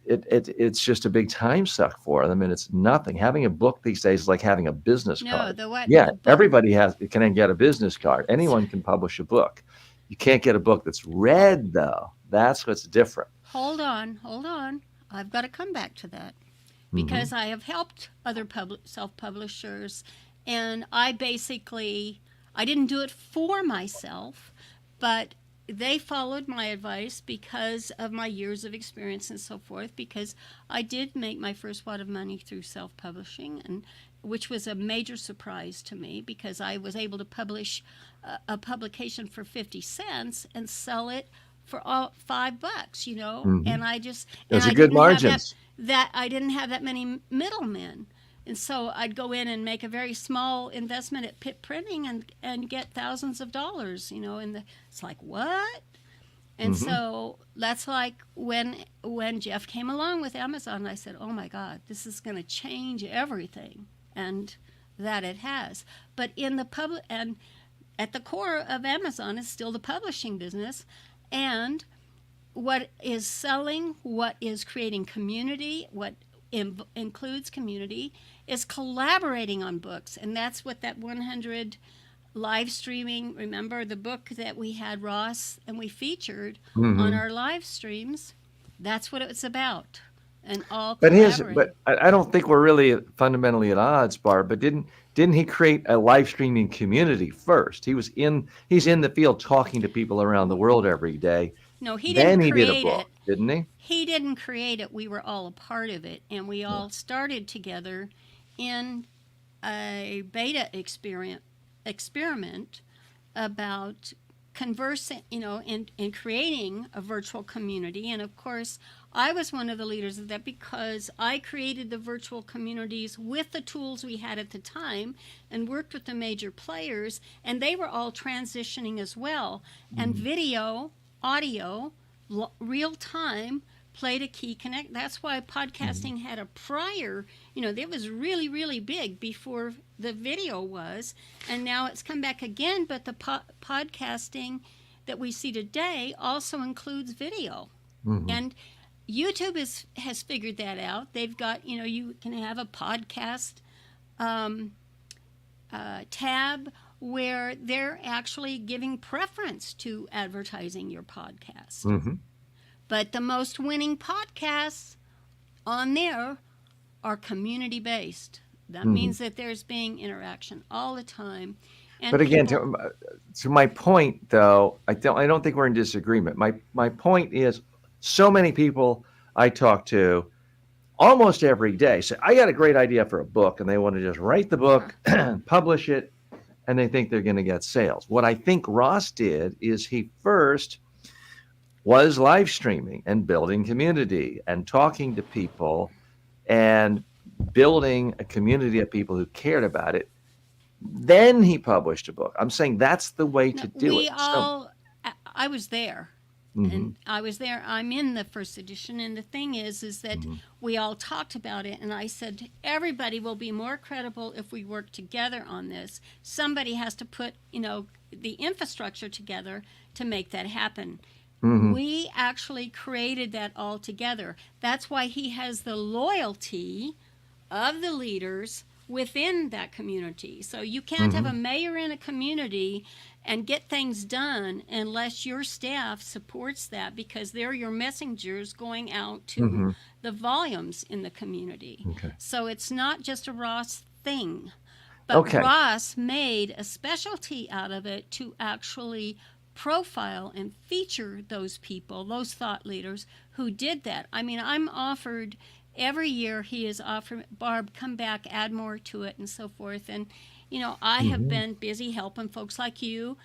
it's just a big time suck for them, and it's nothing. Having a book these days is like having a business card. the what? Yeah, the book- everybody can get a business card. Anyone can publish a book. You can't get a book that's read, though. That's what's different. Hold on. I've got to come back to that, because I have helped other self-publishers, and I didn't do it for myself, but they followed my advice because of my years of experience and so forth, because I did make my first wad of money through self-publishing, and which was a major surprise to me, because I was able to publish a publication for 50 cents and sell it for all $5, you know. Mhm. And I just Those and are I good didn't have margins. that I didn't have that many middlemen. And so I'd go in and make a very small investment at Pitt Printing and get thousands of dollars, you know, it's like, what? And Mhm. so that's like when Jeff came along with Amazon, I said, oh my God, this is going to change everything. And that it has. But in the public, and at the core of Amazon is still the publishing business. And what is selling, what is creating community, what includes community, is collaborating on books. And that's what that 100 live streaming, remember the book that we had Ross and we featured on Mhm. our live streams? That's what it's about. And all But collaborating. I don't think we're really fundamentally at odds, Barb. But didn't he create a live streaming community first? He's in the field talking to people around the world every day. No, he Then didn't he did a create book, it. didn't he? He didn't create it. We were all a part of it. And we Yeah. all started together in a beta experiment about conversing, you know, in creating a virtual community. And of course, I was one of the leaders of that because I created the virtual communities with the tools we had at the time and worked with the major players, and they were all transitioning as well. And video, audio, real time played a key connect. That's why podcasting had a prior, you know, it was really, really big before the video was. And now it's come back again, but the podcasting that we see today also includes video. Mhm. And YouTube has figured that out. They've got, you know, you can have a podcast tab where they're actually giving preference to advertising your podcast. Mhm. But the most winning podcasts on there are community based. That means that there's being interaction all the time. And But again, people, to my point, though, I don't think we're in disagreement. My point is, so many people I talk to almost every day say, "I got a great idea for a book," and they want to just write the book, publish it, and they think they're going to get sales. What I think Ross did is he first was live streaming and building community and talking to people and building a community of people who cared about it. Then he published a book. I'm saying that's the way to do we it. all, I was there. Mhm. And I was there. I'm in the first edition, and the thing is that we all talked about it, and I said everybody will be more credible if we work together on this. Somebody has to put, you know, the infrastructure together to make that happen. We actually created that all together. That's why he has the loyalty of the leaders within that community. So you can't have a mayor in a community and get things done unless your staff supports that, because they're your messengers going out to the volumes in the community. Okay. So it's not just a Ross thing. But Okay. Ross made a specialty out of it to actually profile and feature those people, those thought leaders who did that. I mean, I'm offered every year, he is offered, Barb, come back, add more to it, and so forth. And, you know, I have been busy helping folks like you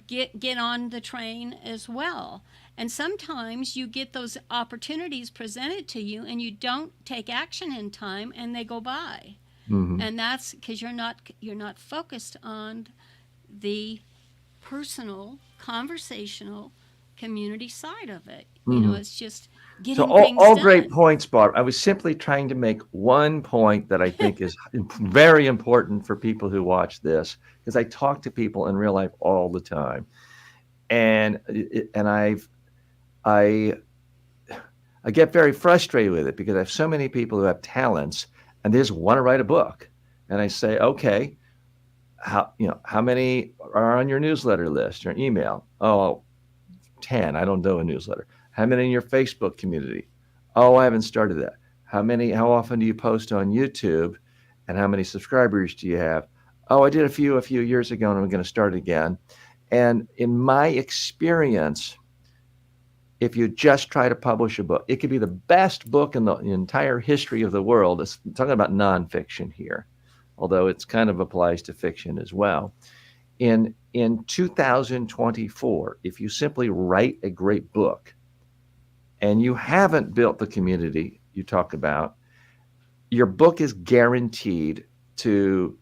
get on the train as well. And sometimes you get those opportunities presented to you and you don't take action in time and they go by. And that's because you're not focused on the personal, conversational, community side of it. You know, it's just getting So things all done. great points, Barb. I was simply trying to make one point that I think is very important for people who watch this, because I talk to people in real life all the time, and I get very frustrated with it because I have so many people who have talents and they just want to write a book, and I say, okay, how many are on your newsletter list or email? Oh, 10. I don't do a newsletter. How many in your Facebook community? Oh, I haven't started that. How often do you post on YouTube? And how many subscribers do you have? Oh, I did a few years ago and I'm going to start again. And in my experience, if you just try to publish a book, it could be the best book in the entire history of the world. It's talking about nonfiction here, although it's kind of applies to fiction as well. In 2024, if you simply write a great book and you haven't built the community you talk about, your book is guaranteed to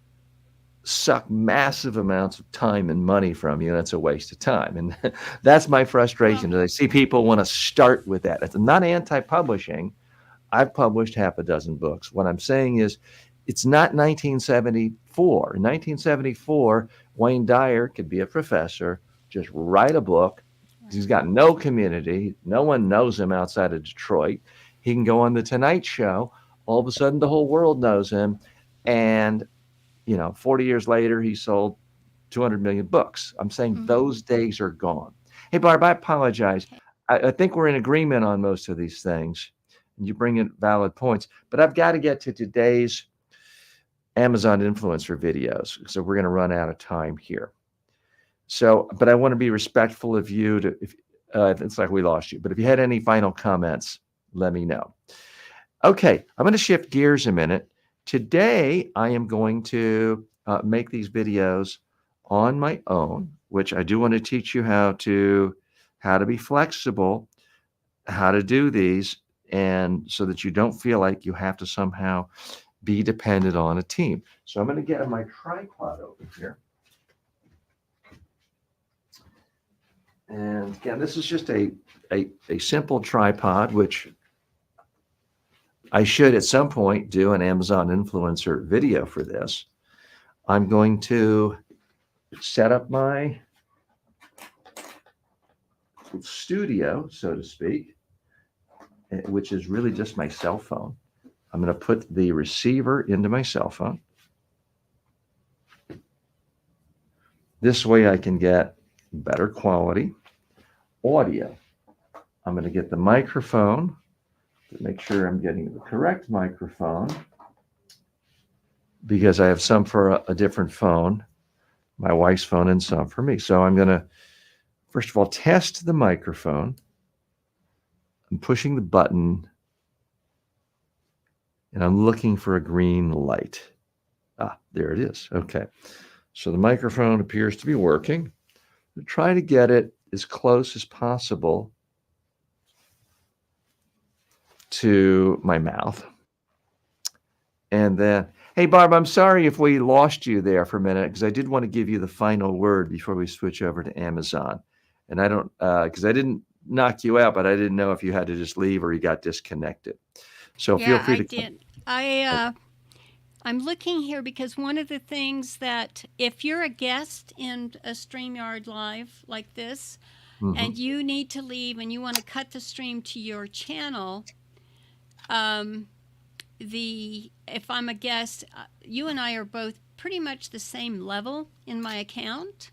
suck massive amounts of time and money from you. That's a waste of time. And that's my frustration. Well, I see people want to start with that. It's not anti-publishing. I've published half a dozen books. What I'm saying is it's not 1974. In 1974, Wayne Dyer could be a professor, just write a book. He's got no community. No one knows him outside of Detroit. He can go on the Tonight Show. All of a sudden, the whole world knows him. And 40 years later, he sold 200 million books. I'm saying those days are gone. Hey, Barb, I apologize. Okay. I think we're in agreement on most of these things. And you bring in valid points. But I've got to get to today's Amazon influencer videos. So we're going to run out of time here. So, but I want to be respectful of you. It's like we lost you. But if you had any final comments, let me know. Okay, I'm going to shift gears a minute. Today, I am going to make these videos on my own, which I do want to teach you how to be flexible, how to do these, and so that you don't feel like you have to somehow be dependent on a team. So I'm going to get my tripod over here. And again, this is just a simple tripod, which I should at some point do an Amazon influencer video for this. I'm going to set up my studio, so to speak, which is really just my cell phone. I'm going to put the receiver into my cell phone. This way I can get better quality audio. I'm going to get the microphone to make sure I'm getting the correct microphone, because I have some for a different phone, my wife's phone, and some for me. So I'm going to, first of all, test the microphone. I'm pushing the button, and I'm looking for a green light. There it is. Okay. So the microphone appears to be working. Try to get it as close as possible to my mouth. And then, hey, Barb, I'm sorry if we lost you there for a minute, because I did want to give you the final word before we switch over to Amazon. And I don't, because I didn't knock you out, but I didn't know if you had to just leave or you got disconnected. So feel free to. I did. I'm looking here because one of the things that if you're a guest in a StreamYard Live like this, and you need to leave and you want to cut the stream to your channel, if I'm a guest, you and I are both pretty much the same level in my account,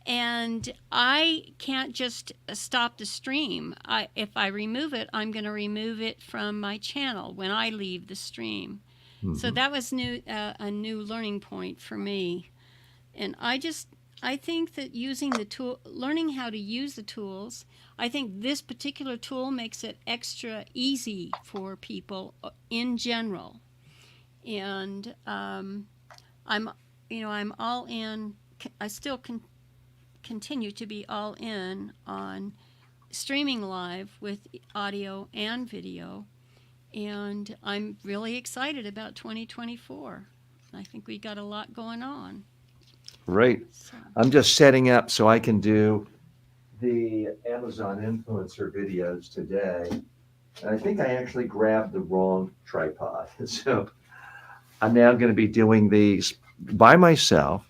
and I can't just stop the stream. If I remove it, I'm going to remove it from my channel when I leave the stream. So that was a new learning point for me. And I think that using the tool, learning how to use the tools, I think this particular tool makes it extra easy for people in general. And I'm all in. I still continue to be all in on streaming live with audio and video. And I'm really excited about 2024. I think we got a lot going on. Right. So. I'm just setting up so I can do the Amazon influencer videos today. And I think I actually grabbed the wrong tripod. So I'm now going to be doing these by myself.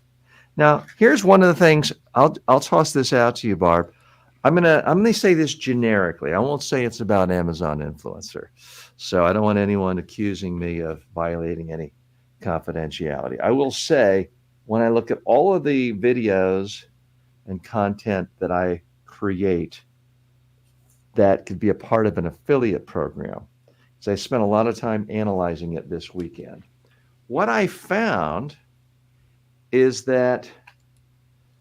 Now, here's one of the things. I'll toss this out to you, Barb. I'm gonna say this generically. I won't say it's about Amazon influencer. So I don't want anyone accusing me of violating any confidentiality. I will say, when I look at all of the videos and content that I create that could be a part of an affiliate program, because I spent a lot of time analyzing it this weekend, what I found is that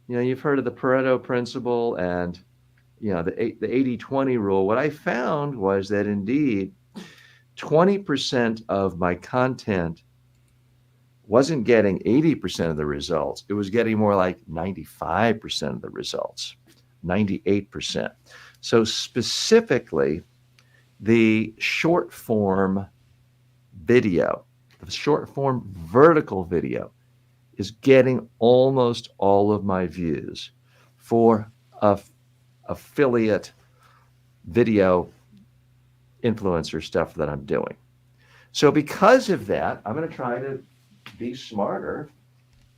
You've heard of the Pareto principle and the 80-20 rule. What I found was that indeed 20% of my content wasn't getting 80% of the results. It was getting more like 95% of the results, 98%. So specifically, the short form video, the short form vertical video is getting almost all of my views for affiliate video influencer stuff that I'm doing. So because of that, I'm going to try to be smarter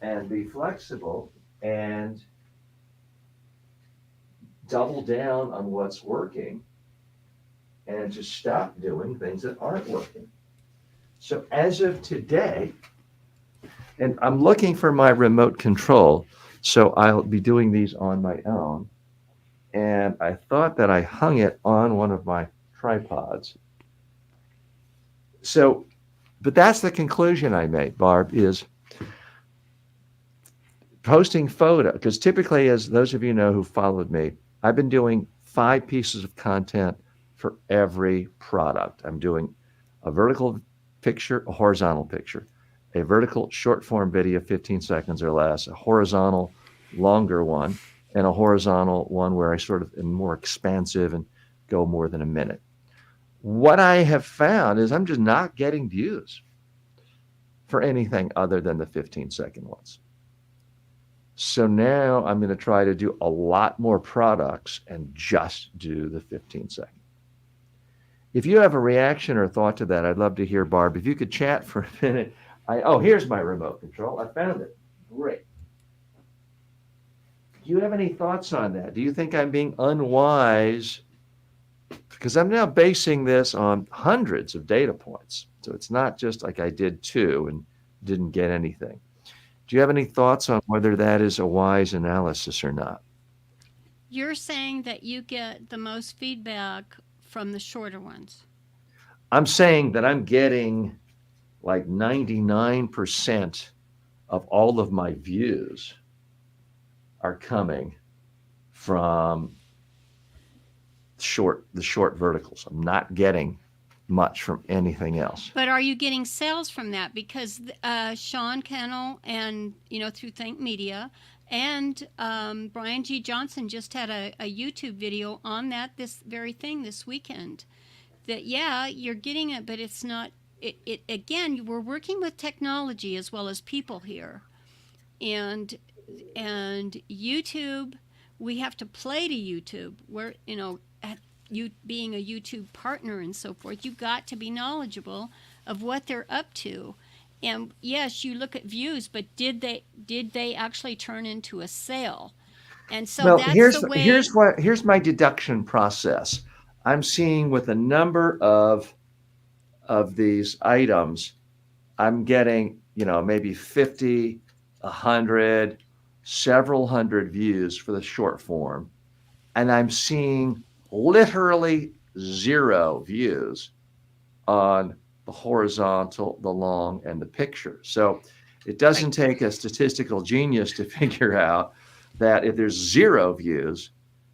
and be flexible and double down on what's working and just stop doing things that aren't working. So as of today, and I'm looking for my remote control, so I'll be doing these on my own. And I thought that I hung it on one of my tripods. So, but that's the conclusion I made, Barb, is posting photo, because typically, as those of you know who followed me, I've been doing 5 pieces of content for every product. I'm doing a vertical picture, a horizontal picture, a vertical short form video, 15 seconds or less, a horizontal longer one, and a horizontal one where I sort of am more expansive and go more than a minute. What I have found is I'm just not getting views for anything other than the 15-second ones. So now I'm going to try to do a lot more products and just do the 15-second. If you have a reaction or thought to that, I'd love to hear, Barb. If you could chat for a minute. Here's my remote control. I found it. Great. Do you have any thoughts on that? Do you think I'm being unwise? Because I'm now basing this on hundreds of data points. So it's not just like I did 2 and didn't get anything. Do you have any thoughts on whether that is a wise analysis or not? You're saying that you get the most feedback from the shorter ones. I'm saying that I'm getting like 99% of all of my views are coming from the short verticals. I'm not getting much from anything else. But are you getting sales from that? Because Sean Kennel and, through Think Media and Brian G. Johnson just had a YouTube video on this very thing this weekend. That, yeah, you're getting it, but it's not, again, we're working with technology as well as people here. And YouTube, we have to play to YouTube. We're, you being a YouTube partner and so forth, you've got to be knowledgeable of what they're up to. And yes, you look at views, but did they actually turn into a sale? And so well, that's the way. Here's my deduction process. I'm seeing with a number of these items, I'm getting, maybe 50, 100, several hundred views for the short form. And I'm seeing literally 0 views on the horizontal, the long, and the picture. So it doesn't take a statistical genius to figure out that if there's 0 views,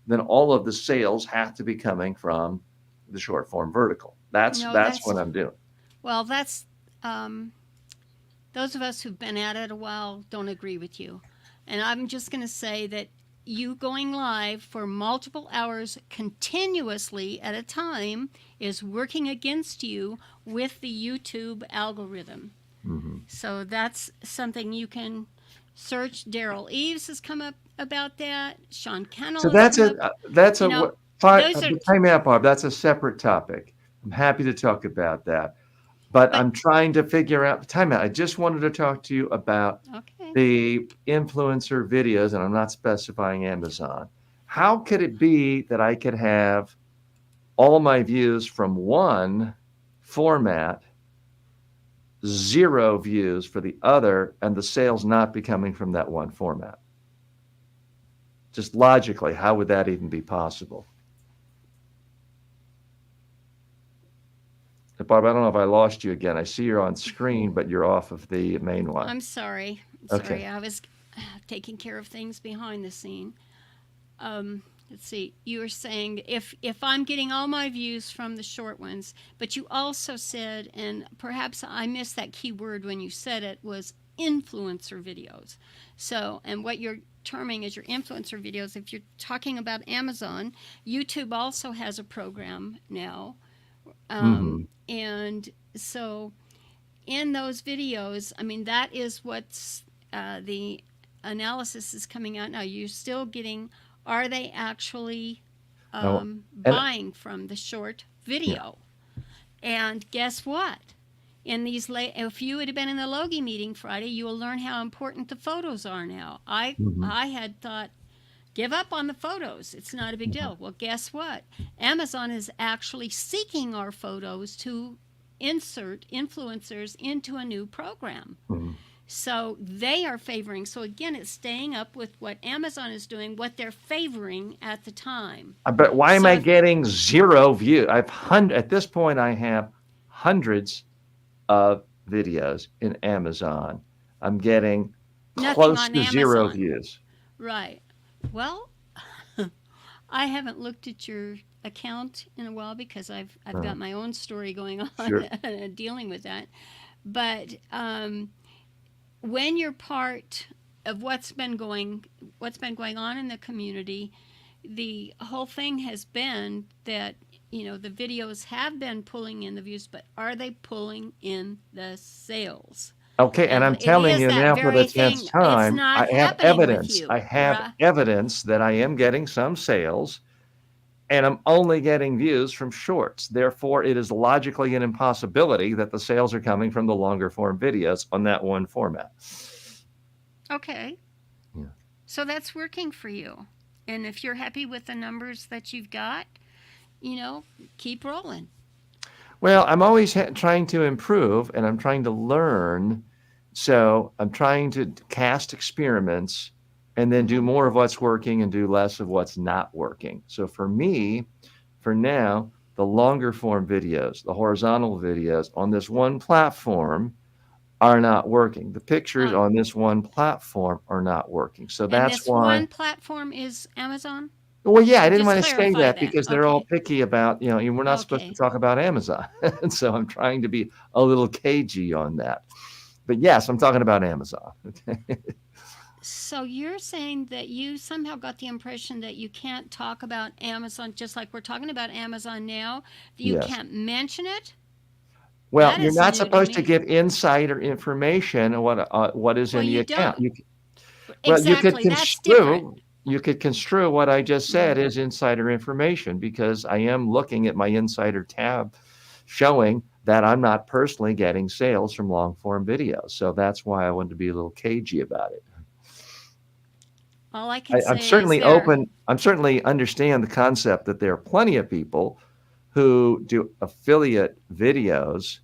then all of the sales have to be coming from the short form vertical. That's what I'm doing. Well, that's those of us who've been at it a while don't agree with you. And I'm just going to say that you going live for multiple hours continuously at a time is working against you with the YouTube algorithm. Mm-hmm. So that's something you can search. Daryl Eves has come up about that. Sean Kennel. So time out, Bob. That's a separate topic. I'm happy to talk about that. But I'm trying to figure out time out. I just wanted to talk to you about the influencer videos, and I'm not specifying Amazon. How could it be that I could have all my views from one format, 0 views for the other, and the sales not be coming from that one format? Just logically, how would that even be possible? Barb, I don't know if I lost you again. I see you're on screen, but you're off of the main one. I'm sorry. Okay. I was taking care of things behind the scene. Let's see. You were saying if I'm getting all my views from the short ones, but you also said, and perhaps I missed that key word when you said it, was influencer videos. So, and what you're terming as your influencer videos, if you're talking about Amazon, YouTube also has a program now. And so in those videos, I mean, that is what's the analysis is coming out now. You're still getting, are they actually buying from the short video? And guess what? In these if you would have been in the Logie meeting Friday, you will learn how important the photos are now. I had thought, give up on the photos. It's not a big deal. Well, guess what? Amazon is actually seeking our photos to insert influencers into a new program. So they are favoring. So again, it's staying up with what Amazon is doing, what they're favoring at the time. But why am I getting 0 views? At this point, I have hundreds of videos in Amazon. I'm getting close to 0 views. Right. Well, I haven't looked at your account in a while because I've got my own story going on dealing with that. But when you're part of what's been going on in the community, the whole thing has been that, you know, the videos have been pulling in the views, but are they pulling in the sales? Okay, and I'm telling you now for the 10th time, I have evidence. I have evidence that I am getting some sales, and I'm only getting views from shorts. Therefore, it is logically an impossibility that the sales are coming from the longer form videos on that one format. Okay. Yeah. So that's working for you. And if you're happy with the numbers that you've got, you know, keep rolling. Well, I'm always trying to improve, and I'm trying to learn. So I'm trying to cast experiments and then do more of what's working and do less of what's not working. So for me, for now, the longer form videos, the horizontal videos on this one platform are not working. The pictures on this one platform are not working. So that's why. And this one platform is Amazon? Well, yeah, I didn't Just want to say clarify that that. because they're all picky about, you know, we're not supposed to talk about Amazon. And so I'm trying to be a little cagey on that. But yes, I'm talking about Amazon. So you're saying that you somehow got the impression that you can't talk about Amazon, just like we're talking about Amazon now, that you Yes. can't mention it? Well, That you're is not new to supposed to me. give insider information on what is Well, in the you account. don't. Well, you could Exactly. That's different. construe what I just said as insider information because I am looking at my insider tab showing that I'm not personally getting sales from long form videos. So that's why I wanted to be a little cagey about it. All I can I'm say certainly is there. open. I'm certainly understand the concept that there are plenty of people who do affiliate videos,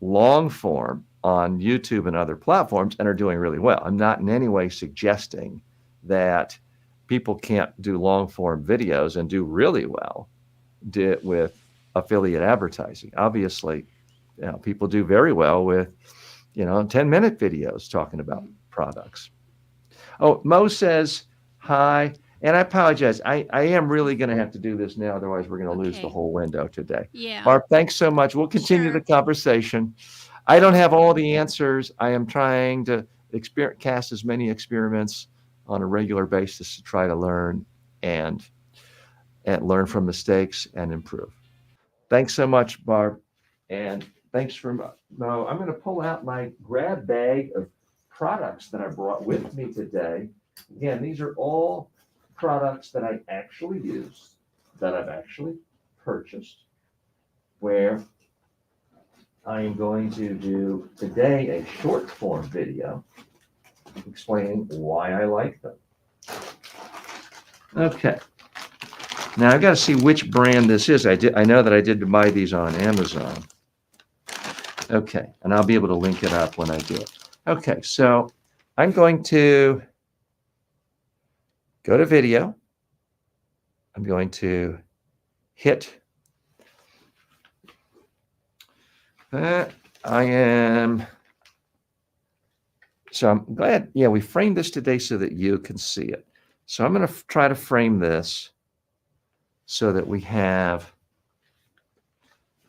long form on YouTube and other platforms and are doing really well. I'm not in any way suggesting that people can't do long form videos and do really well with affiliate advertising. Obviously, you know, people do very well with, you know, 10-minute videos talking about products. Oh, Mo says hi. And I apologize. I am really going to have to do this now. Otherwise, we're going to lose the whole window today. Yeah. Barb, thanks so much. We'll continue the conversation. I don't have all the answers. I am trying to cast as many experiments on a regular basis to try to learn and learn from mistakes and improve. Thanks so much, Barb. And thanks for Mo. I'm going to pull out my grab bag of products that I brought with me today. Again, these are all products that I actually use, that I've actually purchased, where I am going to do today a short form video explaining why I like them. Okay. Now I've got to see which brand this is. I know that I did buy these on Amazon. Okay, and I'll be able to link it up when I do it. Okay, so I'm going to go to video. I'm going to hit. I am So I'm glad, yeah, we framed this today so that you can see it. So I'm going to try to frame this so that we have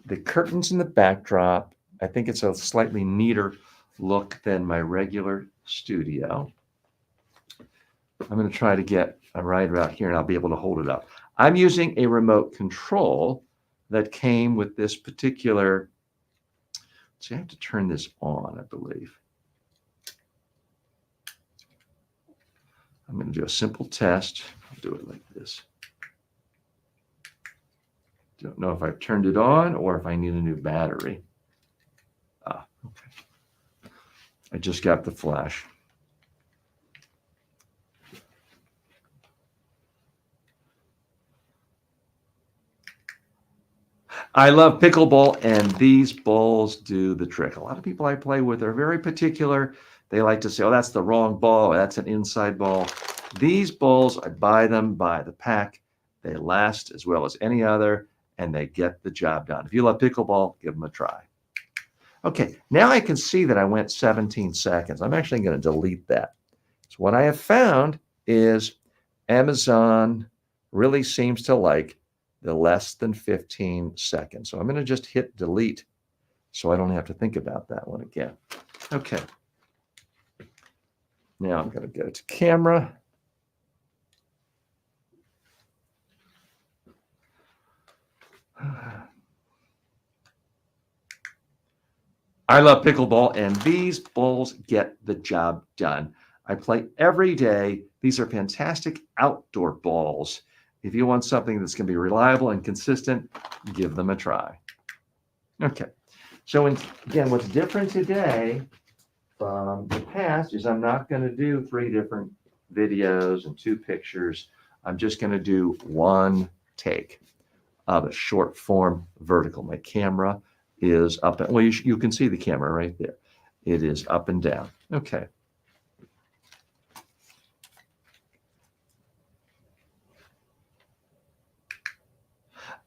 the curtains in the backdrop. I think it's a slightly neater look than my regular studio. I'm going to try to get a right about here and I'll be able to hold it up. I'm using a remote control that came with this particular, so I have to turn this on, I believe. I'm going to do a simple test. I'll do it like this. Don't know if I've turned it on or if I need a new battery. Ah, okay. I just got the flash. I love pickleball, and these balls do the trick. A lot of people I play with are very particular. They like to say, oh, that's the wrong ball, or that's an inside ball. These balls, I buy them by the pack. They last as well as any other, and they get the job done. If you love pickleball, give them a try. Okay, now I can see that I went 17 seconds. I'm actually going to delete that. So what I have found is Amazon really seems to like the less than 15 seconds. So I'm going to just hit delete so I don't have to think about that one again. Okay. Now I'm going to go to camera. I love pickleball, and these balls get the job done. I play every day. These are fantastic outdoor balls. If you want something that's going to be reliable and consistent, give them a try. Okay. So again, what's different today from the past is I'm not going to do 3 different videos and 2 pictures. I'm just going to do one take of a short form vertical. My camera is up. Well, you can see the camera right there. It is up and down. Okay.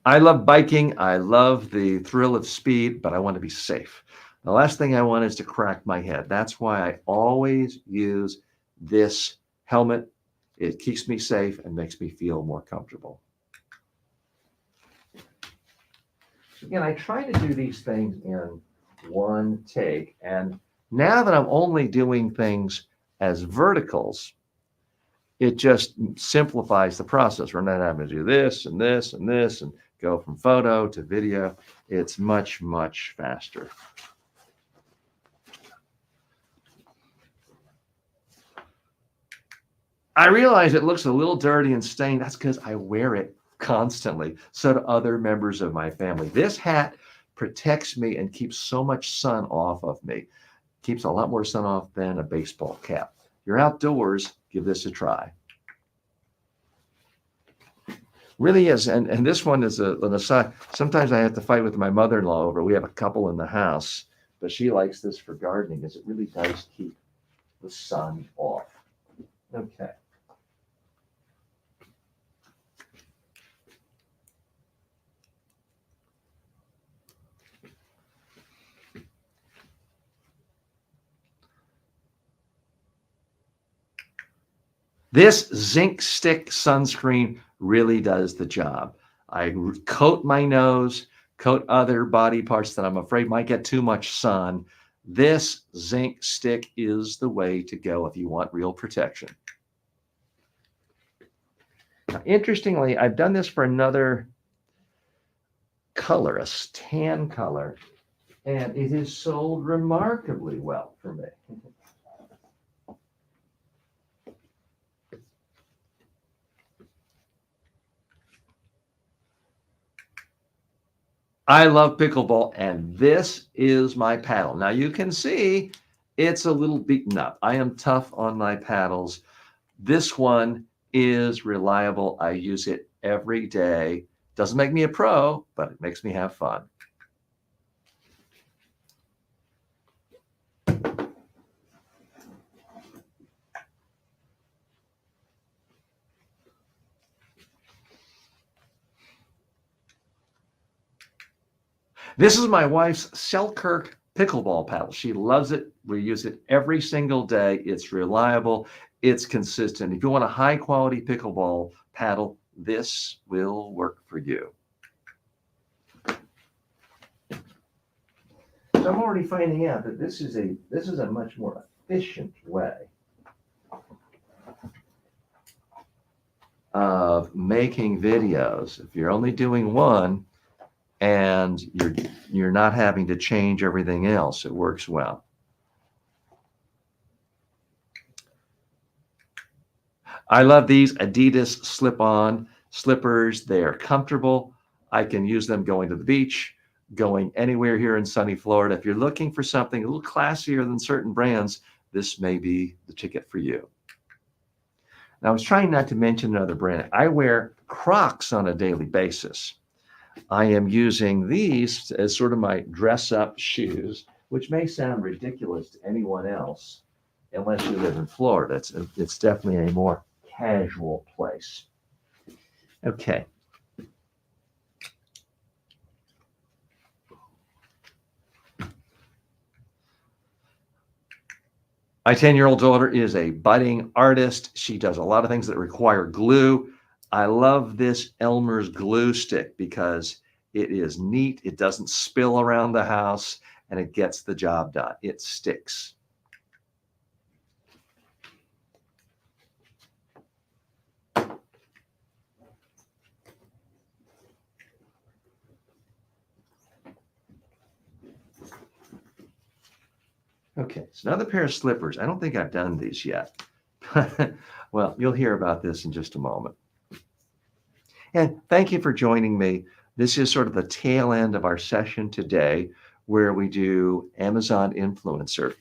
I love biking. I love the thrill of speed, but I want to be safe. The last thing I want is to crack my head. That's why I always use this helmet. It keeps me safe and makes me feel more comfortable. Again, I try to do these things in one take. And now that I'm only doing things as verticals, it just simplifies the process. We're not having to do this and this and this and go from photo to video. It's much, much faster. I realize it looks a little dirty and stained. That's because I wear it constantly. So do other members of my family. This hat protects me and keeps so much sun off of me. Keeps a lot more sun off than a baseball cap. You're outdoors, give this a try. Really is. And this one is an aside. Sometimes I have to fight with my mother-in-law over. We have a couple in the house, but she likes this for gardening because it really does keep the sun off. Okay. This zinc stick sunscreen really does the job. I coat my nose, coat other body parts that I'm afraid might get too much sun. This zinc stick is the way to go if you want real protection. Now, interestingly, I've done this for another color, a tan color, and it has sold remarkably well for me. I love pickleball, and this is my paddle. Now you can see it's a little beaten up. I am tough on my paddles. This one is reliable. I use it every day. Doesn't make me a pro, but it makes me have fun. This is my wife's Selkirk pickleball paddle. She loves it. We use it every single day. It's reliable. It's consistent. If you want a high quality pickleball paddle, this will work for you. So I'm already finding out that this is a much more efficient way of making videos. If you're only doing one and you're not having to change everything else, it works well. I love these Adidas slip-on slippers. They are comfortable. I can use them going to the beach, going anywhere here in sunny Florida. If you're looking for something a little classier than certain brands, this may be the ticket for you. Now, I was trying not to mention another brand. I wear Crocs on a daily basis. I am using these as sort of my dress-up shoes, which may sound ridiculous to anyone else, unless you live in Florida. It's definitely a more casual place. Okay. My 10-year-old daughter is a budding artist. She does a lot of things that require glue. I love this Elmer's glue stick because it is neat. It doesn't spill around the house and it gets the job done. It sticks. Okay, so another pair of slippers. I don't think I've done these yet. Well, you'll hear about this in just a moment. And thank you for joining me. This is sort of the tail end of our session today where we do Amazon influencer.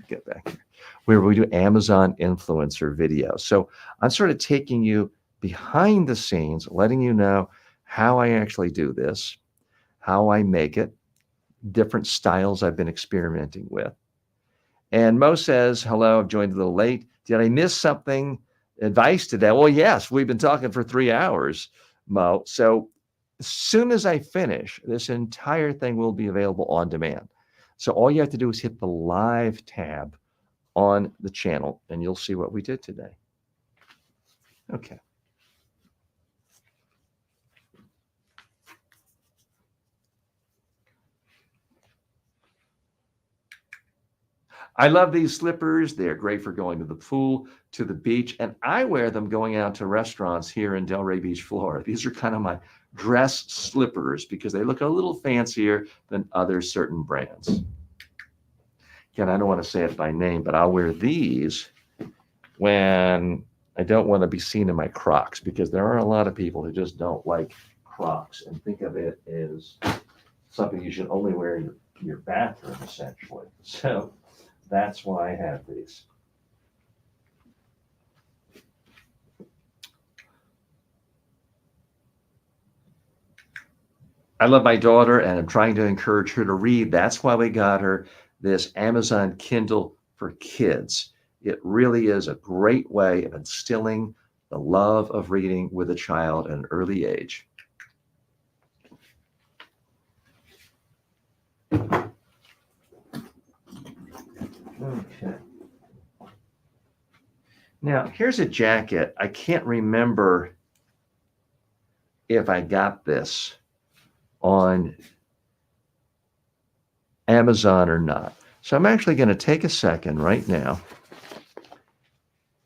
Get back here. Where we do Amazon influencer videos. So I'm sort of taking you behind the scenes, letting you know how I actually do this, how I make it, different styles I've been experimenting with. And Mo says, hello, I've joined a little late. Did I miss something? Advice today? Well, yes, we've been talking for 3 hours, Mo. So as soon as I finish, this entire thing will be available on demand. So all you have to do is hit the live tab on the channel and you'll see what we did today. Okay. I love these slippers. They're great for going to the pool, to the beach, and I wear them going out to restaurants here in Delray Beach, Florida. These are kind of my dress slippers because they look a little fancier than other certain brands. Again, I don't want to say it by name, but I'll wear these when I don't want to be seen in my Crocs because there are a lot of people who just don't like Crocs and think of it as something you should only wear in your bathroom, essentially. So that's why I have these. I love my daughter and I'm trying to encourage her to read. That's why we got her this Amazon Kindle for Kids. It really is a great way of instilling the love of reading with a child at an early age. Okay. Now, here's a jacket. I can't remember if I got this on Amazon or not. So I'm actually going to take a second right now.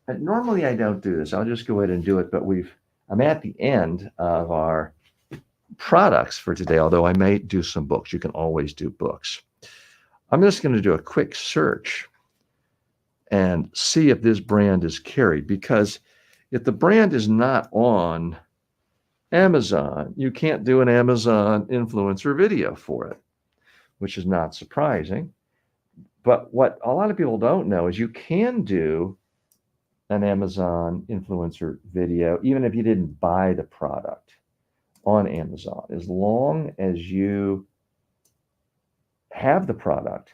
And normally I don't do this. I'll just go ahead and do it, but I'm at the end of our products for today, although I may do some books. You can always do books. I'm just going to do a quick search and see if this brand is carried, because if the brand is not on Amazon, you can't do an Amazon influencer video for it, which is not surprising. But what a lot of people don't know is you can do an Amazon influencer video even if you didn't buy the product on Amazon. As long as you have the product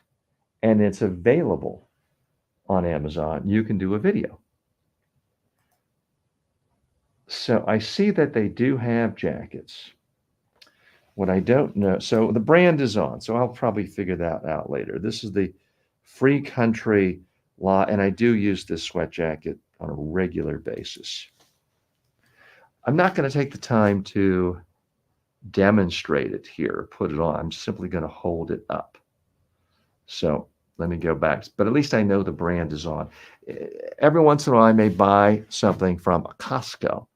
and it's available on Amazon, you can do a video. So I see that they do have jackets. what I don't know, so the brand is on, so I'll probably figure that out later. This is the Free Country Law, and I do use this sweat jacket on a regular basis. I'm not going to take the time to demonstrate it here, put it on. I'm simply going to hold it up. So let me go back, but at least I know the brand is on. Every once in a while, I may buy something from a Costco,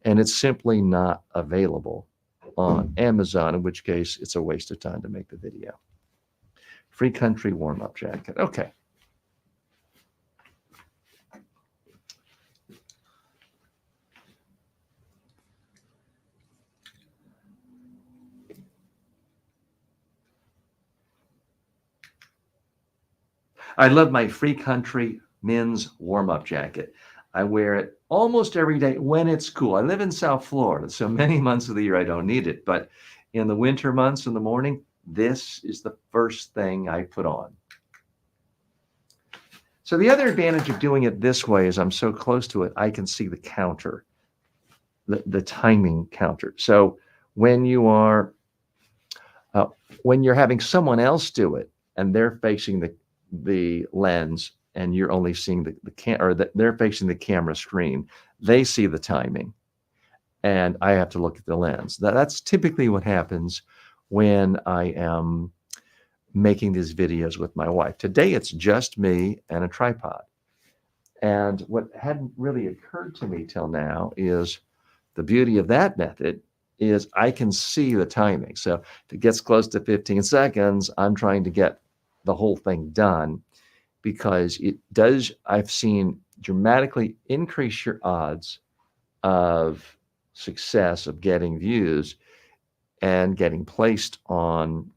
and it's simply not available on Amazon, in which case it's a waste of time to make the video. Free Country warm-up jacket. Okay. I love my Free Country men's warm-up jacket. I wear it almost every day when it's cool. I live in South Florida, so many months of the year I don't need it. But in the winter months in the morning, this is the first thing I put on. So the other advantage of doing it this way is I'm so close to it, I can see the counter, the timing counter. So when you are, when you're having someone else do it and they're facing the lens and you're only seeing they're facing the camera screen, they see the timing and I have to look at the lens. That's typically what happens when I am making these videos with my wife. Today, it's just me and a tripod. And what hadn't really occurred to me till now is the beauty of that method is I can see the timing. So if it gets close to 15 seconds, I'm trying to get the whole thing done because it does, I've seen dramatically increase your odds of success of getting views and getting placed on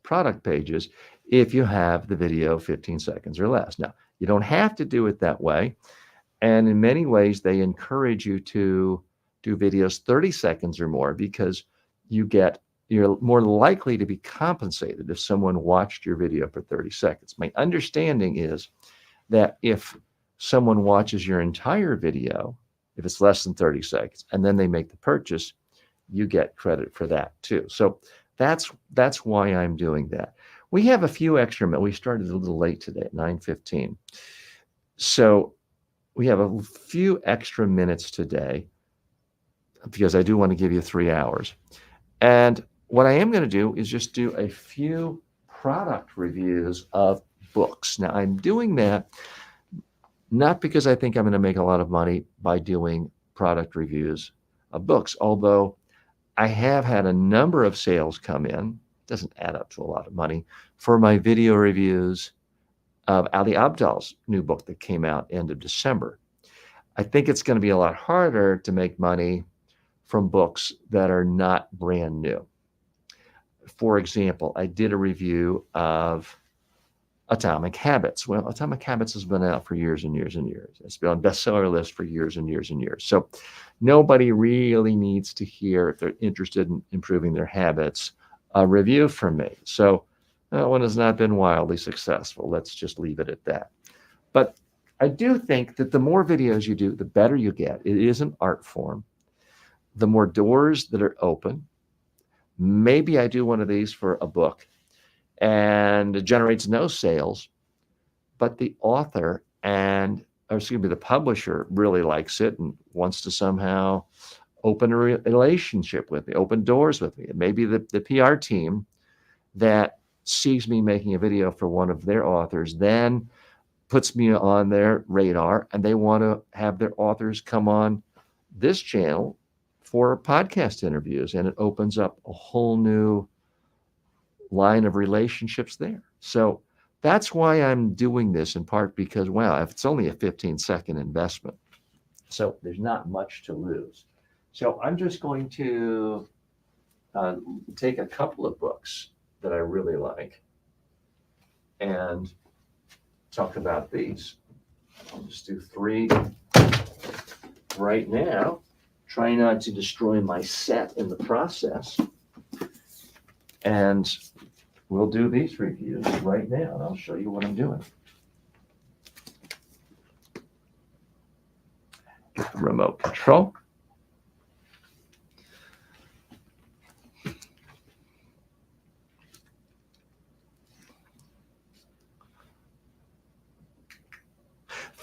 product pages if you have the video 15 seconds or less. Now, you don't have to do it that way. And in many ways, they encourage you to do videos 30 seconds or more because you're more likely to be compensated if someone watched your video for 30 seconds. My understanding is that if someone watches your entire video, if it's less than 30 seconds, and then they make the purchase, you get credit for that too. So that's why I'm doing that. We have a few extra minutes. We started a little late today at 9:15. So we have a few extra minutes today because I do want to give you 3 hours. And what I am going to do is just do a few product reviews of books. Now, I'm doing that not because I think I'm going to make a lot of money by doing product reviews of books, although I have had a number of sales come in, doesn't add up to a lot of money, for my video reviews of Ali Abdaal's new book that came out end of December. I think it's going to be a lot harder to make money from books that are not brand new. For example, I did a review of Atomic Habits. Well, Atomic Habits has been out for years and years and years. It's been on bestseller list for years and years and years. So nobody really needs to hear, if they're interested in improving their habits, a review from me. So that one has not been wildly successful. Let's just leave it at that. But I do think that the more videos you do, the better you get. It is an art form. The more doors that are open. Maybe I do one of these for a book and it generates no sales, but the author the publisher really likes it and wants to somehow open a relationship with me, open doors with me. It may be the PR team that sees me making a video for one of their authors, then puts me on their radar, and they want to have their authors come on this channel for podcast interviews, and it opens up a whole new line of relationships there. So that's why I'm doing this, in part because, wow, if it's only a 15-second investment, so there's not much to lose. So I'm just going to take a couple of books that I really like and talk about these. I'll just do 3 right now. Try not to destroy my set in the process. And we'll do these reviews right now, and I'll show you what I'm doing. Get the remote control.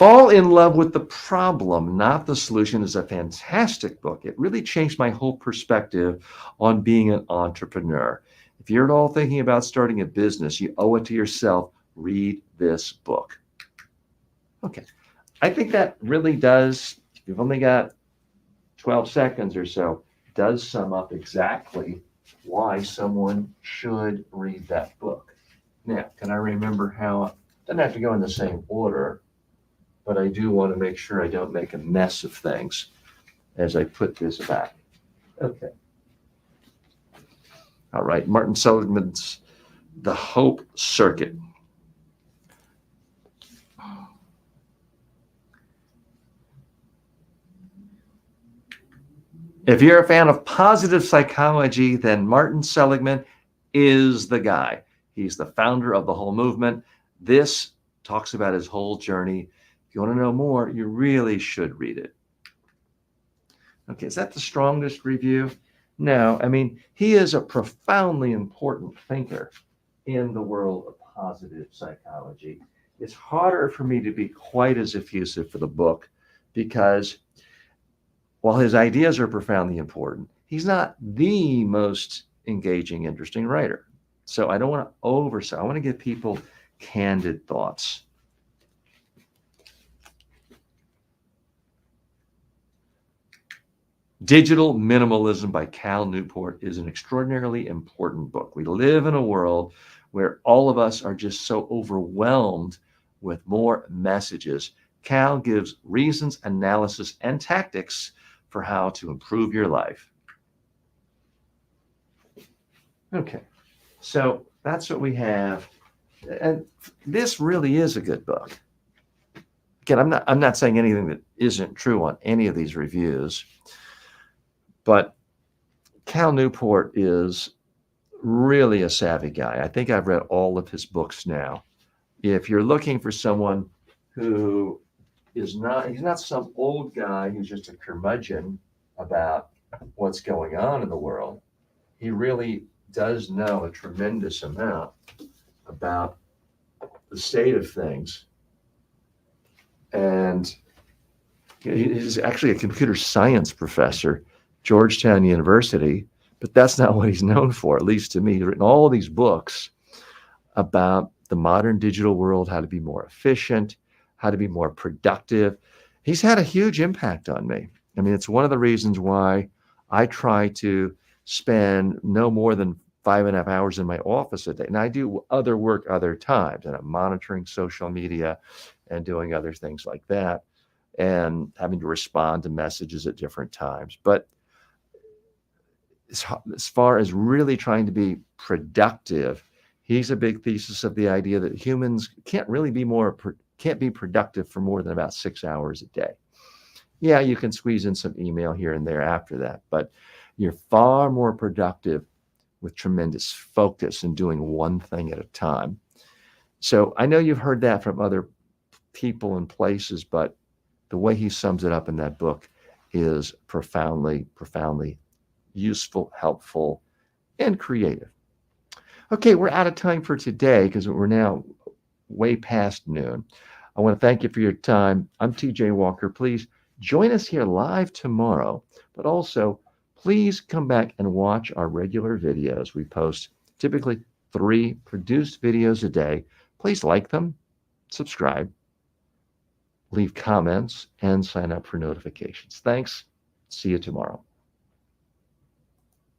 Fall in Love with the Problem, Not the Solution is a fantastic book. It really changed my whole perspective on being an entrepreneur. If you're at all thinking about starting a business, you owe it to yourself. Read this book. Okay. I think that really does, you've only got 12 seconds or so, does sum up exactly why someone should read that book. Now, can I remember how, it doesn't have to go in the same order, but I do want to make sure I don't make a mess of things as I put this back. Okay. All right, Martin Seligman's The Hope Circuit. If you're a fan of positive psychology, then Martin Seligman is the guy. He's the founder of the whole movement. This talks about his whole journey. If you want to know more, you really should read it. Okay, is that the strongest review? No, I mean, he is a profoundly important thinker in the world of positive psychology. It's harder for me to be quite as effusive for the book because while his ideas are profoundly important, he's not the most engaging, interesting writer. So I don't want to oversell. I want to give people candid thoughts. Digital Minimalism by Cal Newport is an extraordinarily important book. We live in a world where all of us are just so overwhelmed with more messages. Cal gives reasons, analysis, and tactics for how to improve your life. Okay, so that's what we have. And this really is a good book. Again, I'm not saying anything that isn't true on any of these reviews, but Cal Newport is really a savvy guy. I think I've read all of his books now. If you're looking for someone who he's not some old guy who's just a curmudgeon about what's going on in the world. He really does know a tremendous amount about the state of things. And he's actually a computer science professor, Georgetown University, but that's not what he's known for, at least to me. He's written all these books about the modern digital world, how to be more efficient, how to be more productive. He's had a huge impact on me. I mean, it's one of the reasons why I try to spend no more than 5.5 hours in my office a day. And I do other work other times, and I'm monitoring social media and doing other things like that and having to respond to messages at different times. But as far as really trying to be productive, he's a big thesis of the idea that humans can't be productive for more than about 6 hours a day. Yeah, you can squeeze in some email here and there after that, but you're far more productive with tremendous focus and doing one thing at a time. So I know you've heard that from other people and places, but the way he sums it up in that book is profoundly, profoundly useful, helpful, and creative. Okay, we're out of time for today because we're now way past noon. I want to thank you for your time. I'm TJ Walker. Please join us here live tomorrow, but also please come back and watch our regular videos. We post typically 3 produced videos a day. Please like them, subscribe, leave comments, and sign up for notifications. Thanks. See you tomorrow.